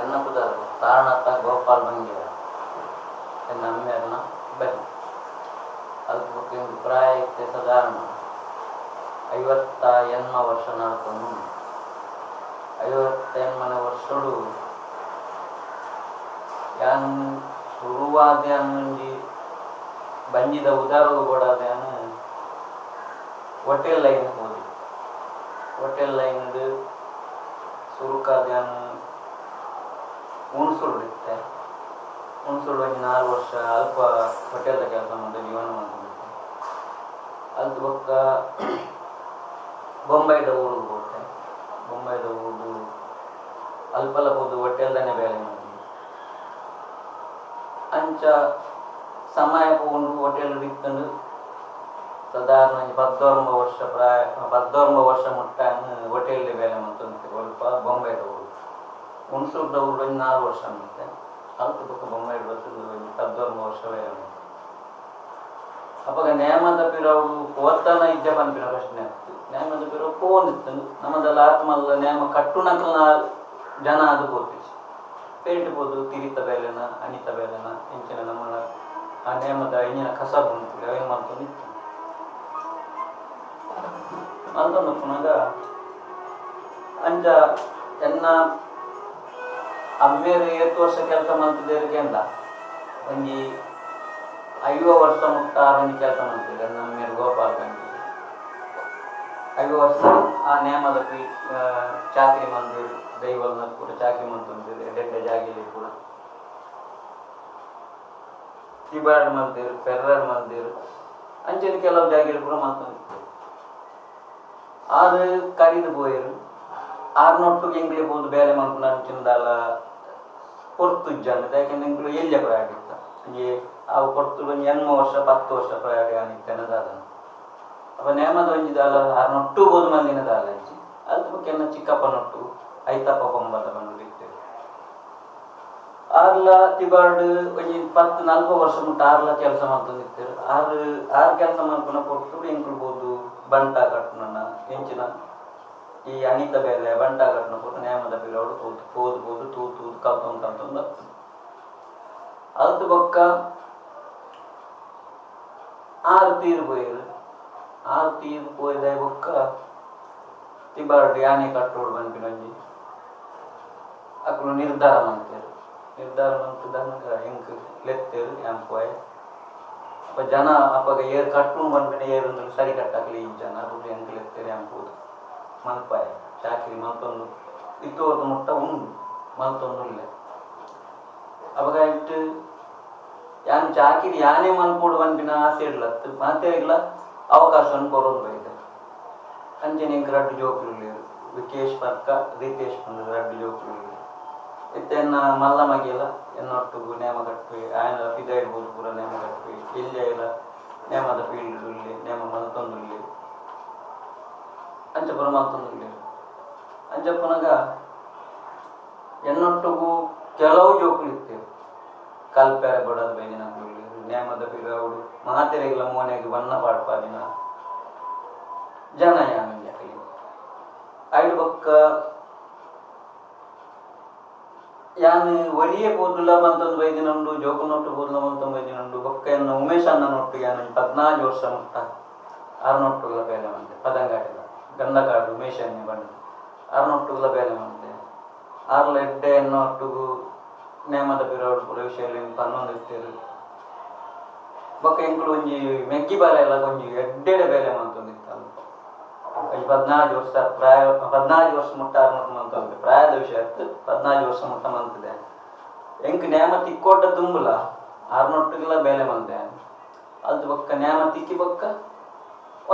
ಎನ್ನ ಕುದರ ತಾರಣತ ಗೋಪಾಲ್ ಬಂಗಿರ ಎನ್ನ ಅಮ್ಮೆರ್ನ ಬನ್ನಿ ಅಲ್ಪ ಒಂದು ಪ್ರಾಯ ಇತ್ತೆ ಸಾಧಾರಣ 58 ವರ್ಷ ನಡ್ಕೊಂಡು 58 ವರ್ಷಡು ಯಾನು ಶುರುವಾದ ಮುಂಜಿ ಬಂಜಿದ ಉದಾರ ಕೊಡಾದ ಹೋಟೆಲ್ ಲೈನ್ ಹೋದಿ ಹೋಟೆಲ್ ಲೈನ್ದು ಸುರುಕಾದ ಹುಣಸುಳು ಇತ್ತೆ ಹುಣಸುಳು ಒಂದು 4 ವರ್ಷ ಅಲ್ಪ ಹೋಟೆಲ್ದ ಕೆಲಸ ಮಾಡಿ ಜೀವನ ಮಾಡ್ಕೊಂಡಿದ್ದೆ. ಅದು ಬೊಕ್ಕ ಬೊಂಬೈದ ಊರಿಗೆ ಹೋಗ್ತೆ. ಬೊಂಬೈದ ಊರು ಅಲ್ಪಲ್ಲ ಹೋದು ಹೋಟೆಲ್ದನೇ ಬೇಲೆ ಮಾಡಿ ಅಂಚ ಸಮಯ ಹೋಗಿ ಹೋಟೆಲ್ ಬಿತ್ತಂದು ಸಾಧಾರಣ 14 ವರ್ಷ ಪ್ರಾಯ 14 ವರ್ಷ ಮುಟ್ಟ ಹೋಟೆಲ್ ಬೇಲೆ ಮಾಡ್ತಂತೆ. ಸ್ವಲ್ಪ ಬೊಂಬೈದ ಊರು ಹುಣಸೂರ್ದ ಊರು ಒಂದು 4 ವರ್ಷ ಮತ್ತೆ ಅಲ್ಪ ಬೊಕ್ಕ ಬೊಂಬೈದ ಬರ್ತದೆ 14 ವರ್ಷ ಬೇಲೆ ಮಾಡಿ ಅವಾಗ ನೇಮದ ಪಿರವು ಓದ್ತಾನ ಇಜ್ಜ ಪನ್ಪಿನ ಪ್ರಶ್ನೆ ಆಗ್ತದೆ. ನೇಮದ ಪಿರವು ಫೋನ್ ಇತ್ತು ನಮ್ಮದೆಲ್ಲ ಆತ್ಮಲ್ಲ ನೇಮ ಕಟ್ಟುನಕಲ್ನ ಜನ ಅದು ಗೊತ್ತಿಸಿ ಪೇಂಟ್ಬೋದು ತಿರಿತ ಬೇಲೆನ ಅನಿತ ಬೇಲೆನ ಇಂಚಿನ ನಮ್ಮ ಆ ನೇಮದ ಇಂಜಿನ ಕಸ ಬಂತು ಏನು ಮಾಡ್ಕೊಂಡು ಇತ್ತು ಮಾಡ್ಕೊಂಡು ಪುನಗ ಅಂಚ ಎನ್ನ ಅಮ್ಮೇರು 8 ವರ್ಷ ಕೆಲಸ ಮಾಡ್ತಿದ್ದೇರಿಗೆ ಅಂದ ಒಂಜಿ 5 ವರ್ಷ ಮುಟ್ಟ ಒಂದು ಕೆಲಸ ಮಾಡ್ತಿದ್ದೆ ನಮ್ಮ ಗೋಪಾಲ್ ಗಂಜಿ 5 ವರ್ಷ ಆ ನೇಮದ ಚಾಕರಿ ಮಂದಿರು ದೈವಲ್ನ ಕೂಡ ಚಾಕರಿ ಮಾಡ್ತಿದ್ರು. ಎಡ್ಡೆ ಜಾಗಿಲಿ ಕೂಡ ಕಿಬಾರ್ಡ್ ಮಂದಿರು ಫೆರ್ರರ್ ಮಂದಿರು ಅಂಚಿನ ಕೆಲವು ಜಾಗಿಲಿ ಕೂಡ ಮಾಡ್ಕೊಂಡಿದ್ರು. ಅದು ಕರಿದು ಬೋಯರು ಆರ್ನೊಟ್ಟಿಗೆ ಎಂಗ್ಲಿ ಹೋದು ಬೇಲೆ ಮಾಡ್ಕೊಂಡು ಅಂಚಿಂದಲ್ಲ ಪೊರ್ತುಜ್ಜ ಅನ್ನೋದು ಯಾಕೆಂದ್ರೆ ಎಂಗ್ಳು ಎಲ್ಲಿಯ ಪ್ರಯಾಣ ಇತ್ತ ಈ ಅವು ಕೊಡ್ತು 8 ವರ್ಷ 10 ವರ್ಷ ಪ್ರಯಾಣ ಅನ್ನಿತ್ತೇನದಾದ ಅವ ನೇಮದ ಒಂಜಿದಲ್ಲ ಆರ್ನೊಟ್ಟು ಬೋದು ಮಲ್ಲಿನದಲ್ಲ ಅಂಚಿ ಅದ್ರ ಬಗ್ಗೆ ಎನ್ನ ಚಿಕ್ಕಪ್ಪನೊಟ್ಟು ಐತಪ್ಪ ಬೊಂಬದ ಬಂದು ಇರ್ತೇವೆ. ಆರ್ಲ ತಿಬಾರ್ಡ್ ಒಂಜಿ 10-40 ವರ್ಷ ಮುಟ್ಟ ಆರ್ಲ ಕೆಲಸ ಮಾಡ್ಕೊಂಡಿರ್ತೇವೆ. ಆರು ಕೆಲಸ ಮಾಡ್ಕೊಂಡು ಕೊಟ್ಟು ಎಂಕ್ಳ್ಬೋದು ಬಂಟ ಕಟ್ಟಣ ಹೆಂಚಿನ ಈ ಅನಿತ ಬೇಲೆ ಬಂಟ ಕಟ್ಟಣ ಕೊಟ್ಟು ನೇಮದ ಪಿರೋಡು ಓದ್ಬೋದು ತೂತು ಕಲ್ತೊಂದು ಅದು ಬೊಕ್ಕ 6 ತೀರು ಬೋಯ್ರು 6 ತೀರು ಪೋಯ್ದ ಬೊಕ್ಕ ತಿಬಾರ್ಡ್ ಯಾನೆ ಕಟ್ಟೋಡು ಬಂದ್ಬಿಡಂಜಿ ಅಕ್ಕಳು ನಿರ್ಧಾರ ಮಾಡ್ತೇರು. ನಿರ್ಧಾರ ಮಾಡ್ತಿದ್ದಾಗ ಹೆಂಗೆ ಲೆತ್ತೇರು ಯಾನ್ ಪೋಯ್ ಅಪ್ಪ ಜನ ಅಪ್ಪಾಗ ಏರು ಕಟ್ಟು ಬಂದ್ಬಿಡ ಏರು ಸರಿ ಕಟ್ಟಾಕ್ಲಿ ಈ ಜನ ದುಡ್ಡು ಹೆಂಗೆ ಲೆತ್ತೇರು ಎಂಬುದು ಮಲ್ಪಾಯ ಚಾಕರಿ ಮಲ್ತೊಂದು ಇತ್ತೋರ್ದು ಮುಟ್ಟ ಉಂಡು ಮಲ್ತೊಂದು ಇಲ್ಲ ಅವಾಗ ಇಟ್ಟು ಯಾನ್ ಚಾಕಿರಿ ಯಾನೇ ಮನ್ಪೋಡು ಬಂದ್ಬಿನ ಆಸೆ ಇಡ್ಲತ್ತು ಮತ್ತೆ ಇಲ್ಲ ಅವಕಾಶವನ್ನು ಕೊರೋದು ಬೈದೆ ಅಂಚೆ ನಿಂಗೆ ರಡ್ಡು ಜೋಕ್ರು ವಿಕೇಶ್ ಪರ್ಕ ರಿತೇಶ್ ಬಂದು ರಡ್ಡು ಜೋಕ್ರು ಇತ್ತೆನ್ನ ಮಲ್ಲ ಮಗಿಯಲ್ಲ ಎನ್ನೊಟ್ಟಿಗೂ ನೇಮ ಕಟ್ವಿ ಆಯನ ಪಿದ ಇಡ್ಬೋದು ಪೂರ ನೇಮ ಕಟ್ವಿ ಇಲ್ಲೇ ಇಲ್ಲ ನೇಮದ ಫೀಲ್ಡ್ ಇಲ್ಲಿ ನೇಮ ಮಲ್ತೊಂದು ಅಂಚಪುರ ಮಲ್ತೊಂದು ಅಂಚಪ್ಪನಾಗ ಎನ್ನೊಟ್ಟಿಗೂ ಕೆಲವು ಜೋಕ್ರು ಇರ್ತೇವೆ ಕಲ್ಪೆರೆ ಬಡೋದು ಬೈದಿನ ನೇಮದ ಪಿರವುಡು ಮಾತೆರೆಗಳ ಮೋನೆಗೆ ಬಣ್ಣ ಪಾಡ್ಪಾದಿನ ಜನ ಯಾಮಿಲ್ಲ ಐದು ಬೊಕ್ಕ ಯಾನು ಒರಿಯೇ ಬೋದುಲ್ಲ ಮಂತೊಂದು ಬೈದಿನುಂಡು ಜೋಕುನೊಟ್ಟು ಬೋದುಲ ಮಂತೊಂದು ಬೈದಿನುಂಡು ಬೊಕ್ಕ ಎನ್ನ ಉಮೇಶ್ ಅಣ್ಣನೊಟ್ಟು ಯಾನು 14 ವರ್ಷ ಮುಟ್ಟ 6 ನೊಟ್ಟುಗಳ ಬೇಲೆ ಮಂತೆ ಪದಂಗಾಟಿದ ಗಂಧಕಾಡು ಉಮೇಶ್ ಅನ್ನಿ ಬಂದು 6 ನೊಟ್ಟುಗಳ ಬೇಲೆ ಮಂತೆ 6 ಎಡ್ಡೆ ಎನ್ನೊಟ್ಟಿಗೂ ನೇಮದ ಪಿರೋಡು ಕೂಡ ವಿಷಯದಲ್ಲಿ ಪನ್ನೊಂದು ಇರ್ತೇರು ಬೊಕ್ಕ ಎಂಕುಲು ಒಂಜಿ ಮೆಗ್ಗಿ ಬಾಲೆ ಎಲ್ಲ ಒಂಜಿ ಎಡ್ಡೆಡೆ ಬೇಲೆ ಮಂತೊಂದಿತ್ತಲ್ಲ 14 ವರ್ಷ ಪ್ರಾಯ 14 ವರ್ಷ ಮುಟ್ಟ 6 ಮಂತೊಂದು ಪ್ರಾಯದ ವಿಷಯ ಇತ್ತು 14 ವರ್ಷ ಮುಟ್ಟ ಮಂತಿದೆ ಎಂಕ್ ನೇಮ ತಿಕ್ಕೋಟ ತುಂಬುಲ 6 ನೊಟ್ಟಿಗೆಲ್ಲ ಬೇಲೆ ಮಂತೆ ಅದು ಬೊಕ್ಕ ನೇಮ ತಿಕ್ಕಿ ಬೊಕ್ಕ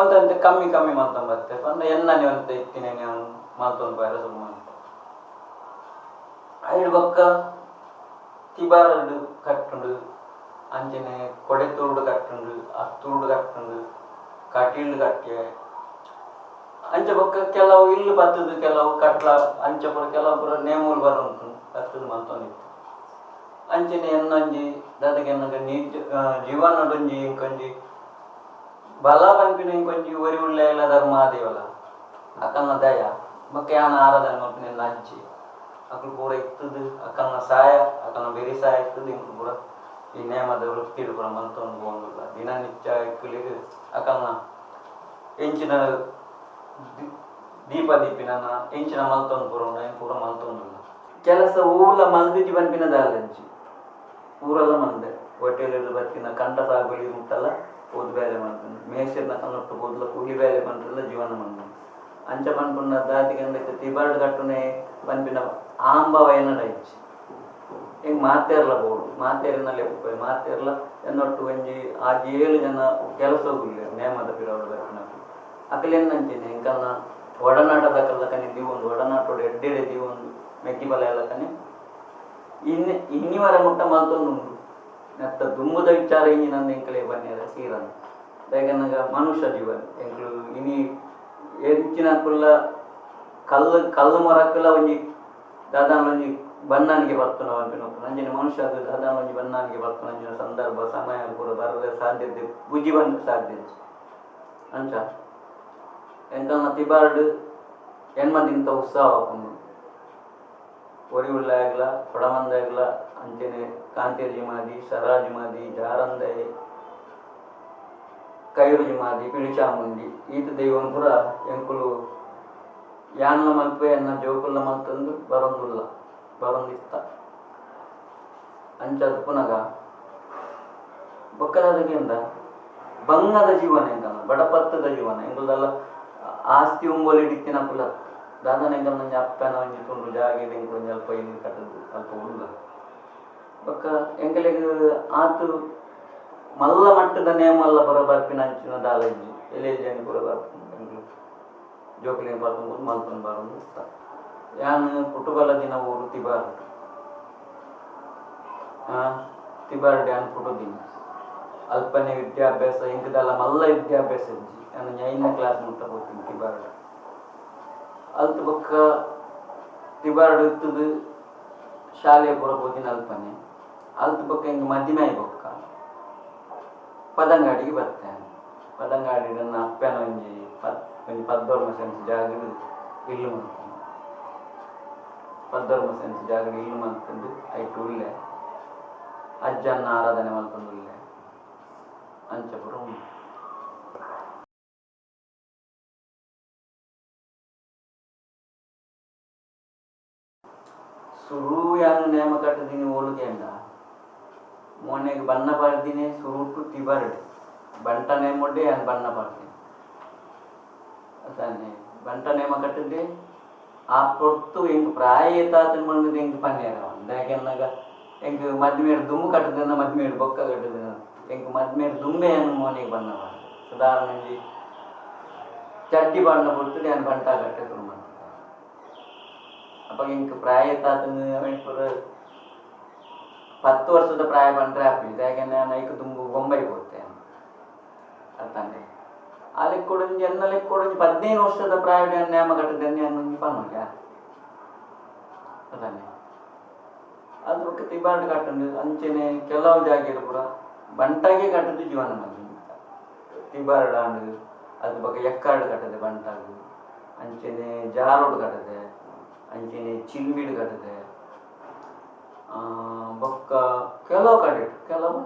ಒಂದಂತೆ ಕಮ್ಮಿ ಮಂತೊಂಬತ್ತೆ ಬಂದ ಎನ್ನನೆ ಅಂತ ಇತ್ತಿನೇ ನೀವು ಮಂತೊಂದು ಬಾರ ಸುಮ್ಮ ಐದು ಬೊಕ್ಕ ತಿಬಾರಡು ಕಟ್ಟುಂಡು ಅಂಚನೆ ಕೊಡೆ ತೂರ್ಡು ಕಟ್ಟುಂಡು ಅತ್ತೂರ್ಡು ಕಟ್ಟುಂಡು ಕಟೀಲ್ಡು ಕಟ್ಟೆ ಅಂಚ ಬೊಕ್ಕ ಕೆಲವು ಇಲ್ಲು ಬತ್ತದು ಕೆಲವು ಕಟ್ಲ ಅಂಚ ಪುರ ಕೆಲವು ಪುರ ನೇಮೂಲು ಬರುಂಟು ಕಟ್ಟದು ಮಂತೊಂದಿತ್ತು ಅಂಚನೆ ಎನ್ನೊಂಜಿ ದಾದಗೆ ಎನ್ನಗ ಜೀವನಡೊಂಜಿ ಇಂಕೊಂಜಿ ಬಲ ಪಂಪಿನ ಇಂಕೊಂಜಿ ಒರಿ ಉಳ್ಳೆ ಎಲ್ಲ ಧರ್ಮ ಆದೇವಲ್ಲ ಅಕನ್ನ ದಯ ಬೊಕ್ಕ ಯಾನ ಆರಾಧನೆ ಮಾಡ್ತೀನಿ ಅಜ್ಜಿ ಅಕ್ಲು ಪೂರ ಇತ್ತದು ಅಕ್ಕನ ಸಹಾಯ ಅಕ್ಕನ ಬೇರೆ ಸಹಾಯ ಇರ್ತದೆ ಇಂಕ್ಲು ಪೂರ ಈ ನೇಮದ ವೃತ್ತಿಡು ಪೂರ ಮಲ್ತೊಂದು ಹೋಗುದಿಲ್ಲ ದಿನನಿತ್ಯ ಇಕ್ಕಲಿಗೆ ಅಕ್ಕನ ಎಂಚಿನ ದೀಪ ದೀಪಿನ ಎಂಚಿನ ಮಲ್ತೊಂದು ಪೂರ ಉಂಡ ಪೂರ ಮಲ್ತೊಂದಿಲ್ಲ ಕೆಲಸ ಊಲ ಮಲ್ದಿಜಿ ಬಂಪಿನ ದಾಲಂಚಿ ಊರೆಲ್ಲ ಮಂದೆ ಹೋಟೆಲ್ ಬತ್ತಿನ ಕಂಠ ಸಾಗುಲಿ ಮುಟ್ಟಲ್ಲ ಓದು ಬೇಲೆ ಮಾಡ್ತಾನೆ ಮೇಸಿನ ಕನ್ನೊಟ್ಟು ಓದ್ಲ ಕೂಲಿ ಬೇಲೆ ಬಂದ್ರಲ್ಲ ಜೀವನ ಮಂದ ಅಂಚ ಪನ್ಪುಣ್ಣ ದಾತಿ ಗಂಡಕ್ಕೆ ತಿಬಾರ್ಡ್ ಕಟ್ಟುನೆ ಪನ್ಪಿನ ಆಂಬವ ಏನಡೈಚಿ ಹಿಂಗೆ ಮಾತೇರ್ಲ ಬೋಡು ಮಾತೇರಿನಲ್ಲಿ ಉಪ್ಪೆ ಮಾತೇರ್ಲ ಎನ್ನೊಟ್ಟು ಒಂಜಿ ಆ 7 ಜನ ಕೆಲಸ ಹೋಗಿಲ್ಲ ನೇಮದ ಪಿರವಡು ಬರ್ಪಿನ ಅಕಲೇನಂಚೇನೆ ಇಂಕನ್ನ ಒಡನಾಟದ ಕಲ್ಲಕನೆ ದೀವೊಂದು ಒಡನಾಟೋಡು ಎಡ್ಡೆಡೆ ದೀವೊಂದು ಮೆಕ್ಕಿ ಬಲ ಎಲ್ಲಕನೆ ಇನ್ನಿವರ ಮುಟ್ಟ ಮಲ್ತೊಂದುಂಡು ನೆತ್ತ ದುಂಬುದ ವಿಚಾರ ಇನಿ ನಂದು ಎಂಕಲೇ ಬನ್ನಿರ ಸೀರನ್ ಬೇಗನಾಗ ಮನುಷ್ಯ ಜೀವನ ಎಂಕ್ಲು ಇನಿ ಎಂಚಿನ ಕುಲ್ಲ ಕಲ್ಲು ಮರಕ್ಕಲ್ಲ ಒಂಜಿ ದಾದಾನ ಒಂಜಿ ಬಣ್ಣನಿಗೆ ಬರ್ತನ ಅಂಪಿನ ಅಂಜಿನ ಮನುಷ್ಯ ಅದು ದಾದಾನ ಒಂಜಿ ಬಣ್ಣನಿಗೆ ಬರ್ತನ ಅಂಜಿನ ಸಂದರ್ಭ ಸಮಯ ಕೂಡ ಬರದ ಸಾಧ್ಯತೆ ಬುಜಿ ಬಂದ ಸಾಧ್ಯತೆ ಅಂಚ ಎಂಕಲ್ನ ತಿಬಾರ್ಡ್ ಹೆಣ್ಮದಿಂತ ಉತ್ಸಾಹ ಹಾಕೊಂಡು ಒರಿ ಉಳ್ಳಾಗ್ಲ ಕೊಡಮಂದಾಗ್ಲ ಅಂಚನೆ ಕಾಂತೇರ್ಜಿ ಮಾದಿ ಸರಾಜ್ ಮಾದಿ ಜಾರಂದೆ ಕೈರುಜಿ ಮಾದಿ ಪಿಳಿಚಾಮುಂಡಿ ಈತ ದೈವನ್ ಪುರ ಎಂಕುಲು ಯಾನ್ಲ ಮಲ್ಪೆ ಎನ್ನ ಜೋಕುಲ್ಲ ಮಲ್ತಂದು ಬರೊಂದಿತ್ತ ಅಂಚದ ಪುನಗ ಬೊಕ್ಕದಾದಗಿಂದ ಬಂಗದ ಜೀವನ ಎಂಕಲ್ಲ ಬಡಪತ್ತದ ಜೀವನ ಎಂಕುಲ್ದಲ್ಲ ಆಸ್ತಿ ಉಂಬೋಲಿಡಿತ್ತಿನ ಕುಲ ದಾದನ ಎಂಕಲ್ ನಂಜಿ ಅಪ್ಪನ ಒಂಜಿ ತುಂಡು ಜಾಗೆ ಎಂಕು ಒಂಜಿ ಅಲ್ಪ ಇಲ್ಲಿ ಕಟ್ಟದು ಅಲ್ಪ ಉಳ್ಳ ಬೊಕ್ಕ ಎಂಕಲಿಗೆ ಆತು ಮಲ್ಲ ಮಟ್ಟದ ನೇಮಲ್ಲ ಪುರ ಬರ್ಪಿನ ಅಂಚಿನ ದಾಲಜ್ಜಿ ಎಲೆಜ್ಜಿ ಪುರ ಬರ್ಪಿನ ಜೋಕುಲಿನ ಬರ್ಕೊಂಡು ಮಲ್ಪನ್ ಬರೋದು ಯಾನು ಪುಟುಬಲ ದಿನ ಊರು ತಿಬಾರ್ಡ್ ತಿಬಾರ್ಡ್ ಯಾನು ಪುಟು ದಿನ ಅಲ್ಪನೆ ವಿದ್ಯಾಭ್ಯಾಸ ಇಂಕದಲ್ಲ ಮಲ್ಲ ವಿದ್ಯಾಭ್ಯಾಸ ಇಜ್ಜಿ ನಾನು 9ನೇ ಕ್ಲಾಸ್ ಮುಟ್ಟ ಹೋಗ್ತೀನಿ ತಿಬಾರ್ಡ್ ಅಲ್ತ ಬೊಕ್ಕ ತಿಬಾರ್ಡ್ ಇತ್ತದು ಶಾಲೆ ಪೂರ ಹೋದಿನ ಅಲ್ಪನೆ ಅಲ್ತ ಬೊಕ್ಕ ಹಿಂಗೆ ಮಧ್ಯಮೆ ಬೊಕ್ಕ ಪದಂಗಾಡಿಗೆ ಬರ್ತೇನೆ ಪದಂಗಾಡಿ ನನ್ನ ಅಪ್ಪನ ಒಂಜಿ 14 ಸೆನ್ಸ್ ಜಾಗಡು ಇಲ್ಲು ಮಾಡ್ತಾನೆ 14 ಸೆನ್ಸ್ ಜಾಗಡು ಇಲ್ಲು ಮಾಡ್ಕೊಂಡು ಐಟು ಉಳ್ಳೆ ಅಜ್ಜನ್ನ ಆರಾಧನೆ ಮಾಡ್ಕೊಂಡು ಉಳ್ಳೆ ಅಂಚ ಪುರ ಉಂಟು ಸುರು ಯಾನು ನೇಮ ಕಟ್ಟದಿನಿ ಓಲುಗೆಂಡ ಮೊನ್ನೆಗೆ ಬಣ್ಣ ಪಾಡ್ದಿನಿ ಸುರುಟು ತಿಬಾರ್ಡ್ ಬಂಟ ನೇಮೊಡ್ಡೆ ಯಾನು ಬಣ್ಣ ಪಾಡ್ತೀನಿ ಅದಾನೆ ಬಂಟ ನೇಮ ಕಟ್ಟದೆ ಆ ಪೊತ್ತು ಹೆಂಗೆ ಪ್ರಾಯ ತಾತನ ಬಂದದ್ದು ಹೆಂಗೆ ಪನ್ನೇರ ಯಾಕೆನ್ನಾಗ ಹೆಂಗೆ ಮದ್ಮೇಡ್ ದುಮ್ಮು ಕಟ್ಟದನ್ನ ಮದ್ಮೇಡ್ ಬೊಕ್ಕ ಕಟ್ಟದ ಹೆಂಗೆ ಮದ್ಮೇಡ್ ದುಂಬೆಯನ್ನು ಮೋನಿಗೆ ಬಣ್ಣ ಪಾಡ ಸಾಧಾರಣ ಚಡ್ಡಿ ಬಣ್ಣ ಬಿಡ್ತದೆ ಯಾನು ಬಂಟ ಕಟ್ಟೆ ಶುರು ಮಾಡ್ತಾರೆ ಅಪ್ಪ ಹಿಂಗೆ ಪ್ರಾಯ ತಾತನ ಪುರ 10 ವರ್ಷದ ಪ್ರಾಯ ಬಂದರೆ ಆಗ್ಬಿಟ್ಟಿದೆ ಯಾಕೆಂದ್ರೆ ನಾನು ಐಕ ತುಂಬು ಬೊಂಬೈ ಹೋಗ್ತೇನೆ ಅರ್ಥಂಡೆ ಅಲ್ಲಿ ಕೊಡಂಜಿ ಎನ್ನಲ್ಲಿ ಕೊಡಂಜಿ 15 ವರ್ಷದ ಪ್ರಾಯ ನೇಮ ಕಟ್ಟದನ್ನೇ ಅನ್ನೊಂದು ಪನ್ನೋಗ ಅದಾನೆ ಅದ್ರ ಬಗ್ಗೆ ತಿಬಾರ್ಡ್ ಕಟ್ಟಂಡು ಅಂಚೆನೆ ಕೆಲವು ಜಾಗ ಪುರ ಬಂಟಾಗೆ ಕಟ್ಟದು ಜೀವನ ಮಂದಿ ತಿಬಾರ್ಡ್ ಆಂಡು ಅದ್ರ ಬಗ್ಗೆ ಎಕ್ಕಾಡು ಕಟ್ಟದೆ ಬಂಟಾಗು ಅಂಚೆನೆ ಜಾರೋಡು ಕಟ್ಟದೆ ಅಂಚೆನೆ ಚಿಲ್ಮಿಡು ಕಟ್ಟದೆ ಬೊಕ್ಕ ಕೆಲವು ಕಡೆ ಕೆಲವು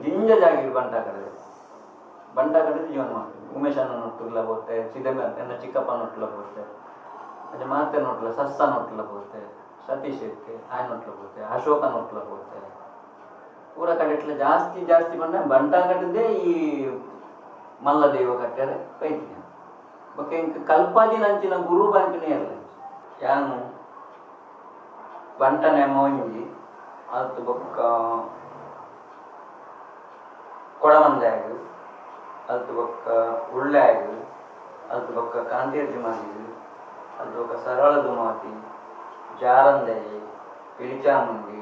ಜಿಂಜ ಜಾಗಿ ಬಂಟ ಕಟ್ಟದೆ ಜೀವನ ಮಾಡ್ತೀವಿ ಉಮೇಶ್ ಅಣ್ಣ ನೊಟ್ಟುಲ್ಲ ಹೋಗ್ತೆ ಸಿದ್ದಮ್ಮ ನನ್ನ ಚಿಕ್ಕಪ್ಪ ನೊಟ್ಟುಲ ಹೋಗ್ತೆ ಮತ್ತೆ ಮಾತೆ ನೊಟ್ಟುಲ ಸಸ್ಸ ನೊಟ್ಟುಲ ಹೋಗ್ತೆ ಸತೀಶ್ ಇರ್ತೆ ಆಯ್ ನೊಟ್ಲ ಹೋಗ್ತೆ ಅಶೋಕ ನೊಟ್ಲ ಹೋಗ್ತೆ ಪೂರ ಕಡೆ ಇಟ್ಲ ಜಾಸ್ತಿ ಬಂಟ ಕಟ್ಟದೆ ಈ ಮಲ್ಲದೇವ ಕಟ್ಟರೆ ಬೈತೀನಿ ಬೊಕ್ಕ ಇಂಕ ಕಲ್ಪಾದಿ ನಂಚಿನ ಗುರು ಬಂಪಿನೇ ಇರಲಿ ಯಾನು ಬಂಟ ನೇಮ ಒಂಜಿ ಅದು ಬೊಕ್ಕ ಕೊಡಮಂದಾಗ ಅದು ಬೊಕ್ಕ ಉಳ್ಳಾಗ ಅದು ಬೊಕ್ಕ ಕಾಂತೇರ್ಜಿ ಮಾದಿದು ಅದು ಬೊಕ್ಕ ಸರಳ ದುಮಾತಿ ಜಾರಂದೈ ಪಿಳಿಚಾಮುಂಡಿ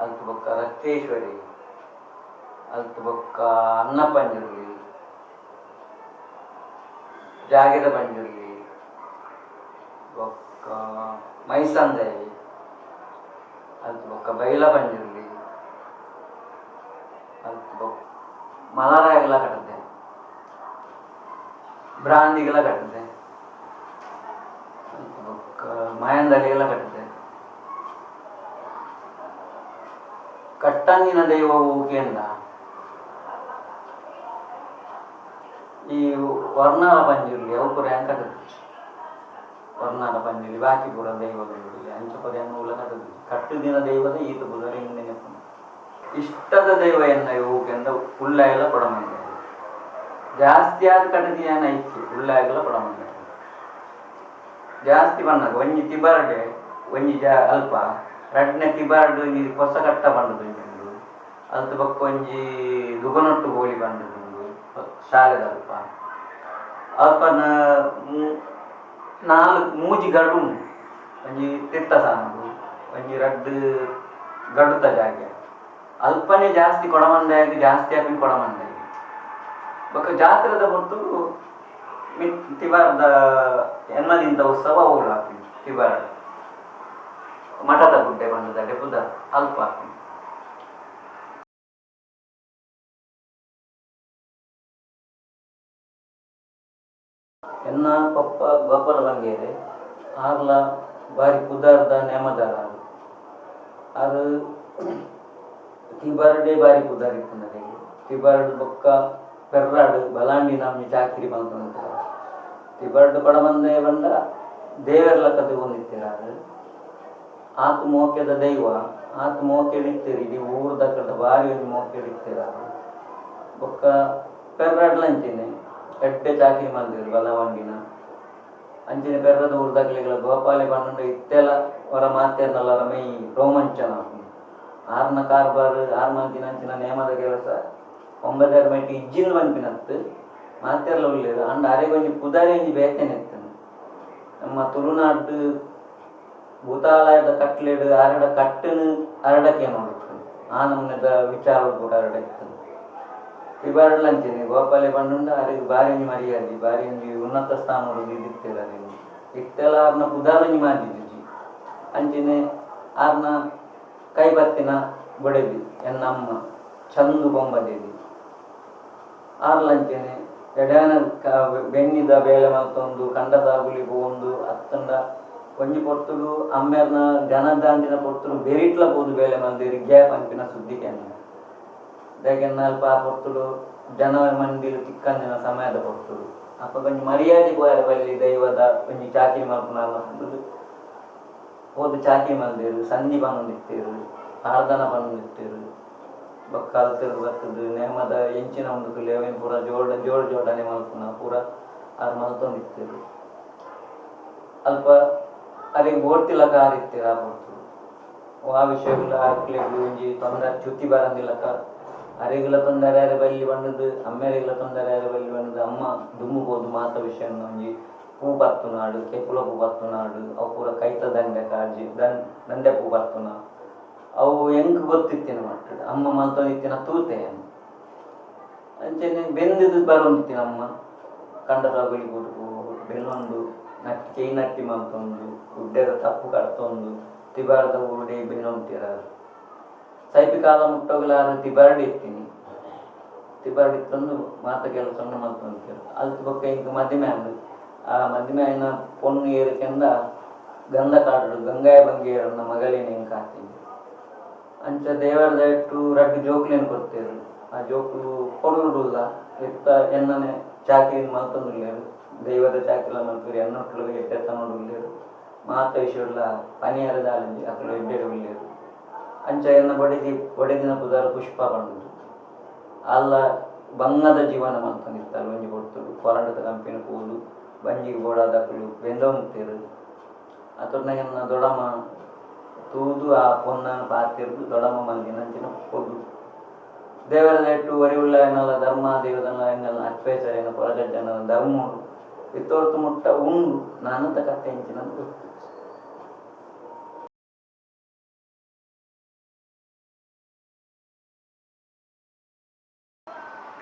ಅದು ಬೊಕ್ಕ ರಕ್ತೇಶ್ವರಿ ಅದು ಬೊಕ್ಕ ಅನ್ನಪಂಜುರ್ಲಿ ಜಾಗಿದ ಪಂಜುರ್ಲಿ ಬೊಕ್ಕ ಮೈಸಂದೈ ಅದು ಬೊಕ್ಕ ಬೈಲ ಪಂಜುರ್ಲಿ ಅದು ಬೊಕ್ಕ ಮಲರಾಯಗಳ ಕಟ್ಟದೆ ಬ್ರಾಂದಿಗಳ ಕಟ್ಟದೆ ಅದು ಬೊಕ್ಕ ಮಾಯಂದಳಿಗಳ ಕಟ್ಟದೆ ಕಟ್ಟಂದಿನ ದೈವವು ಕೇಂದ್ರ ಈ ವರ್ಣಾಲ ಪಂಜುರ್ಲಿ ಅವು ಪುರ ಕಥೆ ವರ್ಣಾಲ ಪಂಜುರ್ಲಿ ಬಾಕಿ ಪುರ ದೈವದಲ್ಲಿ ಅಂಚ ಪುರ ಎನ್ನುವುಲ ಕಥೆ ಕಟ್ಟು ದಿನ ದೈವದ ಈತ ಬುಧರ ಹಿಂದೆ ಇಷ್ಟದ ದೈವ ಎನ್ನ ಇವು ಕೇಂದ್ರ ಉಳ್ಳ ಎಲ್ಲ ಕೊಡಮಂದ ಜಾಸ್ತಿ ಆದ ಕಟ್ಟದಿ ಏನ ಇತ್ತು ಉಳ್ಳ ಎಲ್ಲ ಕೊಡಮಂದ ಜಾಸ್ತಿ ಬಂದಾಗ ಒಂಜಿ ತಿಬಾರ್ಡೆ ಒಂಜಿ ಅಲ್ಪ ರಡ್ನೆ ತಿಬಾರ್ಡು ಈ ಹೊಸ ಕಟ್ಟ ಬಂದದ್ದು ಅದು ಬಕ್ಕ ಒಂಜಿ ದುಗನೊಟ್ಟು ಗೋಳಿ ಬಂದದ್ದು ಶಾಲೆದ ಅಲ್ಪ ಅಲ್ಪನ ನಾಲ್ಕು ಮೂಜಿ ಗಡು ಒಂಜಿ ತಿಟ್ಟ ಸಾನದು ಒಂಜಿ ರಡ್ಡು ಗಡುತ ಜಾಗ ಅಲ್ಪನೇ ಜಾಸ್ತಿ ಕೊಡಮಂದಾಗಿ ಜಾಸ್ತಿ ಆಪಿನ ಕೊಡಮಂದಾಗಿ ಬೊಕ್ಕ ಜಾತ್ರೆದ ಹೊತ್ತು ತಿಬಾರದ ಎನ್ನದಿಂದ ಉತ್ಸವ ಹೋಗ್ಲು ಹಾಕಿ ತಿಬಾರ ಮಠದ ಗುಡ್ಡೆ ಬಂದದ ಡೆಪುದ ಅಲ್ಪ ಹಾಕಿ ಎನ್ನ ಪಪ್ಪ ಗೋಪಾಲ ಬಂಗೇರಿ ಆರ್ಲ ಬಾರಿ ಕುದಾರ್ದ ನೇಮದಾರ ಅದು ತಿಬಾರ್ಡೆ ಬಾರಿ ಕುದಾರಿತ್ತು ನನಗೆ ತಿಬಾರ್ಡು ಬೊಕ್ಕ ಪೆರ್ರಾಡು ಬಲಾಂಡಿ ನಮ್ಗೆ ಚಾಕಿರಿ ಬಂತ ತಿಬಾರ್ಡು ಕೊಡ ಬಂದೇ ಬಂದ ದೇವರೆಲ್ಲ ಕತೆ ಬಂದಿತ್ತೀರ ಆತು ಮೋಕೆದ ದೈವ ಆತು ಮೋಕೆಡಿತ್ತೀರಿ ಇಡೀ ಊರ್ದ ಕಡೆ ಬಾರಿ ಒಂದು ಮೋಕೆಡಿತ್ತೀರ ಬೊಕ್ಕ ಪೆರ್ರಾಡ್ಲ ಅಂಚೇನೆ ಎಡ್ಡೆ ಚಾಕಿರಿ ಮಂದಿರು ಬಲವಂಡಿನ ಅಂಚಿನ ಪೆರ್ರದ ಊರ್ದಾಗ್ಲಿಗಳ ಗೋಪಾಲೆ ಬಂಡ ಇತ್ತೆಲ್ಲ ಹೊರ ಮಾತೇನಲ್ಲರ ಮೈ ರೋಮಾಂಚನ ಆರ್ನ ಕಾರ್ಬಾರ್ 6 ಮಂದಿನ ಅಂಚಿನ ನೇಮದ ಕೆಲಸ 9 ಮೈಟಿ ಇಜ್ಜಿನ ಬಂಪಿನತ್ತು ಮಾತೆಲ್ಲ ಉಳ್ಳೇರು ಅಂಡ ಅರೆಗೊಂಜಿ ಪುದಾರಿ ಒಂಜಿ ಬೇತೇನೆ ಇತ್ತನು ನಮ್ಮ ತುಳುನಾಡು ಭೂತಾಲಯದ ಕಟ್ಲೆಡು ಅರಡ ಕಟ್ಟನು ಅರಡಕ್ಕೆ ನೋಡುತ್ತೆ ಆ ನಮ್ಮನೆದ ವಿಚಾರ ಕೂಡ ಅರಡ ಇತ್ತನು ತಿಬಾರ್ಡ್ಲ ಅಂಚೇನೆ ಗೋಪಾಲೆ ಬಂಡುಂಡ ಅರಿಗೆ ಬಾರಿ ಒಂಜಿ ಮರ್ಯಾದೆ ಬಾರಿ ಒಂಜಿ ಉನ್ನತ ಸ್ಥಾನ ಇದಿತ್ತೇರ ಅರಿಗೆ ಇತ್ತೆಲ್ಲ ಆರ್ನ ಪುದಾರಂಜಿ ಮಾಡಿದ್ದಿ ಅಂಚೆನೆ ಆರ್ನ ಕೈ ಬತ್ತಿನ ಬೊಡೆದಿ ಎನ್ನಮ್ಮ ಚಂದು ಬೊಂಬದೇದಿ ಆರ್ಲಂಚೆನೆ ಎಡ್ಯಾನ ಬೆನ್ನಿದ ಬೇಳೆ ಮಲ್ತೊಂದು ಕಂಡದ ಗುಲಿ ಬೋಂದು ಅತ್ತಂಡ ಒಂಜಿ ಪೊರ್ತುಡು ಅಮ್ಮೆರ್ನ ಜನದಾಂಚಿನ ಪೊರ್ತುಡು ಬೆರಿಟ್ಲ ಬೋದು ಬೇಳೆ ಮಲ್ದೇರಿ ಗ್ಯಾಪ್ ಅಂಪಿನ ಸುದ್ದಿ ಕೆನ್ನ ದೇಗೆನ್ನ ಅಲ್ಪ ಆ ಪೊರ್ತುಡು ಜನವರಿ ಮಂದಿಲು ತಿಕ್ಕಂದಿನ ಸಮಯದ ಪೊರ್ತುಡು ಅಪ್ಪ ಕೊಂಚ ಮರ್ಯಾದೆ ಪೋಯರ ಬಲ್ಲಿ ದೈವದ ಒಂಜಿ ಚಾಕಿ ಮಲ್ಪುನ ಹೋದು ಚಾಕಿ ಮಲ್ದೇರು ಸಂಧಿ ಬಂದಿತ್ತೇರು ಆರ್ಧನ ಬಂದಿತ್ತೇರು ಬೊಕ್ಕ ಅಲ್ತೆರು ಬರ್ತದು ನೇಮದ ಎಂಚಿನ ಒಂದು ಲೇವೇನು ಪೂರ ಜೋಡಣೆ ಮಲ್ಪುನ ಪೂರ ಆರು ಮಲ್ತೊಂದಿತ್ತೇರು ಅಲ್ಪ ಅರಿಗೆ ಬೋಡ್ತಿಲಕ ಆರಿತ್ತೇರು ಆ ಪೊರ್ತುಡು ಆ ವಿಷಯಗಳ ಆಕ್ಲಿಗೆ ಒಂಜಿ ತೊಂದರೆ ಚ್ಯುತಿ ಬರಂದಿಲ್ಲಕ ಅರೆಗಿಲ ತೊಂದರೆ ಯಾರ ಬಲ್ಲಿ ಬಂದದ್ದು ಅಮ್ಮೆರಿಗಿಲ ತೊಂದರೆ ಯಾರ ಬಲ್ಲಿ ಬಂದದ್ದು ಅಮ್ಮ ದುಮ್ಮುಬೋದು ಮಾತ ವಿಷಯ ಒಂಜಿ ಪೂ ಬತ್ತು ನಾಡು ಕೆಪ್ಪುಲ ಪೂ ಬತ್ತು ನಾಡು ಅವು ಪೂರ ಕೈತ ದಂಡೆ ಕಾಜಿ ದಂಡೆ ಪೂ ಬತ್ತುನ ಅವು ಹೆಂಗೆ ಗೊತ್ತಿತ್ತಿನ ಮಟ್ಟಡು ಅಮ್ಮ ಮಲ್ತೊಂದಿತ್ತಿನ ತೂತೆ ಅಂಚೆನೆ ಬೆಂದಿದ್ದು ಬರೋಂದಿತ್ತಿನ ಅಮ್ಮ ಕಂಡರಾಗಲಿ ಕೊಟ್ಟು ಬೆಲ್ಲೊಂದು ನಟ್ಟಿ ಕೈ ನಟ್ಟಿ ಮಲ್ತೊಂದು ಗುಡ್ಡೆದ ತಪ್ಪು ಕಟ್ತೊಂದು ತಿಬಾರದ ಊರುಡೆ ಬೆನ್ನೊಂತಿರ ಸೈಪಿ ಕಾಲ ಮುಟ್ಟೋಗ್ಲಾರ ತಿಬಾರ್ಡಿ ಇರ್ತೀನಿ ತಿಬಾರ್ಡಿ ತಂದು ಮಾತ ಕೆಲಸ ಮಲ್ತೊಂತಿರು ಅಲ್ತು ಬೊಕ್ಕ ಈಗ ಮದಿಮೆ ಅಂದು ಆ ಮದಿಮೆ ಆಯ್ನ ಪೊಣ್ಣು ಏರಿಕೆಂದ ಗಂಧ ಕಾಡು ಗಂಗಾಯ ಬಂಗೇರನ್ನ ಮಗಳಿನ ಹೆಂಗೆ ಕಾತೀನಿ ಅಂಚ ದೇವರದ ಇಟ್ಟು ರಡ್ಡು ಜೋಕ್ಲೇನು ಕೊಡ್ತೇರು ಆ ಜೋಕ್ಲು ಕೊಡುಲ್ಲ ಎತ್ತ ಎಣ್ಣನೆ ಚಾಕಿರಿ ಮಲ್ತೊಂದುಲ್ಲೇರು ದೈವದ ಚಾಕಿಲ ಮಲ್ತೂರಿ ಎನ್ನೊಟ್ಲು ಎಟ್ಟೆತ್ತ ನೋಡುಲ್ಲೇರು ಮಾತ ವಿಷಯಲ್ಲ ಪನಿಯರದ ಆಲಂಜಿ ಅಕ್ಕಳು ಎಡ್ಡೆ ಉಳ್ಳೇರು ಅಂಚ ಎನ್ನ ಒಡೆದಿನ ಪುದಾರ ಪುಷ್ಪ ಬಂದು ಅಲ್ಲ ಬಂಗದ ಜೀವನ ಮಲ್ತೊಂದಿತ್ತಲ್ಲ ಒಂಜಿ ಕೊಡ್ತರು ಕೊರಂಡದ ಕಂಪಿನ ಕೂಲು ಬಂಜಿಗೆ ಬೋಡಾದಕ್ಕಳು ಬೆಂದೊಂತೇರು ಅತೊಡ್ನಾಗೆನ್ನ ದೊಡಮ್ಮ ತೂದು ಆ ಪೊನ್ನ ಪಾತಿರ್ದು ದೊಡಮ್ಮ ಮಲ್ದಿನ ಅಂಚಿನ ಕೊಡು ದೇವರದ ಇಟ್ಟು ಒರಿವುಳ್ಳ ಏನಲ್ಲ ಧರ್ಮ ದೇವದಲ್ಲ ಹೆಂಗಲ್ಲ ಅತ್ಪೇಸರೇನ ಪೊರಗಜ್ಜನ ಧರ್ಮ ಇತ್ತೋರ್ತು ಮುಟ್ಟ ಉಂಡು ನಾನಂತ ಕತ್ತೆ ಹೆಂಚಿನ ಗೊತ್ತು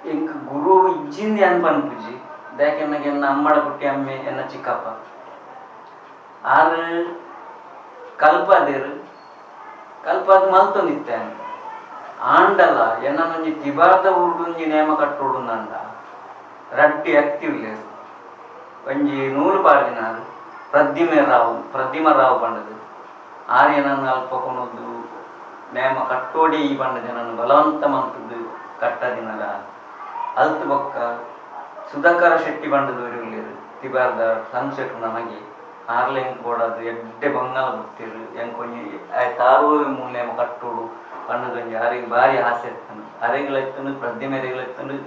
ಎಂಕ್ ಗುರು ಇಜ್ಜಿಂದಿ ಅನ್ಪನ್ಪುಜಿ ದೇಕೆನ್ನಗೆ ಎನ್ನ ಅಮ್ಮಡ ಕುಟ್ಟಿ ಅಮ್ಮೆ ಎನ್ನ ಚಿಕ್ಕಪ್ಪ ಆರು ಕಲ್ಪದೇರು ಕಲ್ಪದ ಮಲ್ತೊಂದಿತ್ತೆ ಆಂಡಲ್ಲ ಎನ್ನೊಂಜಿ ತಿಬಾರ್ದ ಊರುಡುಂಜಿ ನೇಮ ಕಟ್ಟೋಡು ನಂಡ ರಡ್ಡಿ ಅಕ್ತಿವ್ಲೇರು ಒಂಜಿ ನೂಲು ಪಾಡಿನಾರು ಪ್ರದ್ಯುಮ ರಾವ್ ಪಂಡದು ಆರ್ಯನನ್ನು ಅಲ್ಪ ಕೊನೊಂದು ನೇಮ ಕಟ್ಟೋಡಿ ಈ ಬಂಡ ಜನನ ಬಲವಂತ ಮಂತದ್ದು ಕಟ್ಟದಿನಲ ಅಲ್ತು ಬೊಕ್ಕ ಸುಧಾಕರ ಶೆಟ್ಟಿ ಬಂಡದವರು ಉಳ್ಳೇರು ತಿಬಾರ್ದ ಸನ್ಸೆಟ್ ನಮಗೆ ಆರ್ಲೆ ಹೆಂಗೆ ಕೊಡೋದು ಎಡ್ಡೆ ಬಂಗಾಲ ಬಿಟ್ಟಿರು ಹೆಂಗೆ ಕೊಂಚ ತಾರು ನೇಮ ಕಟ್ಟೋಡು ಬಣ್ಣದೊಂಜಿ ಅರೆಗೆ ಭಾರಿ ಆಸೆ ಇರ್ತಾನೆ ಅರೆಗಳೈತಂದು ಪ್ರದ್ಯಮೆರೆಗಳೈತಂದು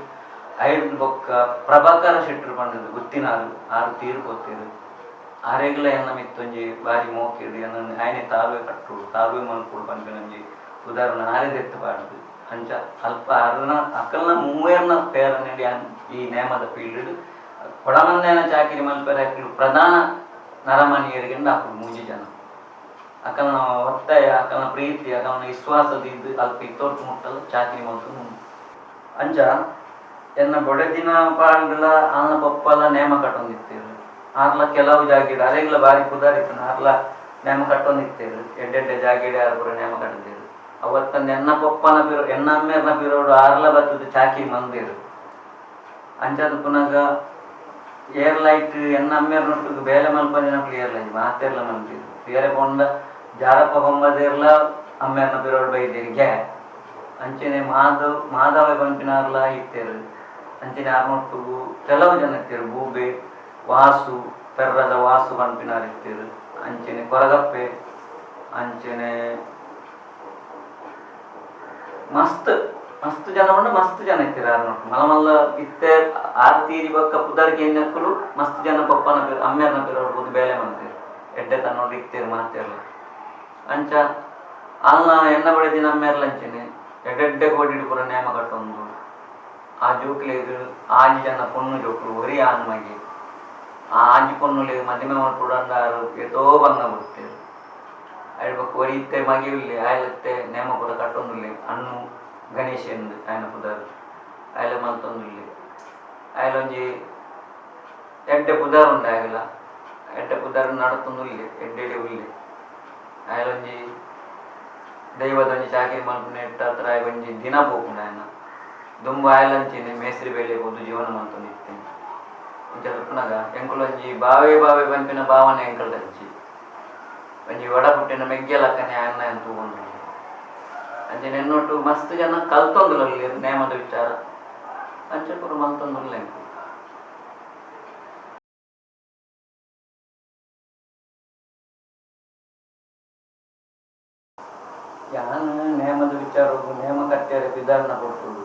ಐದು ಬೊಕ್ಕ ಪ್ರಭಾಕರ ಶೆಟ್ಟರು ಬಂಡದು ಗೊತ್ತಿನಾರು ಆರು ತೀರು ಗೊತ್ತಿರು ಅರೆಗಳ ಎನ್ನ ಮಿತ್ತೊಂಜಿ ಭಾರಿ ಮೋಕಿಡು ಎನ್ನ ಆಯ್ನೆ ತಾವೇ ಕಟ್ಟೋಡು ತಾವೇ ಮಲ್ಕೊಡು ಬಂದು ನಮ್ಗೆ ಉದಾಹರಣೆ ಆರೆದೆತ್ತು ಬಾರ್ದು ಅಂಚ ಅಲ್ಪ ಅರ್ನ ಅಕ್ಕಲ್ನ ಮೂವೇರ್ನ ಪೇರ ನಡಿ ಈ ನೇಮದ ಫೀಲ್ಡ್ ಕೊಡಮಂದೇನ ಚಾಕಿರಿ ಮಲ್ಪೇರ ಪ್ರಧಾನ ನರಮಣಿಯರಿಗೆ ಹಾಕುದು ಮೂಜಿ ಜನ ಅಕ್ಕಲ್ನ ಒತ್ತಾಯ ಅಕ್ಕಲ್ನ ಪ್ರೀತಿ ಅಕ್ಕಲ್ನ ವಿಶ್ವಾಸದಿದ್ದು ಅಲ್ಪ ಇತ್ತೋರ್ತು ಮುಟ್ಟಲು ಚಾಕಿರಿ ಮಲ್ತು ಅಂಚ ಎನ್ನ ಬೊಡೆದಿನ ಪಾಲ್ಗಳ ಅನ್ನ ಪಪ್ಪಲ ನೇಮ ಕಟ್ಟೊಂದಿತ್ತೇರು ಆರ್ಲ ಕೆಲವು ಜಾಗಿಡ ಅರೆಗ್ಲ ಬಾರಿ ಕುದಾರಿತನ ಆರ್ಲ ನೇಮ ಕಟ್ಟೊಂದಿತ್ತೇರು ಎಡ್ಡೆಡ್ಡೆ ಜಾಗಿಡ ಯಾರು ಪೂರ ನೇಮ ಕಟ್ಟದೇರು ಅವತ್ತಂದು ಎನ್ನ ಪಪ್ಪನ ಪಿರೋ ಎನ್ನ ಅಮ್ಮೇರ್ನ ಪಿರೋಡು ಆರ್ಲ ಬತ್ತದು ಚಾಕಿ ಮಂದಿರು ಅಂಚದ ಪುನಗ ಏರ್ಲೈಟ್ ಎನ್ನ ಅಮ್ಮೇರ್ನೊಟ್ಟಿಗೆ ಬೇಲೆ ಮಲ್ಪದಿನಪ್ಲು ಏರ್ಲೈಟ್ ಮಾತೆರ್ಲ ಮಲ್ಪಿರು ಬೇರೆ ಪೊಂಡ ಜಾರಪ್ಪ ಹೊಂಬದಿರ್ಲ ಅಮ್ಮೇರ್ನ ಪಿರೋಡು ಬೈದಿರಿ ಗ್ಯಾ ಅಂಚನೆ ಮಾಧವ ಪಂಪಿನಾರ್ಲ ಇತ್ತೇರು ಅಂಚನೆ ಆರ್ನೊಟ್ಟಿಗೂ ಕೆಲವು ಜನ ಇತ್ತೇರು ಬೂಬೆ ವಾಸು ಪೆರ್ರದ ವಾಸು ಪಂಪಿನಾರ್ ಇತ್ತೇರು ಅಂಚನೆ ಕೊರಗಪ್ಪೆ ಅಂಚನೆ ಮಸ್ತ್ ಜನ ಉಂಡು ಮಸ್ತ್ ಜನ ಇತ್ತೀರ ಆರ್ನೊಟ್ಟು ಮಲ್ಲ ಇತ್ತೆ ಆರು ತೀರಿ ಬೊಕ್ಕ ಪುದರ್ಗೆ ಎನ್ನಕ್ಕಲು ಮಸ್ತ್ ಜನ ಪಪ್ಪನ ಅಮ್ಮೇರ್ನ ಪಿರೋಡ್ಬೋದು ಬೇಲೆ ಮಾಡ್ತೀರಿ ಎಡ್ಡೆ ತನ್ನೋಡು ಇತ್ತೇರು ಮಾತೇರ್ಲ ಅಂಚ ಅಲ್ಲ ಎಣ್ಣ ಬಡಿದಿನ ಅಮ್ಮೇರ್ಲ ಅಂಚನೆ ಎಡ್ಡೆಡ್ಡೆ ಕೋಡಿಡು ಪುರ ನೇಮ ಕಟ್ಟೊಂದು ಆ ಜೋಕ್ಲೆಗ್ ಆಜಿ ಜನ ಪೊಣ್ಣು ಜೋಕ್ಲು ಒರಿ ಆನ್ಮಗೆ ಆ ಆಜಿ ಪೊಣ್ಣುಲೆ ಮದಿಮೆ ಮಾಡ್ಕೊಡಂಡಾರು ಎತೋ ಬಂಗ ಬಿಡ್ತೇರು ಅಯ್ಯಕ್ಕ ಒರಿ ಇತ್ತೆ ಮಗೆ ಉಳ್ಳಿ ಆಯ್ಲತ್ತೆ ನೇಮ ಪುರ ಕಟ್ಟೊಂದುಲ್ಲೆ ಹಣ್ಣು ಗಣೇಶ ಎಂದು ಆಯ್ನ ಪುದರ್ ಆಯ್ಲ ಮಲ್ತೊಂದುಲ್ಲೆ ಆಯ್ಲೊಂಜಿ ಎಡ್ಡೆ ಪುದರ್ ಉಂಡು ಆಗಲ್ಲ ಎಡ್ಡೆ ಪುದರ್ ನಡತೊಂದುಲ್ಲೆ ಎಡ್ಡೆಡೆ ಉಲ್ಲೆ ಆಯ್ಲೊಂಜಿ ದೈವದೊಂಜಿ ಚಾಕಿರಿ ಮಲ್ಪುನ ಇಟ್ಟ ಹತ್ರ ಒಂಜಿ ದಿನ ಪೋಪುಂಡು ಆಯ್ನ ದುಂಬ ಆಯ್ಲಂಚೇನೆ ಮೇಸ್ರಿ ಬೇಲೆ ಹೋದು ಜೀವನ ಮಲ್ತೊಂದಿತ್ತೇನೆ ಇಂಚ ಪುನಗ ಎಂಕುಲೊಂಜಿ ಬಾವೆ ಪಂಪಿನ ಭಾವನೆ ಎಂಕಲ್ ಹಚ್ಚಿ ಒಂಜಿ ಒಡ ಪುಟ್ಟಿನ ಮೆಗ್ಗೆಲಕ್ಕನೆ ಅನ್ನ ಅಂತ ತಗೊಂಡು ಅಂಚೆ ನೆನ್ನೊಟ್ಟು ಮಸ್ತ್ ಜನ ಕಲ್ತೊಂದುಲ್ಲ ನೇಮದ ವಿಚಾರ ಅಂಚೆ ಪುರ ಮಲ್ತೊಂದುಲ್ಲ ಎಂಕು ಯಾನು ನೇಮದ ವಿಚಾರ ನೇಮ ಕಟ್ಟ್ಯಾರ ವಿಧಾನ ಕೊಡ್ತುದು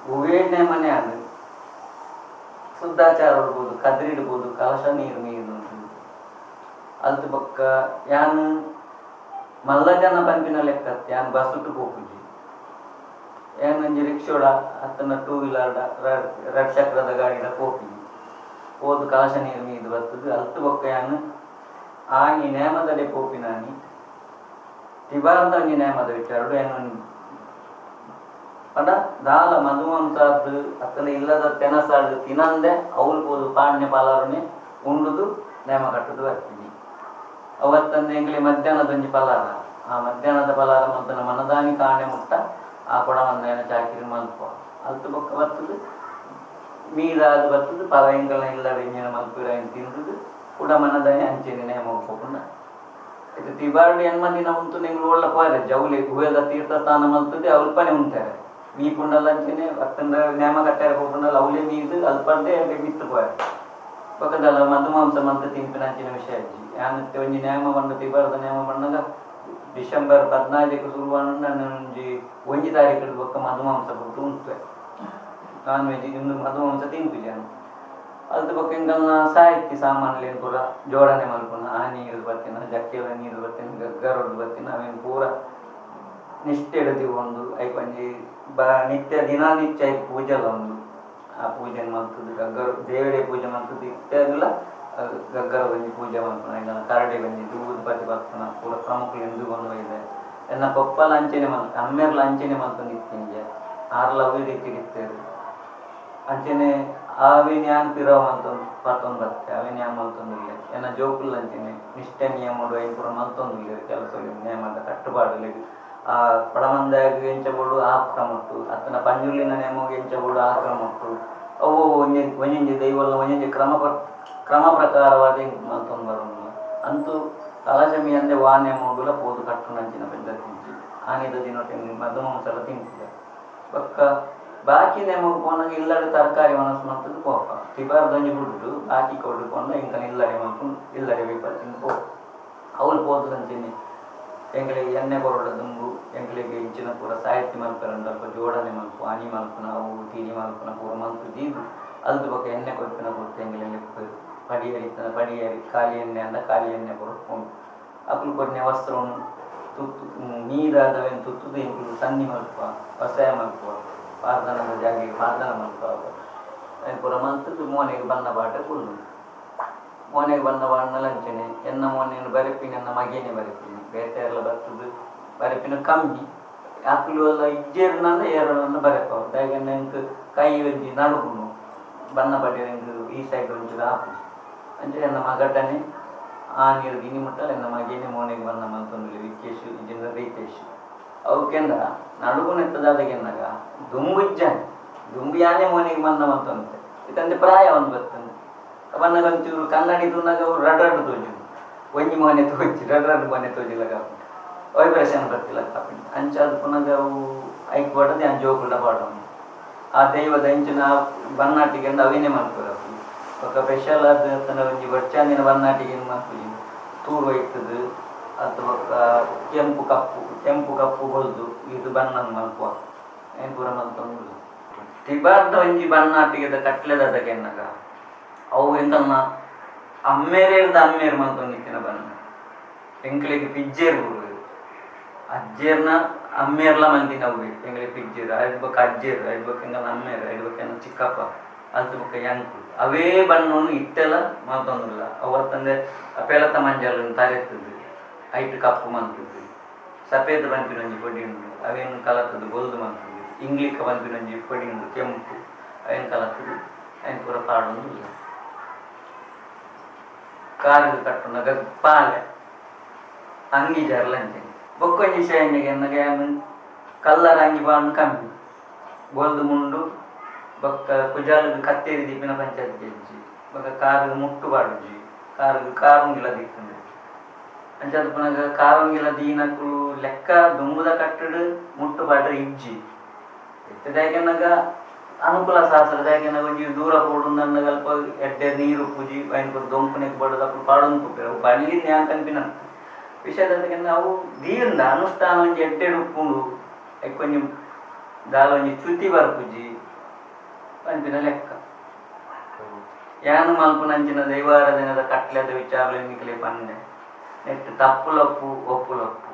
ಹೂವೇ ನೇಮನೆ ಅದು ಶುದ್ಧಾಚಾರ ಇಡ್ಬೋದು ಕದ್ರಿ ಇಡ್ಬೋದು ಕಲಶ ನೀರು ಅಲ್ತು ಬೊಕ್ಕ ಯಾನು ಮಲ್ಲ ಜನ ಪಂಪಿನ ಲೆಕ್ಕ ಯಾನ್ ಬಸ್ ಉಟ್ಟು ಹೋಗುಜಿ ಏನಂಜಿ ರಿಕ್ಷೋಡ ಅತ್ತನ ಟೂ ವೀಲರ್ ರೆಡ್ ಚಕ್ರದ ಗಾಡಿದ ಹೋಗಿ ಹೋದು ಕಲಶ ನೀರು ಮೀದು ಬರ್ತದೆ ಅಲ್ತು ಬೊಕ್ಕ ಯಾನು ಆನಿ ನೇಮದಡೆ ಪೋಪಿನಾನಿ ತಿಬಾರ್ದ ಒಂಜಿ ನೇಮದ ವಿಚಾರಡು ಏನು ಪಂಡ ದಾಲ ಮಧುವಂತಾದ್ದು ಅತ್ತನ ಇಲ್ಲದ ತೆನಸಾಡು ತಿನಂದೆ ಅವಳು ಹೋದು ಪಾಣ್ಯ ಪಾಲಾರನೆ ಉಂಡುದು ನೇಮ ಕಟ್ಟುದು ಬರ್ತೀನಿ ಅವತ್ತಂದು ಎಂಗ್ಲಿ ಮಧ್ಯಾಹ್ನದೊಂಜಿ ಪಲಾರ ಆ ಮಧ್ಯಾಹ್ನದ ಪಲಾರ ಮಲ್ತನ ಮನದಾನಿ ಕಾಣೆ ಮುಟ್ಟ ಆ ಕೊಡಮಂದೇನ ಚಾಕಿರಿ ಮಲ್ಪ ಅಲ್ತು ಬೊಕ್ಕ ಬರ್ತದೆ ಮೀದಾದು ಬರ್ತದೆ ಪಲ ಎಂಗಲ್ನ ಇಲ್ಲದ ಎಂಜಿನ ಮಲ್ಪಿರ ತಿಂದುದು ಕೂಡ ಮನದಾನಿ ಅಂಚೆನೆ ನೇಮ ಹೋಗ್ಕೋಕೊಂಡ ಇದು ತಿಬಾರ್ಡು ಎನ್ಮದಿನ ಉಂಟು ನಿಂಗೆ ಒಳ್ಳೆ ಪೋರೆ ಜೌಲಿ ಹೂವೆಲ್ಲ ತೀರ್ಥಸ್ಥಾನ ಮಲ್ತದೆ ಅಲ್ಪನೆ ಉಂಟಾರೆ ಮೀ ಪುಂಡಲ್ಲ ಅಂಚೆನೆ ಅತ್ತಂದ ನೇಮ ಕಟ್ಟಾರ ಹೋಗ್ಕೊಂಡಲ್ಲ ಅವಲೇ ಮೀದು ಅಲ್ಪಡ್ದೆ ಮಿತ್ತು ಪೋರೆ ಪಕ್ಕದಲ್ಲ ಮಧುಮಾಂಸ ಮಂತ ತಿಂಪಿನ ಅಂಚಿನ ವಿಷಯ ಅಜ್ಜಿ ಯಾನತ್ತೆ ಒಂಜಿ ನೇಮ ಬಂದು ತಿಬಾರ್ದ ನೇಮ ಬಂದಾಗ ಡಿಸೆಂಬರ್ 14 ಶುರುವಾಂಡ ಒಂಜಿ 1 ತಾರೀಕು ಬೊಕ್ಕ ಮಧುಮಾಂಸ ಕೊಟ್ಟು ಉಂಟು ನಾನ್ ವೆಜ್ ಇನ್ನು ಮಧುಮಾಂಸ ತಿಂಪು ಜನ ಅಲ್ದ ಬೊಕ್ಕ ಹಿಂಗಲ್ನ ಸಾಹಿತ್ಯ ಸಾಮಾನ್ಲೇನು ಪೂರ ಜೋಡಣೆ ಮಲ್ಪುನ ಆ ನೀರು ಬರ್ತೀನ ಜಕ್ಕೆಲ ನೀರು ಬರ್ತೀನಿ ಗಗ್ಗರೊಡ್ದು ಬರ್ತೀನಿ ಅವೇನು ಪೂರ ನಿಷ್ಠೆ ಹಿಡಿದೀವಿ ಒಂದು ಐಕೊಂಜಿ ನಿತ್ಯ ದಿನನಿತ್ಯ ಐಕ್ ಪೂಜೆ ಅಲ್ಲ ಒಂದು ಆ ಪೂಜೆ ಮಲ್ತದ್ದು ಗಗ್ಗರ ದೇವರೇ ಪೂಜೆ ಮಲ್ತದ್ದು ಇತ್ತಾಗಲ್ಲ ಗಗ್ಗರ ಬಂದು ಪೂಜೆ ಮಲ್ಪನ ಇಲ್ಲ ಕರಡಿ ಬಂದು ದೂದ್ ಪತಿ ಬರ್ತನ ಪೂರ ಪ್ರಮುಖ ಎಂದು ಬಂದು ಇದೆ ಎನ್ನ ಪಪ್ಪಲ ಅಂಚೆನೆ ಮಲ್ತ ಅಮ್ಮೇರ್ಲ ಅಂಚೆನೆ ಮಲ್ಪಂದು ಇತ್ತಿಂಜೆ ಆರ್ಲ ಅವಿ ರೀತಿ ಇತ್ತೇರು ಅಂಚೆನೆ ಅವೇನು ಯಾನ್ ಪಿರವ ಮಲ್ತೊಂದು ಪತ್ತೊಂದು ಬತ್ತೆ ಅವೇನು ಯಾನ್ ಮಲ್ತೊಂದಿಲ್ಲ ಎನ್ನ ಜೋಕುಲ್ ಅಂಚೆನೆ ನಿಷ್ಠೆ ನಿಯಮಡು ಐನ್ ಪೂರ ಮಲ್ತೊಂದಿಲ್ಲ ಕೆಲಸ ನೇಮದ ಕಟ್ಟುಪಾಡಲಿ ಆ ಪಡಮಂದಾಗ ಎಂಚಬೋಡು ಆಕ್ರ ಮುಟ್ಟು ಅತ್ತನ ಪಂಜುಲಿನ ನೇಮೋಗಿ ಎಂಚಬೋಡು ಆಕ್ರ ಮುಟ್ಟು ಅವು ಒಂಜಿ ದೈವಲ್ಲ ಒಂಜಿ ಕ್ರಮ ಪ್ರಕಾರವಾದ ಮಲ್ತೊಂದು ಬರೋಲ್ಲ ಅಂತೂ ಕಲಶಮಿ ಅಂದೆ ವಾನೆ ಮಗುಲ ಪೋದು ಕಟ್ಟು ನಂಚಿನ ಪೆದ್ದ ತಿಂಚಿ ಆನಿದ ದಿನೊಟ್ಟೆ ಮದ್ದು ಮಾಂಸಲ ತಿಂತಿದ್ದ ಬೊಕ್ಕ ಬಾಕಿ ನೆಮಗು ಪೋನಾಗ ಇಲ್ಲಡೆ ತರಕಾರಿ ಮನಸ್ಸು ಮಾಡ್ತದ್ದು ಪೋಪ ತಿಬಾರ್ದಂಜಿ ಬಿಟ್ಟು ಬಾಕಿ ಕೊಡ್ಕೊಂಡು ಇಂಕನ ಇಲ್ಲಡೆ ಮಾಡ್ಕೊಂಡು ಇಲ್ಲಡೆ ಬೇಪ ತಿಂದು ಪೋ ಅವಳು ಪೋದು ಅಂತೀನಿ ಎಂಗಳಿಗೆ ಎಣ್ಣೆ ಕೊರಡ ದುಂಬು ಎಂಗಳಿಗೆ ಇಂಚಿನ ಪೂರ ಸಾಹಿತ್ಯ ಮಲ್ಪರಂದಲ್ಪ ಜೋಡಣೆ ಮಲ್ಪು ಆನಿ ಮಲ್ಪುನ ಅವು ತೀನಿ ಮಲ್ಪುನ ಪೂರ ಮಲ್ಪು ದೀದು ಅಲ್ದು ಬೊಕ್ಕ ಎಣ್ಣೆ ಕೊಡ್ಪಿನ ಕೊಡ್ತು ಎಂಗಳಿಗೆ ಪಡಿಯರಿತನ ಪಡಿಯರಿ ಖಾಲಿ ಎಣ್ಣೆ ಅಂದ ಖಾಲಿ ಎಣ್ಣೆ ಕೊಡ್ಕೊಂಡು ಅಕ್ಲು ಕೊಡ್ನೆ ವಸ್ತ್ರವನ್ನು ತುತ್ತು ನೀರಾದವೇನು ತುತ್ತುದು ಎಂಕ್ಲು ಸನ್ನಿ ಮಲ್ಪುವ ಹೊಸಾಯ ಮಲ್ಪುವ ಪಾರ್ದನದ ಜಾಗಿಗೆ ಪಾರ್ದನ ಮಲ್ಪುವ ಪೂರ ಮಲ್ತದ್ದು ಮೋನೆಗೆ ಬಣ್ಣ ಬಾಟ ಕುಲ್ಲು ಮೋನೆಗೆ ಬಣ್ಣ ಬಾಣ ಲಂಚನೆ ಎನ್ನ ಮೋನೆಯನ್ನು ಬರೆಪಿನ ಎನ್ನ ಮಗೇನೆ ಬರೆಪಿನಿ ಬೇತೆ ಎಲ್ಲ ಬರ್ತದ್ದು ಬರೆಪಿನ ಕಮ್ಮಿ ಅಕ್ಲು ಎಲ್ಲ ಇಜ್ಜೇರ್ನಂದ ಏರಳನ್ನ ಬರೆಪವ ದಯಗನ್ನ ಎಂಕ್ ಕೈ ಒಜ್ಜಿ ನಡುಗುನು ಬಣ್ಣ ಬಡಿಯ ಈ ಸೈಡ್ ಒಂಚೂರು ಹಾಪು ಅಂದರೆ ಎನ್ನ ಮಗಟನೆ ಆ ನೀರು ಗಿನಿ ಮುಟ್ಟಲ್ಲ ಎನ್ನ ಮಗೇನೆ ಮೋನೆಗೆ ಬಣ್ಣ ಮಲ್ತೊಂದು ವಿಕೇಶು ಇಜಿಂದ ರೀತೇಶು ಅವಕ್ಕೆಂದ ನಡುಗುನೆತ್ತದಾದಗೆನ್ನಾಗ ದುಂಬುಜ್ಜಾನೆ ದುಂಬು ಯಾನೆ ಮೋನೆಗೆ ಬಣ್ಣ ಮಲ್ತೊಂತೆ ಇದಂತೆ ಪ್ರಾಯ ಒಂದು ಬರ್ತಂದೆ ಬಣ್ಣಗಂಚೂರು ಕನ್ನಡಿ ತುನಾಗ ಅವ್ರು ರಡ್ರಡ್ ತೋಜು ಒಂಜಿ ಮನೆ ತೋಜಿ ರಡ್ರಡ್ ಮನೆ ತೋಜಿಲ್ಲ ಕಾಪಿ ವೈಬ್ರೇಷನ್ ಬರ್ತಿಲ್ಲ ಕಾಪಿ ಅಂಚಾದ ಪುನಗ ಅವು ಐಕ್ ಬಡದೆ ಆ ಜೋಗುಳ ಬಾಡ ಆ ದೈವದ ಅಂಚಿನ ಬನ್ನಾಟಿಗೆ ಅವಿನೇ ಮಾಡ್ತಾರೆ ఒక ಸ್ಪೆಷಲ್ ಆದ ಒಂಜಿ ಬಡ್ಚಾಂದಿನ ಬನ್ನಾಟಿಗೆ ಮಾಡ್ತೀವಿ ತೂರು ಒಯ್ತದು ಅಥವಾ ಕೆಂಪು ಕಪ್ಪು ಹೊಲ್ದು ಇದು ಬಣ್ಣ ಮಲ್ಪುವ ಏನು ಪೂರ ಮಲ್ತೊಂದು ತಿಬಾರ್ದ ಒಂಜಿ ಬಣ್ಣಾಟಿಗೆದ ಕಟ್ಲೆದಕ್ಕೆ ಎನ್ನಾಗ ಅವು ಎಂತನ್ನ ಅಮ್ಮೇರೇರ್ದ ಅಮ್ಮೇರು ಮಲ್ತೊಂದಿತ್ತಿನ ಬಣ್ಣ ಎಂಕ್ಳಿಗೆ ಪಿಜ್ಜೇರು ಬರುವುದು ಅಜ್ಜೇರ್ನ ಅಮ್ಮೇರ್ಲ ಮಂದಿನ ಅವು ಎಂಗ್ಳಿಗೆ ಪಿಜ್ಜೇರು ಐಡ್ಬೇಕು ಅಜ್ಜೇರು ಐಡ್ಬೇಕು ಎಂಗನ ಅಮ್ಮೇರು ಐಡ್ಬೇಕು ಎಂಗ ಚಿಕ್ಕಪ್ಪ ಅದು ಬುಕ್ಕ ಎಂಕು ಅವೇ ಬಣ್ಣವನ್ನು ಇತ್ತೆಲ್ಲ ಮಲ್ತೊಂದಿಲ್ಲ ಅವತ್ತಂದೆ ಪೇಲತ ಮಂಜಾಲನ್ನು ತರೆತ್ತದೆ ಐಟ್ ಕಪ್ಪು ಮಂತದ್ದು ಸಫೇದ ಬಂಪಿನೊಂಜಿ ಪೊಡಿ ಉಂಡು ಅವೇನು ಕಲತದ್ದು ಬೊಲ್ದು ಮಂತದ್ದು ಇಂಗ್ಲಿಕ ಬಂಪಿನೊಂಜಿ ಪೊಡಿ ಉಂಡು ಕೆಂಪು ಅವೇನು ಕಲತದ್ದು ಅವೇನು ಪೂರ ಪಾಡೊಂದು ಇಲ್ಲ ಕಾರಿಗೆ ಕಟ್ಟುನಾಗ ಪಾಲೆ ಅಂಗಿ ಜರ್ಲಂಚೆ ಬೊಕ್ಕೊಂಜಿ ಶೈನಿಗೆ ಎನ್ನಗೆ ಕಲ್ಲರ್ ಅಂಗಿ ಬಾಂಡು ಕಮ್ಮಿ ಬೋಲ್ದು ಮುಂಡು ಬೊಕ್ಕ ಕುಜಾಲದ ಕತ್ತೇರಿ ದೀಪಿನ ಪಂಚಾಯತ್ ಗೆಜ್ಜಿ ಬೊಕ್ಕ ಕಾರಿಗೆ ಮುಟ್ಟು ಬಾಡುಜಿ ಕಾರಿಗೆ ಕಾರುಂಗಿಲ್ಲ ದೀಪಂದು ಅಂಚಾದ ಪುನಗ ಕಾರುಂಗಿಲ್ಲ ದೀನಕ್ಕೂ ಲೆಕ್ಕ ದುಂಬುದ ಕಟ್ಟಡು ಮುಟ್ಟು ಬಾಡ್ರೆ ಇಜ್ಜಿ ಎತ್ತದಾಗೆನಾಗ ಅನುಕೂಲ ಶಾಸ್ತ್ರದಾಗೆನಾಗ ಒಂಜಿ ದೂರ ಪೋಡುಂದನ್ನ ಅಲ್ಪ ಎಡ್ಡೆ ನೀರು ಪೂಜಿ ಬಯನ್ಪುರ ದೊಂಪುನೆಗೆ ಬಡದು ಅప్పుడు ಪಾಡೊಂದು ಪುಪ್ಪೆ ಬಳ್ಳಿ ನ್ಯಾನ್ ಕನ್ಪಿನಂತ ವಿಷಯದಾಗ ನಾವು ದೀರಿಂದ ಅನುಷ್ಠಾನ ಒಂಜಿ ಎಡ್ಡೆಡು ಉಪ್ಪುಂಡು ಎಕ್ಕೊಂಜಿ ದಾಲ ಒಂಜಿ ಚ್ಯುತಿ ಬರ್ಪುಜಿ ಪಂಪಿನ ಲೆಕ್ಕ ಯಾನು ಮಲ್ಪುನಂಚಿನ ದೈವಾರಾಧನೆದ ಕಟ್ಲೆದ ವಿಚಾರ ಎನ್ನಿಕಲೆ ಪಂಡೆ ನೆಟ್ಟು ತಪ್ಪುಲೊಪ್ಪು ಒಪ್ಪುಲೊಪ್ಪು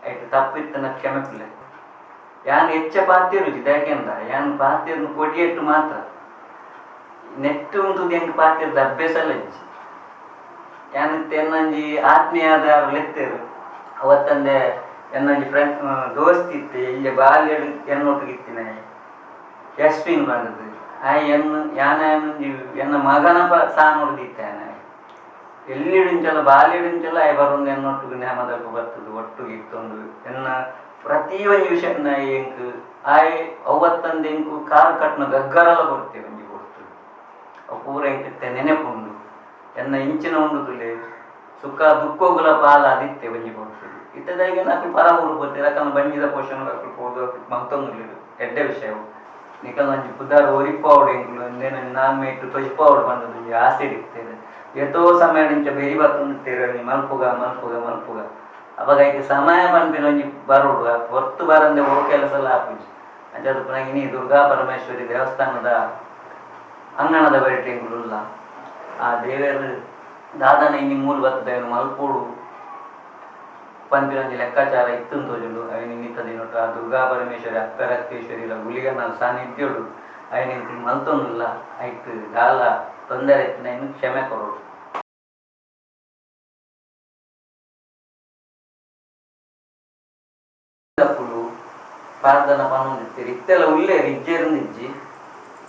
ಐಟು ತಪ್ಪಿತ್ತನ ಕ್ಷಮೆಪಿಲ್ಲೆ ಯಾನು ಹೆಚ್ಚ ಪಾತಿರುಜಿ ಯಾಕೆಂದ ಯಾನು ಪಾತಿರ್ನು ಕೊಡಿಯಟ್ಟು ಮಾತ್ರ ನೆಟ್ಟು ಉಂಟು ಎಂಟು ಪಾತಿರ್ದ ಅಭ್ಯಾಸಲ್ಲ ಇಜ್ಜಿ ಯಾನು ಎನ್ನಂಜಿ ಆತ್ಮೀಯಾದ ಲೆತ್ತರು ಅವತ್ತಂದೆ ಎನ್ನಂಜಿ ಫ್ರೆಂಡ್ ದೋಸ್ತಿತ್ತೆ ಇಲ್ಲಿ ಬಾಲ್ಯಡು ಎನ್ನೊಟ್ಟಿಗಿತ್ತಿನ ಎಸ್ಪಿನ್ ಬಂದದ್ದು ಆ ಎನ್ನು ಯಾನ ಎನ್ನ ಮಗನ ಸಾನುಡಿದಿತ್ತಾನ ಎಲ್ಲಿಡುಂಚಲ್ಲ ಬಾಲ್ಯಡುಂಚಲ್ಲ ಆಯ್ ಬರೋದು ಎನ್ನೊಟ್ಟಿಗೆ ನೇಮದಕ್ಕೂ ಬರ್ತದೆ ಒಟ್ಟಿಗೆ ಇತ್ತೊಂದು ಎನ್ನ ಪ್ರತಿ ಒಂದು ವಿಷಯ ಎಂಕು ಆಯ್ ಅವತ್ತಂದು ಎಂಕು ಕಾರು ಕಟ್ನ ಗಗ್ಗರೆಲ್ಲ ಕೊಡ್ತೇವೆ ಒಂಜಿ ಕೊಡ್ತದೆ ಅವು ಪೂರ ಎಂಕಿತ್ತೆ ನೆನೆಪುಂಡು ಎನ್ನ ಇಂಚಿನ ಉಂಡುದುಲೆ ಸುಖ ದುಃಖಗಳ ಪಾಲ ಅದಿತ್ತೆ ಒಂಜಿ ಕೊಡ್ತದೆ ಇತ್ತದಾಗೆ ನಾಲ್ಕು ಪರ ಊರು ಬರ್ತೀವಿ ಯಾಕಂದ್ರೆ ಬಂದಿದ ಪೋಷಣ ಹಾಕಲು ಹೋದ ಮಂತೊಂದು ಎಡ್ಡೆ ವಿಷಯವು ನಿಕಲ್ ನಂಜಿ ಪುದಾರ ಒರಿಪಾವಡು ಎಂಕ್ಲು ಎಂದೇನ ನಾನು ಮೇಟು ತೊಜಿಪಾವಡು ಬಂದದ್ದು ಆಸೆ ಇರ್ತೇನೆ ಎಷ್ಟೋ ಸಮಯ ನಿಂಚ ಬೇರಿ ಬರ್ತೇವೆ ಮಲ್ಪುಗ ಅವಾಗ ಈಗ ಸಮಯ ಬಂದ್ಬಿನ ಒಂಜಿ ಬರೋಡು ಹೊತ್ತು ಬರಂದೆ ಹೋಗೋ ಕೆಲಸ ಎಲ್ಲ ಹಾಕುಜಿ ಅಂಚದ ಪುನಃ ಇನಿ ದುರ್ಗಾ ಪರಮೇಶ್ವರಿ ದೇವಸ್ಥಾನದ ಅಂಗಣದ ಬೇಟೆಂಗುಲ್ಲ ಆ ದೇವರು ದಾದನ ಇನಿ ಮೂಲ ಬರ್ತದೆ ಮಲ್ಪೋಡು ಪಂಪಿನೊಂಜಿ ಲೆಕ್ಕಾಚಾರ ಇತ್ತು ತೋಜುಂಡು ಅವಿನ ನಿಂತದಿನೊಟ್ಟು ಆ ದುರ್ಗಾ ಪರಮೇಶ್ವರಿ ಅಕ್ಕರಕ್ತೇಶ್ವರಿ ಇಲ್ಲ ಗುಳಿಗನ ಸಾನ್ನಿಧ್ಯೋಡು ಅವಿನ ಮಲ್ತೊಂದಿಲ್ಲ ಆಯ್ತು ಗಾಲ ತೊಂದರೆ ಇತ್ತಿನ ಇನ್ನು ಕ್ಷಮೆ ಕೊರೋಡು ಪ್ರಾರ್ಥನಾ ಪನ್ನೊಂದಿರ್ತೀರಿ ಇತ್ತೆಲ್ಲ ಉಳ್ಳೇ ಇಜ್ಜೇರ್ನಿಜ್ಜಿ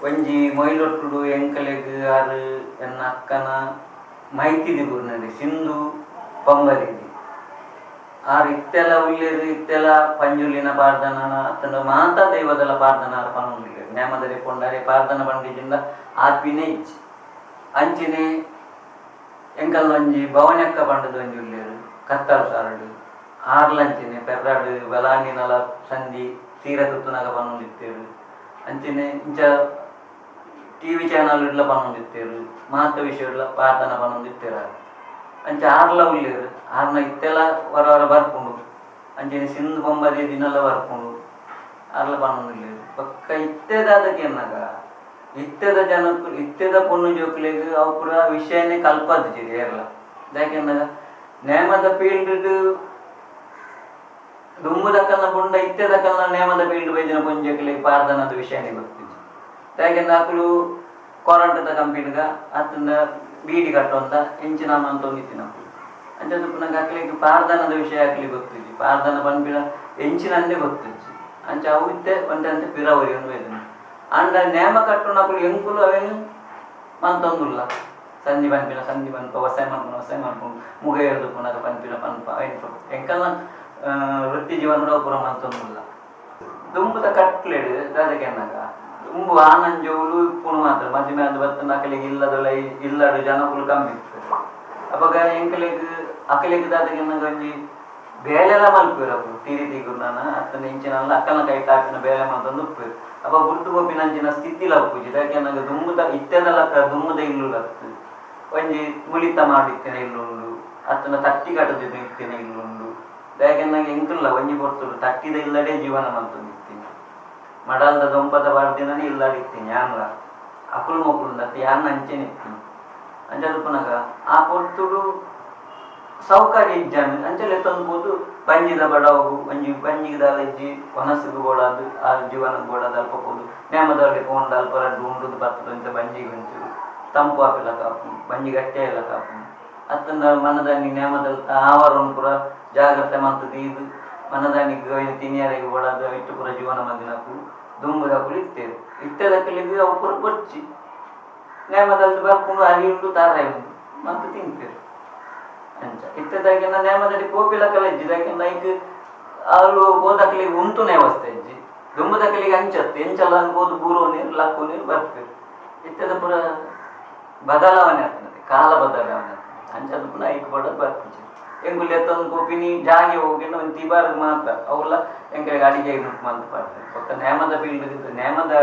ಒಂಜಿ ಮೊಯ್ಲೊಟ್ಟುಡು ಎಂಕಲೆಗ್ ಆರು ಎನ್ನ ಅಕ್ಕನ ಮೈತಿದಿ ಗುರ್ನದಿ ಸಿಂಧು ಪಂಬಲಿದಿ ಆರು ಇತ್ತೆಲ್ಲ ಉಳ್ಳೇರು ಇತ್ತೆಲ್ಲ ಪಂಜುಲಿನ ಪ್ರಾರ್ಥನಾ ಅತ್ತನ ಮಾತಾ ದೈವದಲ್ಲ ಪ್ರಾರ್ಥನಾ ಪನ್ನೊಂದಿಲ್ಲ ನೇಮದಲ್ಲಿ ಕೊಂಡಾರೆ ಪ್ರಾರ್ಥನಾ ಪಂಡಿಜಿಂದ ಆತ್ಮಿನೇ ಇಜ್ಜಿ ಅಂಚಿನೇ ಎಂಕಲ್ ಒಂಜಿ ಭವನಕ್ಕ ಪಂಡದ ಒಂಜಿ ಉಳ್ಳೇರು ಕತ್ತಲು ಸಾರಡು ಆರ್ಲಂಚಿನೆ ಪೆರ್ರಾಡು ಬಲಾಂಡಿನಲ ಸಂಧಿ ತೀರ ತುತ್ತುನಾಗ ಪನ್ನೊಂದಿತ್ತೇರು ಅಂಚಿನೆ ಇಂಚ ಟಿವಿ ಚಾನಲ್ ಇಡ್ಲ ಪನ್ನೊಂದಿತ್ತೇರು ಮಹತ್ವ ವಿಷಯಡ್ಲ ಪ್ರಾರ್ಥನ ಪನ್ನೊಂದಿತ್ತೇರ ಅಂಚ ಆರ್ಲ ಉಳ್ಳೇರು ಆರ್ನ ಇತ್ತೆಲ್ಲ ಹೊರ ಹೊರ ಬರ್ಪುಂಡು ಅಂಚಿನ ಸಿಂಧು ಬೊಂಬದಿ ದಿನಲ್ಲ ಬರ್ಪುಂಡು ಆರ್ಲ ಪನ್ನೊಂದಿಲ್ಲೇರು ಪಕ್ಕ ಇತ್ತೆದಾದಕ್ಕೆ ಎನ್ನಾಗ ಇತ್ತೆದ ಜನಕ್ಕೂ ಇತ್ತೆದ ಪೊಣ್ಣು ಜೋಕ್ಲೆಗ್ ಅವು ಪೂರ ವಿಷಯನೇ ಕಲ್ಪದ್ದಿರಿ ಏರ್ಲ ಯಾಕೆಂದಾಗ ನೇಮದ ಫೀಲ್ಡ್ ದುಮ್ಮುದಕ್ಕಲ್ನ ಬುಂಡ ಇತ್ತೆದಕ್ಕಲ್ನ ನೇಮದ ಫೀಲ್ಡ್ ಬೈದಿನ ಪೊಂಜಕ್ಲೆಗ್ ಪಾರ್ದನದ ವಿಷಯನೇ ಗೊತ್ತಿದ್ದೆ ಯಾಕೆಂದ್ರೆ ಅಕ್ಕಳು ಕೊರಂಟದ ಕಂಪನಿಗ ಅತ್ತಂದ ಬೀಡಿ ಕಟ್ಟೊಂದ ಎಂಚಿನ ಅಂತ ಒಂದಿತ್ತಿನ ಅಂಚದು ಪುನಃ ಅಕ್ಲಿಗೆ ಪಾರ್ದನದ ವಿಷಯ ಅಕ್ಲಿ ಗೊತ್ತಿದ್ದಿ ಪಾರ್ದನ ಪನ್ಪಿನ ಎಂಚಿನಂದೇ ಗೊತ್ತಿದ್ದಿ ಅಂಚ ಅವು ಇತ್ತೆ ಒಂದಂತೆ ಪಿರವರಿ ಒಂದು ಬೈದನು ಅಂಡ ನೇಮ ಕಟ್ಟುನಕ್ಕಳು ಎಂಕುಲು ಅವೇನು ಮಂತೊಂದುಲ್ಲ ಸಂಧಿ ಪನ್ಪ ಹೊಸ ಮಾಡ್ಕೊಂಡು ಮುಗ ಎರ್ದು ಪುನಃ ಪನ್ಪಿನ ಪನ್ಪ ಎಂಕಲ್ನ ವೃತ್ತಿ ಜೀವನ ಪುರ ಮಂತೊಂದುಲ್ಲ ದುಂಬುದ ಕಟ್ಲೆಡ್ ಅದಕ್ಕೆ ಎನ್ನಾಗ ದುಂಬು ಆನಂಜೋಲು ಪುಣ ಮಾತ್ರ ಮಧ್ಯ ಮೇಲೆ ಬರ್ತನ ಅಕಲಿಗೆ ಇಲ್ಲದಲ್ಲ ಇಲ್ಲಡು ಜನಕುಲು ಕಮ್ಮಿ ಇರ್ತದೆ ಅವಾಗ ಎಂಕಲಿಗೆ ಅಕಲಿಗೆ ದಾದಕ್ಕೆ ಎನ್ನಾಗ ಒಂಜಿ ಬೇಳೆಲ್ಲ ಮಲ್ಪಿರಪ್ಪು ತೀರಿ ತೀಗುರು ನಾನು ಅತ್ತನ ಇಂಚಿನಲ್ಲ ಅಕ್ಕನ ಕೈ ಟಾಪಿನ ಬೇಳೆ ಮಂತಂದು ಉಪ್ಪಿರು ಅಪ್ಪ ಗುರ್ತು ಗೋಪಿನಂಚಿನ ಸ್ಥಿತಿಲ ಉಪ್ಪುಜಿ ಯಾಕೆ ನನಗೆ ದುಮ್ಮದ ಇತ್ತೆದಲ್ಲ ದುಮ್ಮದ ಇಲ್ಲು ಆಗ್ತದೆ ಒಂಜಿ ಮುಳಿತ ಮಾಡಿತ್ತೇನೆ ಇಲ್ಲುಂಡು ಅತ್ತನ ತಟ್ಟಿ ಕಟ್ಟದ ಇರ್ತೇನೆ ಇಲ್ಲುಂಡು ಯಾಕೆ ನನಗೆ ಎಂಕಲ್ಲ ಒಂಜಿ ಕೊಡ್ತರು ತಟ್ಟಿದ ಇಲ್ಲಡೆ ಜೀವನ ಮಂತಂದಿರ್ತೀನಿ ಮಡಲ್ದ ದೊಂಪದ ಬಾರ್ದಿನೇ ಇಲ್ಲಾಡಿರ್ತೀನಿ ಯಾನ್ಲ ಅಕುಲು ಮಕ್ಕಳು ಯಾನ್ ಅಂಚೆನೆ ಇರ್ತೀನಿ ಅಂಚದು ಪುನಃ ಆ ಕೊಡ್ತುಡು ಸೌಕರ್ಯ ಇಜ್ಜಾಮಿ ಅಂಚೆಲ್ಲ ತಂದ್ಬೋದು ಬಂಜಿದ ಬಡವಗು ಒಂಜಿ ಬಂಜಿಗದಾಲ ಇಜ್ಜಿ ಕೊನಸಿಗೂ ಬೋಡಾದು ಆ ಜೀವನಕ್ಕೆ ಬೋಡಾದು ಅಲ್ಪ ಹೋದು ನೇಮದವ್ರಿಗೆ ಕೊಂಡು ಅಲ್ಪ ರಡ್ಡು ಉಂಡುದು ಬರ್ತದಂತೆ ಬಂಜಿಗೆ ಬಂಚು ತಂಪು ಹಾಪಿಲ್ಲ ಕಾಪು ಬಂಜಿ ಗಟ್ಟೆ ಎಲ್ಲ ಕಾಪು ಅತ್ತಂದ ಮನದಾನಿ ನೇಮದಲ್ಲಿ ಆವರನ್ನು ಪುರ ಜಾಗ್ರತೆ ಮಾಡ್ತದೆ ಇದು ಮನದಾನಿಗೆ ತಿನಿಯರಿಗೆ ಬೋಡಾದು ಇಟ್ಟು ಪುರ ಜೀವನ ಮದಿನಕು ದುಂಬುದಕ್ಕೂ ಇತ್ತೇವೆ ಇತ್ತದಕ್ಕಲಿಗೆ ಅವು ಪುರ ಕೊಚ್ಚಿ ನೇಮದಲ್ಲಿ ಬರ್ಕೊಂಡು ಅರಿ ಉಂಟು ತಾರ ಉಂಟು ಮತ್ತು ತಿಂತೇವೆ ಅಂಚ ಇತ್ತದಾಗಿ ನೇಮದಲ್ಲಿ ಕೋಪಿಲಕಲ್ಲ ಇಜ್ಜಿದಾಗಿ ನೈಕ್ ಅಲ್ಲಿ ಓದಕ್ಲಿಗೆ ಉಂಟು ನೇವಸ್ತೆ ಇಜ್ಜಿ ದುಂಬದಕ್ಕಲಿಗೆ ಅಂಚತ್ತೆ ಎಂಚಲ್ಲ ಅನ್ಬೋದು ಬೂರೋ ನೀರು ಲಕ್ಕು ನೀರು ಬರ್ತೇವೆ ಇತ್ತದ ಪುರ ಬದಲಾವಣೆ ಆಗ್ತದೆ ಕಾಲ ಬದಲಾವಣೆ ಆಗ್ತದೆ ಅಂಚದ ಪುನಃ ಐಕ್ ಬಡೋದು ಬರ್ತದೆ ಎಂಗುಲ್ಲಿ ಎತ್ತೊಂದು ಕೋಪಿನಿ ಜಾಗೆ ಹೋಗಿ ಒಂದು ತಿಬಾರ್ಗೆ ಮಾತ್ರ ಅವೆಲ್ಲ ಎಂಕಲಿಗೆ ಅಡಿಗೆ ಮಂತ್ ಮಾಡ್ತಾರೆ ಪಕ್ಕ ನೇಮದ ಫೀಲ್ಡ್ ನೇಮದ